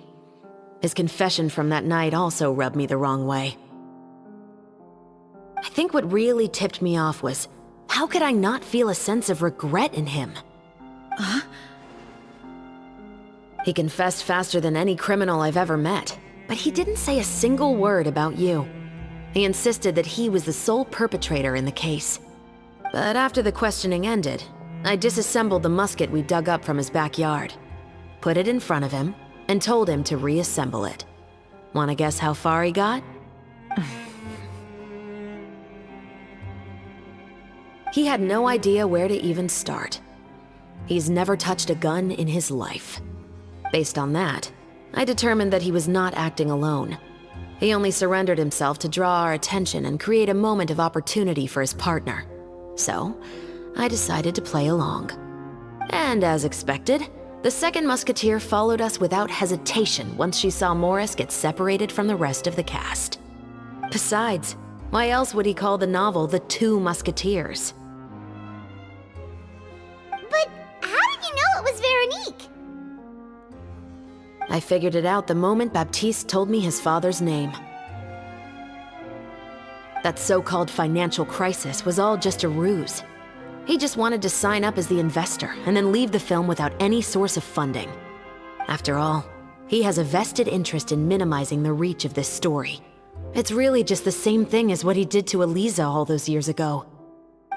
His confession from that night also rubbed me the wrong way. I think what really tipped me off was, how could I not feel a sense of regret in him? Huh? He confessed faster than any criminal I've ever met, but he didn't say a single word about you. He insisted that he was the sole perpetrator in the case. But after the questioning ended, I disassembled the musket we dug up from his backyard, put it in front of him, and told him to reassemble it. Wanna guess how far he got? He had no idea where to even start. He's never touched a gun in his life. Based on that, I determined that he was not acting alone. He only surrendered himself to draw our attention and create a moment of opportunity for his partner. So, I decided to play along. And as expected, the second Musketeer followed us without hesitation once she saw Morris get separated from the rest of the cast. Besides, why else would he call the novel The Two Musketeers? But how did you know it was Veronique? I figured it out the moment Baptiste told me his father's name. That so-called financial crisis was all just a ruse. He just wanted to sign up as the investor and then leave the film without any source of funding. After all, he has a vested interest in minimizing the reach of this story. It's really just the same thing as what he did to Eliza all those years ago.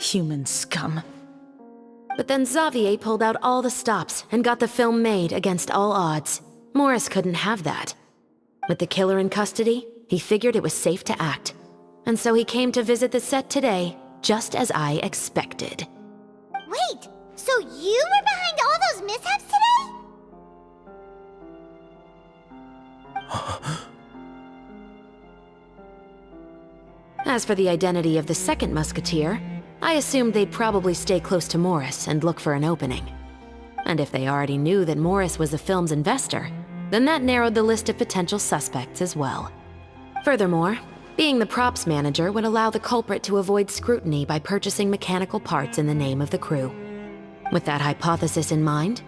Human scum. But then Xavier pulled out all the stops and got the film made against all odds. Morris couldn't have that. With the killer in custody, he figured it was safe to act. And so he came to visit the set today, just as I expected. Wait, so you were behind all those mishaps today? As for the identity of the second Musketeer, I assumed they'd probably stay close to Morris and look for an opening. And if they already knew that Morris was the film's investor, then that narrowed the list of potential suspects as well. Furthermore, being the props manager would allow the culprit to avoid scrutiny by purchasing mechanical parts in the name of the crew. With that hypothesis in mind,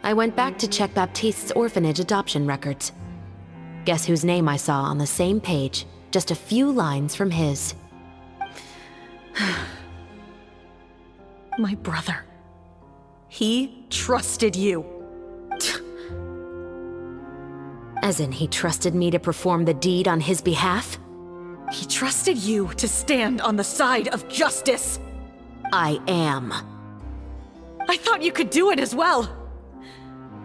I went back to check Baptiste's orphanage adoption records. Guess whose name I saw on the same page, just a few lines from his. My brother. He trusted you. As in, he trusted me to perform the deed on his behalf? He trusted you to stand on the side of justice. I am. I thought you could do it as well.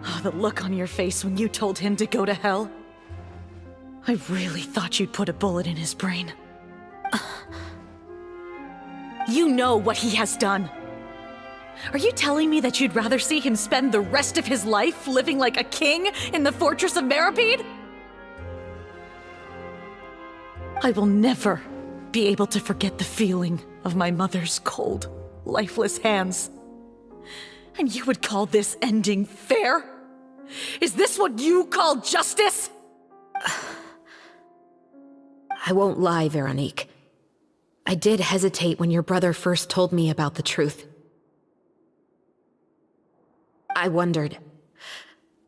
Oh, the look on your face when you told him to go to hell. I really thought you'd put a bullet in his brain. You know what he has done. Are you telling me that you'd rather see him spend the rest of his life living like a king in the fortress of Meripede? I will never be able to forget the feeling of my mother's cold, lifeless hands. And you would call this ending fair? Is this what you call justice? I won't lie, Veronique. I did hesitate when your brother first told me about the truth. I wondered.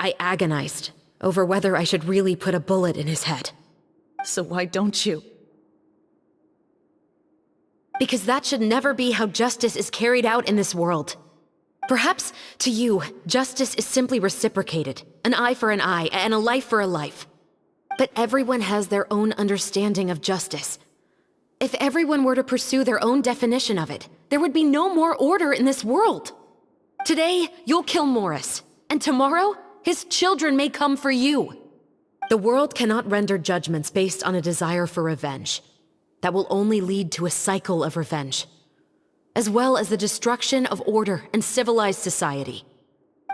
I agonized over whether I should really put a bullet in his head. So why don't you? Because that should never be how justice is carried out in this world. Perhaps, to you, justice is simply reciprocated. An eye for an eye, and a life for a life. But everyone has their own understanding of justice. If everyone were to pursue their own definition of it, there would be no more order in this world. Today, you'll kill Morris, and tomorrow, his children may come for you. The world cannot render judgments based on a desire for revenge. That will only lead to a cycle of revenge, as well as the destruction of order and civilized society.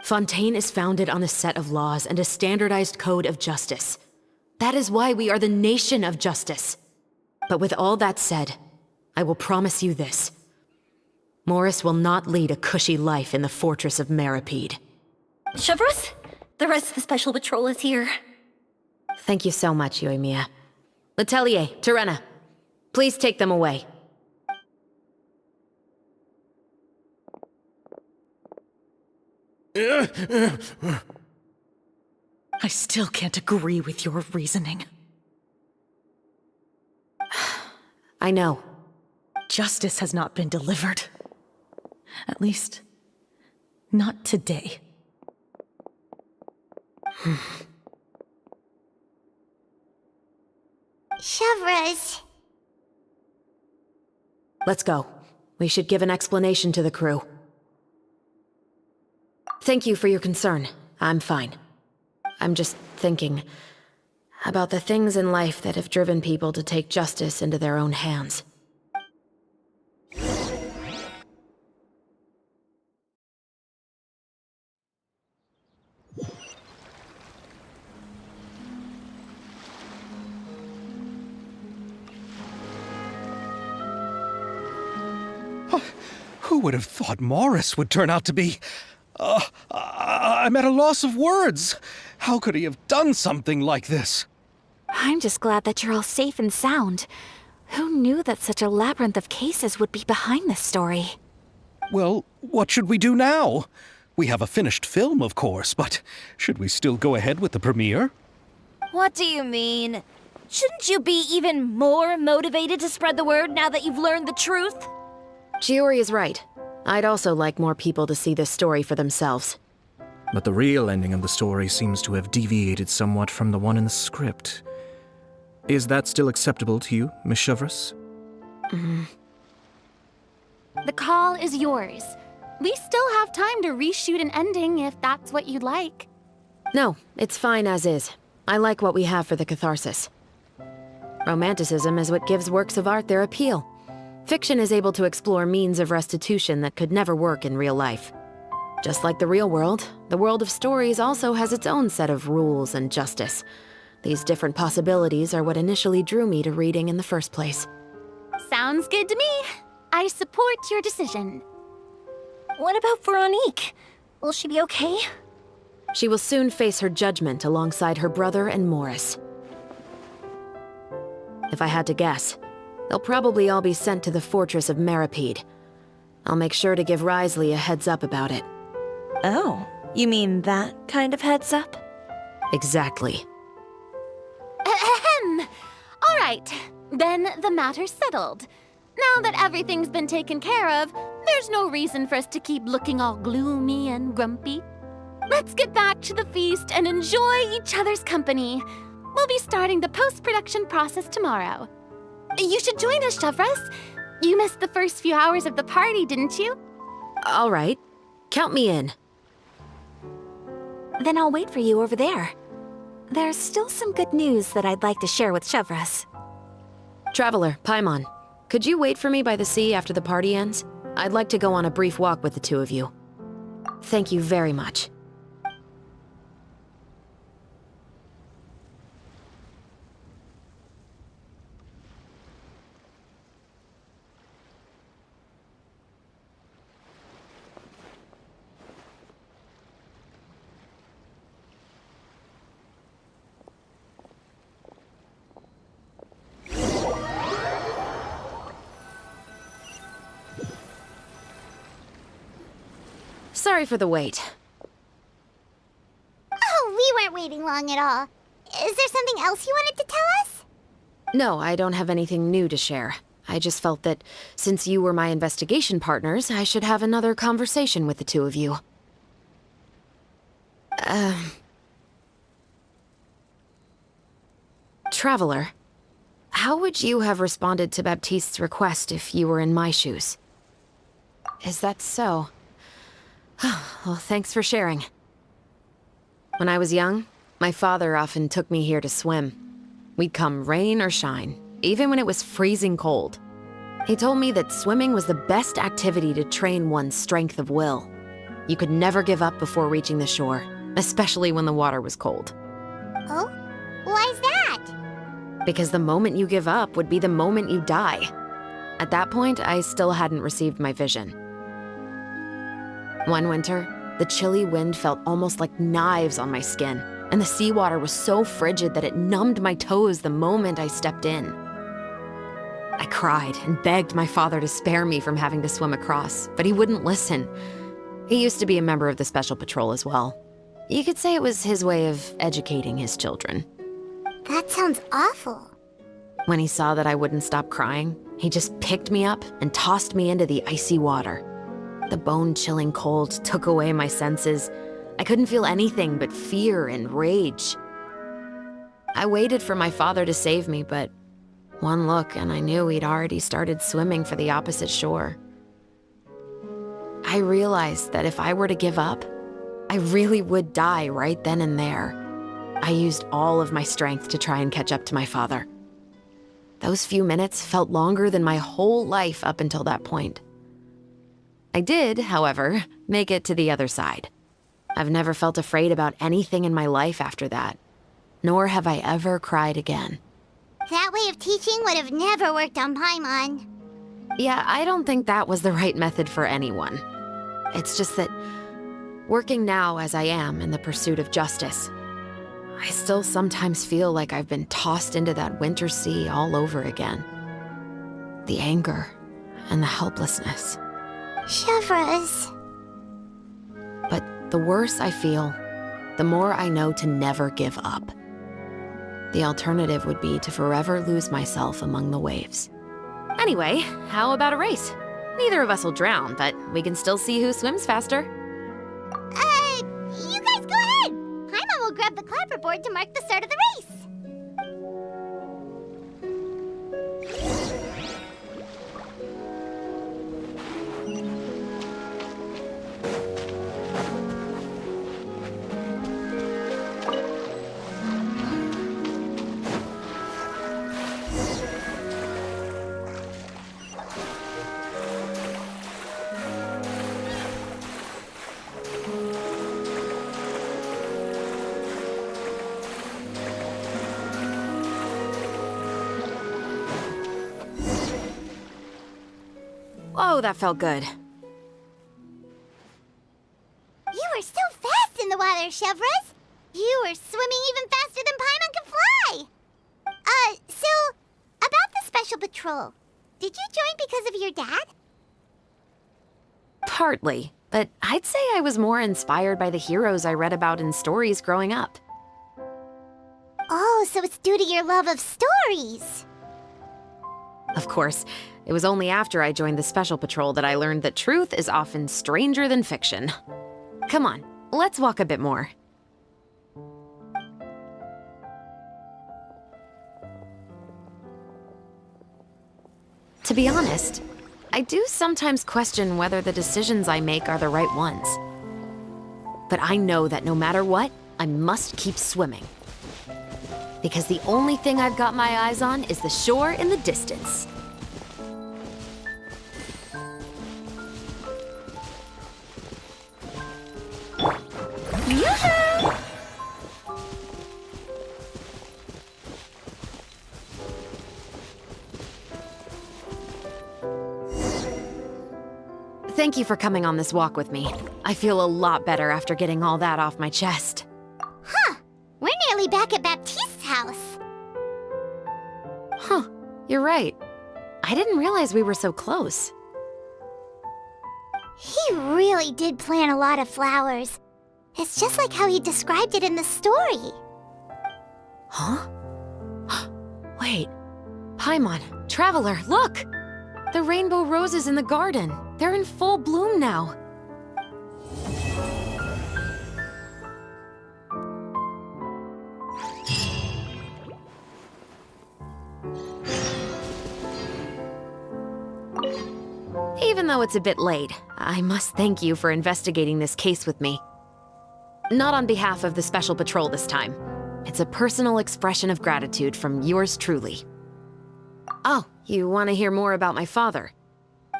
Fontaine is founded on a set of laws and a standardized code of justice. That is why we are the nation of justice. But with all that said, I will promise you this. Morris will not lead a cushy life in the fortress of Meripede. Chevros, the rest of the Special Patrol is here. Thank you so much, Yoimiya. Letelier, Terena, please take them away. I still can't agree with your reasoning. I know. Justice has not been delivered. At least, not today. Chevros. Let's go. We should give an explanation to the crew. Thank you for your concern. I'm fine. I'm just thinking about the things in life that have driven people to take justice into their own hands. Who would have thought Morris would turn out to be... I'm at a loss of words. How could he have done something like this? I'm just glad that you're all safe and sound. Who knew that such a labyrinth of cases would be behind this story? Well, what should we do now? We have a finished film, of course, but should we still go ahead with the premiere? What do you mean? Shouldn't you be even more motivated to spread the word now that you've learned the truth? Chiori is right. I'd also like more people to see this story for themselves. But the real ending of the story seems to have deviated somewhat from the one in the script. Is that still acceptable to you, Miss Chevros? The call is yours. We still have time to reshoot an ending if that's what you'd like. No, it's fine as is. I like what we have for the catharsis. Romanticism is what gives works of art their appeal. Fiction is able to explore means of restitution that could never work in real life. Just like the real world, the world of stories also has its own set of rules and justice. These different possibilities are what initially drew me to reading in the first place. Sounds good to me. I support your decision. What about Veronique? Will she be okay? She will soon face her judgment alongside her brother and Morris. If I had to guess, they'll probably all be sent to the fortress of Meripede. I'll make sure to give Risley a heads up about it. Oh, you mean that kind of heads up? Exactly. Ahem. All right, then the matter's settled. Now that everything's been taken care of, there's no reason for us to keep looking all gloomy and grumpy. Let's get back to the feast and enjoy each other's company. We'll be starting the post-production process tomorrow. You should join us, Chevros. You missed the first few hours of the party, didn't you? All right. Count me in. Then I'll wait for you over there. There's still some good news that I'd like to share with Chevros. Traveler, Paimon, could you wait for me by the sea after the party ends? I'd like to go on a brief walk with the two of you. Thank you very much. Sorry for the wait. long at all. Is there something else you wanted to tell us? No, I don't have anything new to share. I just felt that since you were my investigation partners, I should have another conversation with the two of you. Traveler, how would you have responded to Baptiste's request if you were in my shoes? Is that so? Well, thanks for sharing. When I was young, my father often took me here to swim. We'd come rain or shine, even when it was freezing cold. He told me that swimming was the best activity to train one's strength of will. You could never give up before reaching the shore, especially when the water was cold. Oh? Why's that? Because the moment you give up would be the moment you die. At that point, I still hadn't received my vision. One winter, the chilly wind felt almost like knives on my skin, and the seawater was so frigid that it numbed my toes the moment I stepped in. I cried and begged my father to spare me from having to swim across, but he wouldn't listen. He used to be a member of the Special Patrol as well. You could say it was his way of educating his children. That sounds awful. When he saw that I wouldn't stop crying, he just picked me up and tossed me into the icy water. The bone-chilling cold took away my senses. I couldn't feel anything but fear and rage. I waited for my father to save me, but one look and I knew he'd already started swimming for the opposite shore. I realized that if I were to give up, I really would die right then and there. I used all of my strength to try and catch up to my father. Those few minutes felt longer than my whole life up until that point. I did, however, make it to the other side. I've never felt afraid about anything in my life after that, nor have I ever cried again. That way of teaching would have never worked on Paimon. Yeah, I don't think that was the right method for anyone. It's just that, working now as I am in the pursuit of justice, I still sometimes feel like I've been tossed into that winter sea all over again. The anger and the helplessness. Chevreuse. But the worse I feel, the more I know to never give up. The alternative would be to forever lose myself among the waves. Anyway, how about a race? Neither of us will drown, but we can still see who swims faster. You guys go ahead! Paimon will grab the clapperboard to mark the start of the race. Oh, that felt good. You were so fast in the water, Chevreuse. You were swimming even faster than Paimon can fly. So, about the Special Patrol, did you join because of your dad? Partly, but I'd say I was more inspired by the heroes I read about in stories growing up. Oh, so it's due to your love of stories. Of course, it was only after I joined the Special Patrol that I learned that truth is often stranger than fiction. Come on, let's walk a bit more. To be honest, I do sometimes question whether the decisions I make are the right ones. But I know that no matter what, I must keep swimming. Because the only thing I've got my eyes on is the shore in the distance. Yoo-hoo! Thank you for coming on this walk with me. I feel a lot better after getting all that off my chest. Huh. We're nearly back at Baptiste's house. Huh, you're right. I didn't realize we were so close. He really did plant a lot of flowers. It's just like how he described it in the story. Huh? Wait. Paimon, Traveler, look! The rainbow roses in the garden. They're in full bloom now. Even though it's a bit late, I must thank you for investigating this case with me. Not on behalf of the Special Patrol this time. It's a personal expression of gratitude from yours truly. Oh, you want to hear more about my father?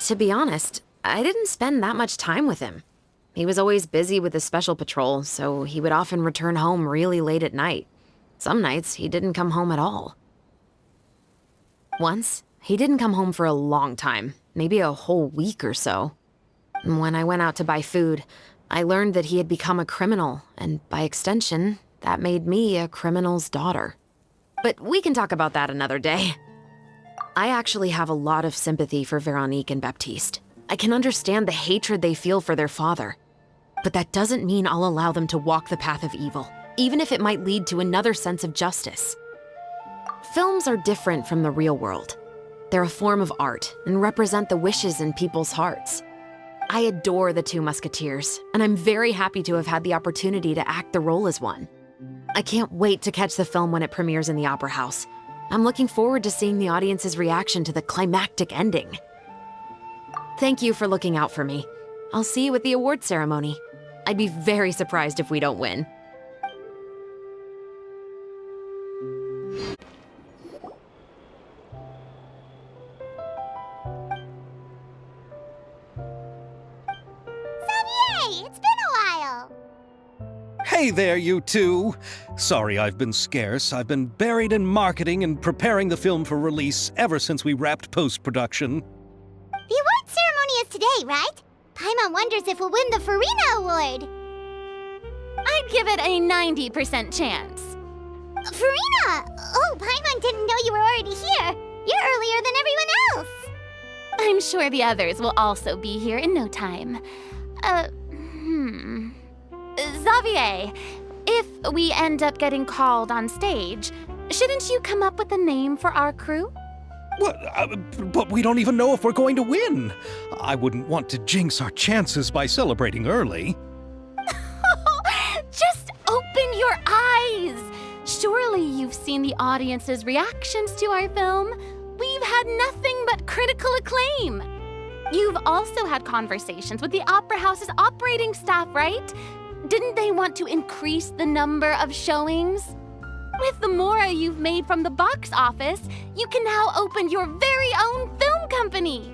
To be honest, I didn't spend that much time with him. He was always busy with the Special Patrol, so he would often return home really late at night. Some nights, he didn't come home at all. Once, he didn't come home for a long time, maybe a whole week or so. When I went out to buy food, I learned that he had become a criminal, and by extension, that made me a criminal's daughter. But we can talk about that another day. I actually have a lot of sympathy for Veronique and Baptiste. I can understand the hatred they feel for their father. But that doesn't mean I'll allow them to walk the path of evil, even if it might lead to another sense of justice. Films are different from the real world. They're a form of art and represent the wishes in people's hearts. I adore the two Musketeers, and I'm very happy to have had the opportunity to act the role as one. I can't wait to catch the film when it premieres in the Opera House. I'm looking forward to seeing the audience's reaction to the climactic ending. Thank you for looking out for me. I'll see you at the award ceremony. I'd be very surprised if we don't win. Xavier, it's been a while. Hey there, you two! Sorry I've been scarce. I've been buried in marketing and preparing the film for release ever since we wrapped post-production. The award ceremony is today, right? Paimon wonders if we'll win the Farina Award. I'd give it a 90% chance. Farina! Oh, Paimon didn't know you were already here. You're earlier than everyone else. I'm sure the others will also be here in no time. Xavier, if we end up getting called on stage, shouldn't you come up with a name for our crew? What? But we don't even know if we're going to win. I wouldn't want to jinx our chances by celebrating early. Just open your eyes! Surely you've seen the audience's reactions to our film. We've had nothing but critical acclaim. You've also had conversations with the Opera House's operating staff, right? Didn't they want to increase the number of showings? With the Mora you've made from the box office, you can now open your very own film company.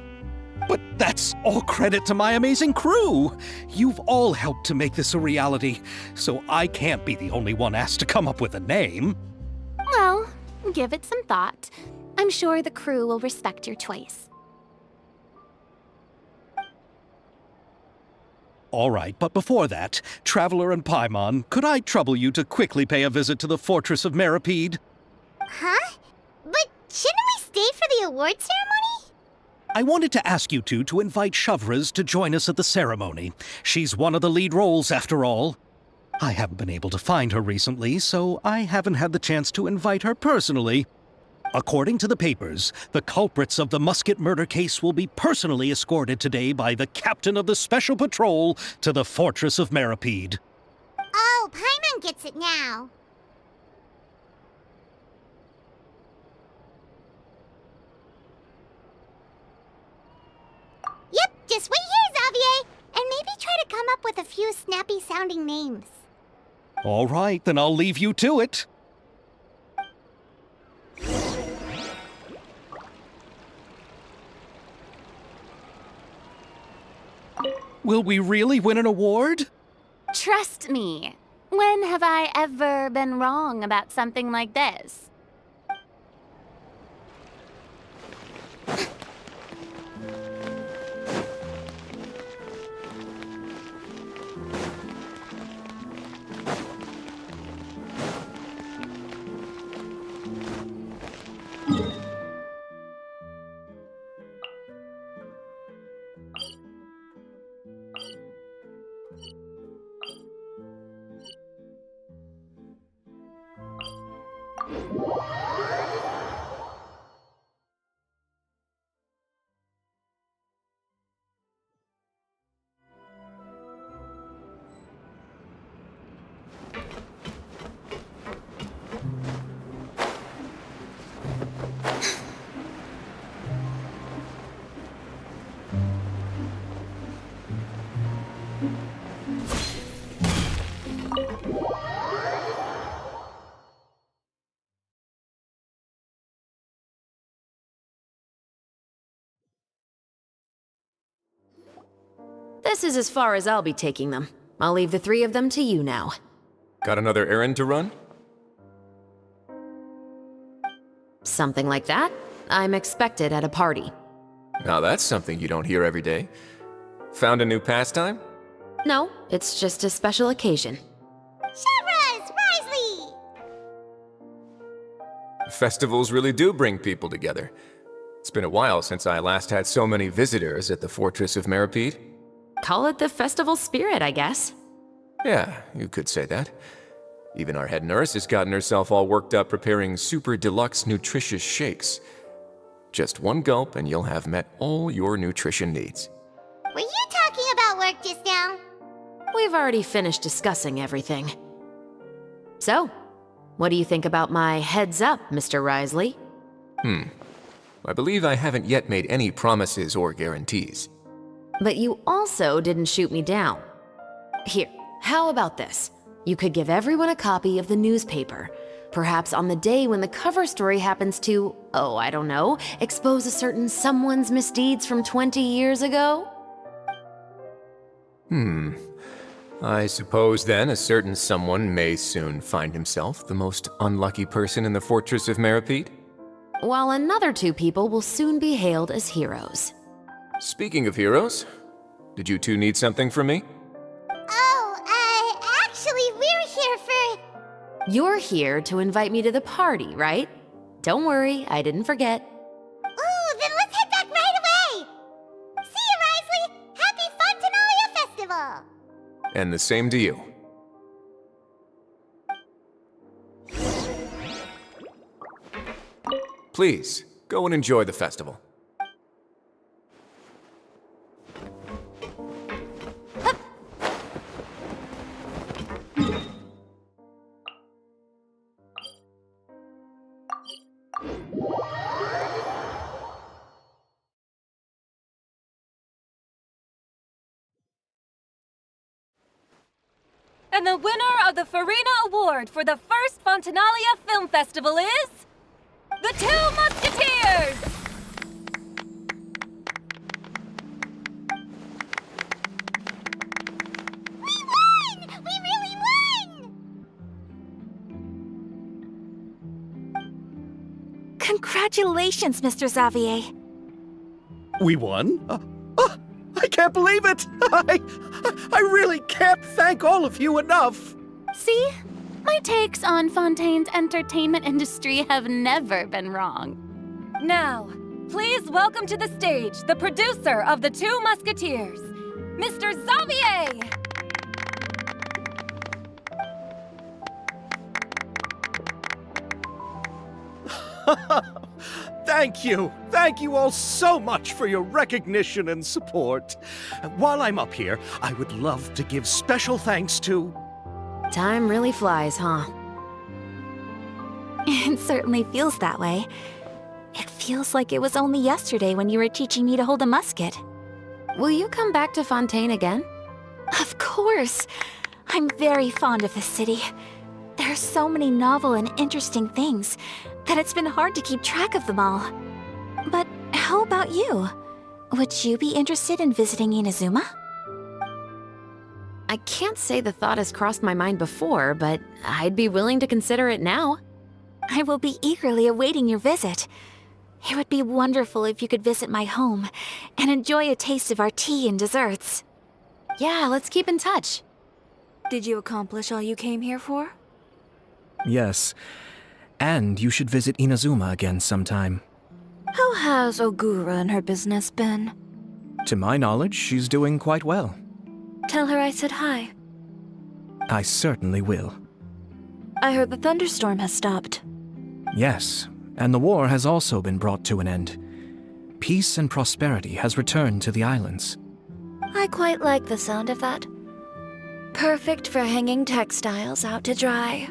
But that's all credit to my amazing crew. You've all helped to make this a reality, so I can't be the only one asked to come up with a name. Well, give it some thought. I'm sure the crew will respect your choice. All right, but before that, Traveler and Paimon, could I trouble you to quickly pay a visit to the Fortress of Meripede? Huh? But shouldn't we stay for the award ceremony? I wanted to ask you two to invite Shavraz to join us at the ceremony. She's one of the lead roles, after all. I haven't been able to find her recently, so I haven't had the chance to invite her personally. According to the papers, the culprits of the Musket murder case will be personally escorted today by the captain of the Special Patrol to the Fortress of Meripede. Oh, Paimon gets it now. Yep, just wait here, Xavier, and maybe try to come up with a few snappy-sounding names. All right, then I'll leave you to it. Will we really win an award? Trust me. When have I ever been wrong about something like this? This is as far as I'll be taking them. I'll leave the three of them to you now. Got another errand to run? Something like that. I'm expected at a party. Now that's something you don't hear every day. Found a new pastime? No, it's just a special occasion. Shavras! Risley! Festivals really do bring people together. It's been a while since I last had so many visitors at the Fortress of Meripede. Call it the festival spirit, I guess. Yeah, you could say that. Even our head nurse has gotten herself all worked up preparing super deluxe nutritious shakes. Just one gulp and you'll have met all your nutrition needs. Were you talking about work just now? We've already finished discussing everything. So, what do you think about my heads up, Mr. Risley? I believe I haven't yet made any promises or guarantees. But you also didn't shoot me down. Here, how about this? You could give everyone a copy of the newspaper. Perhaps on the day when the cover story happens to, oh, I don't know, expose a certain someone's misdeeds from 20 years ago? I suppose then a certain someone may soon find himself the most unlucky person in the Fortress of Meripede? While another two people will soon be hailed as heroes. Speaking of heroes, did you two need something from me? Actually, we're here for... You're here to invite me to the party, right? Don't worry, I didn't forget. Ooh, then let's head back right away! See you, Risley! Happy Fontanalia Festival! And the same to you. Please, go and enjoy the festival. And the winner of the Farina Award for the first Fontanalia Film Festival is... The Two Musketeers! We won! We really won! Congratulations, Mr. Xavier. We won? I can't believe it! I really can't thank all of you enough! See? My takes on Fontaine's entertainment industry have never been wrong. Now, please welcome to the stage the producer of The Two Musketeers, Mr. Xavier! Thank you! Thank you all so much for your recognition and support. While I'm up here, I would love to give special thanks to... Time really flies, huh? It certainly feels that way. It feels like it was only yesterday when you were teaching me to hold a musket. Will you come back to Fontaine again? Of course! I'm very fond of this city. There are so many novel and interesting things that it's been hard to keep track of them all. But how about you? Would you be interested in visiting Inazuma? I can't say the thought has crossed my mind before, but I'd be willing to consider it now. I will be eagerly awaiting your visit. It would be wonderful if you could visit my home and enjoy a taste of our tea and desserts. Yeah, let's keep in touch. Did you accomplish all you came here for? Yes. And you should visit Inazuma again sometime. How has Ogura and her business been? To my knowledge, she's doing quite well. Tell her I said hi. I certainly will. I heard the thunderstorm has stopped. Yes, and the war has also been brought to an end. Peace and prosperity has returned to the islands. I quite like the sound of that. Perfect for hanging textiles out to dry.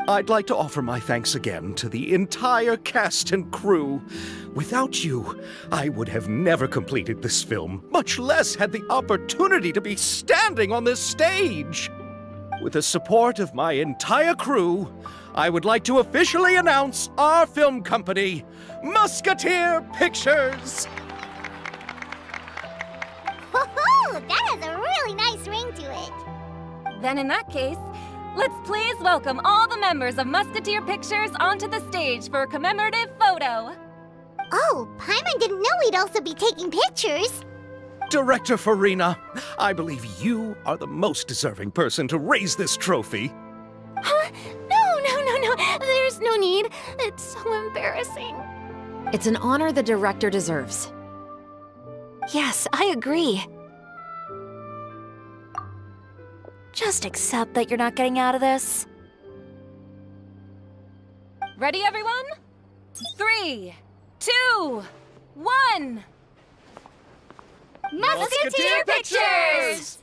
I'd like to offer my thanks again to the entire cast and crew. Without you, I would have never completed this film, much less had the opportunity to be standing on this stage. With the support of my entire crew, I would like to officially announce our film company, Musketeer Pictures! Woohoo! Ooh, that has a really nice ring to it. Then in that case, let's please welcome all the members of Musketeer Pictures onto the stage for a commemorative photo. Oh, Paimon didn't know we'd also be taking pictures. Director Farina, I believe you are the most deserving person to raise this trophy. Huh? No. There's no need. It's so embarrassing. It's an honor the director deserves. Yes, I agree. Just accept that you're not getting out of this. Ready, everyone? 3, 2, 1. Musketeer Pictures!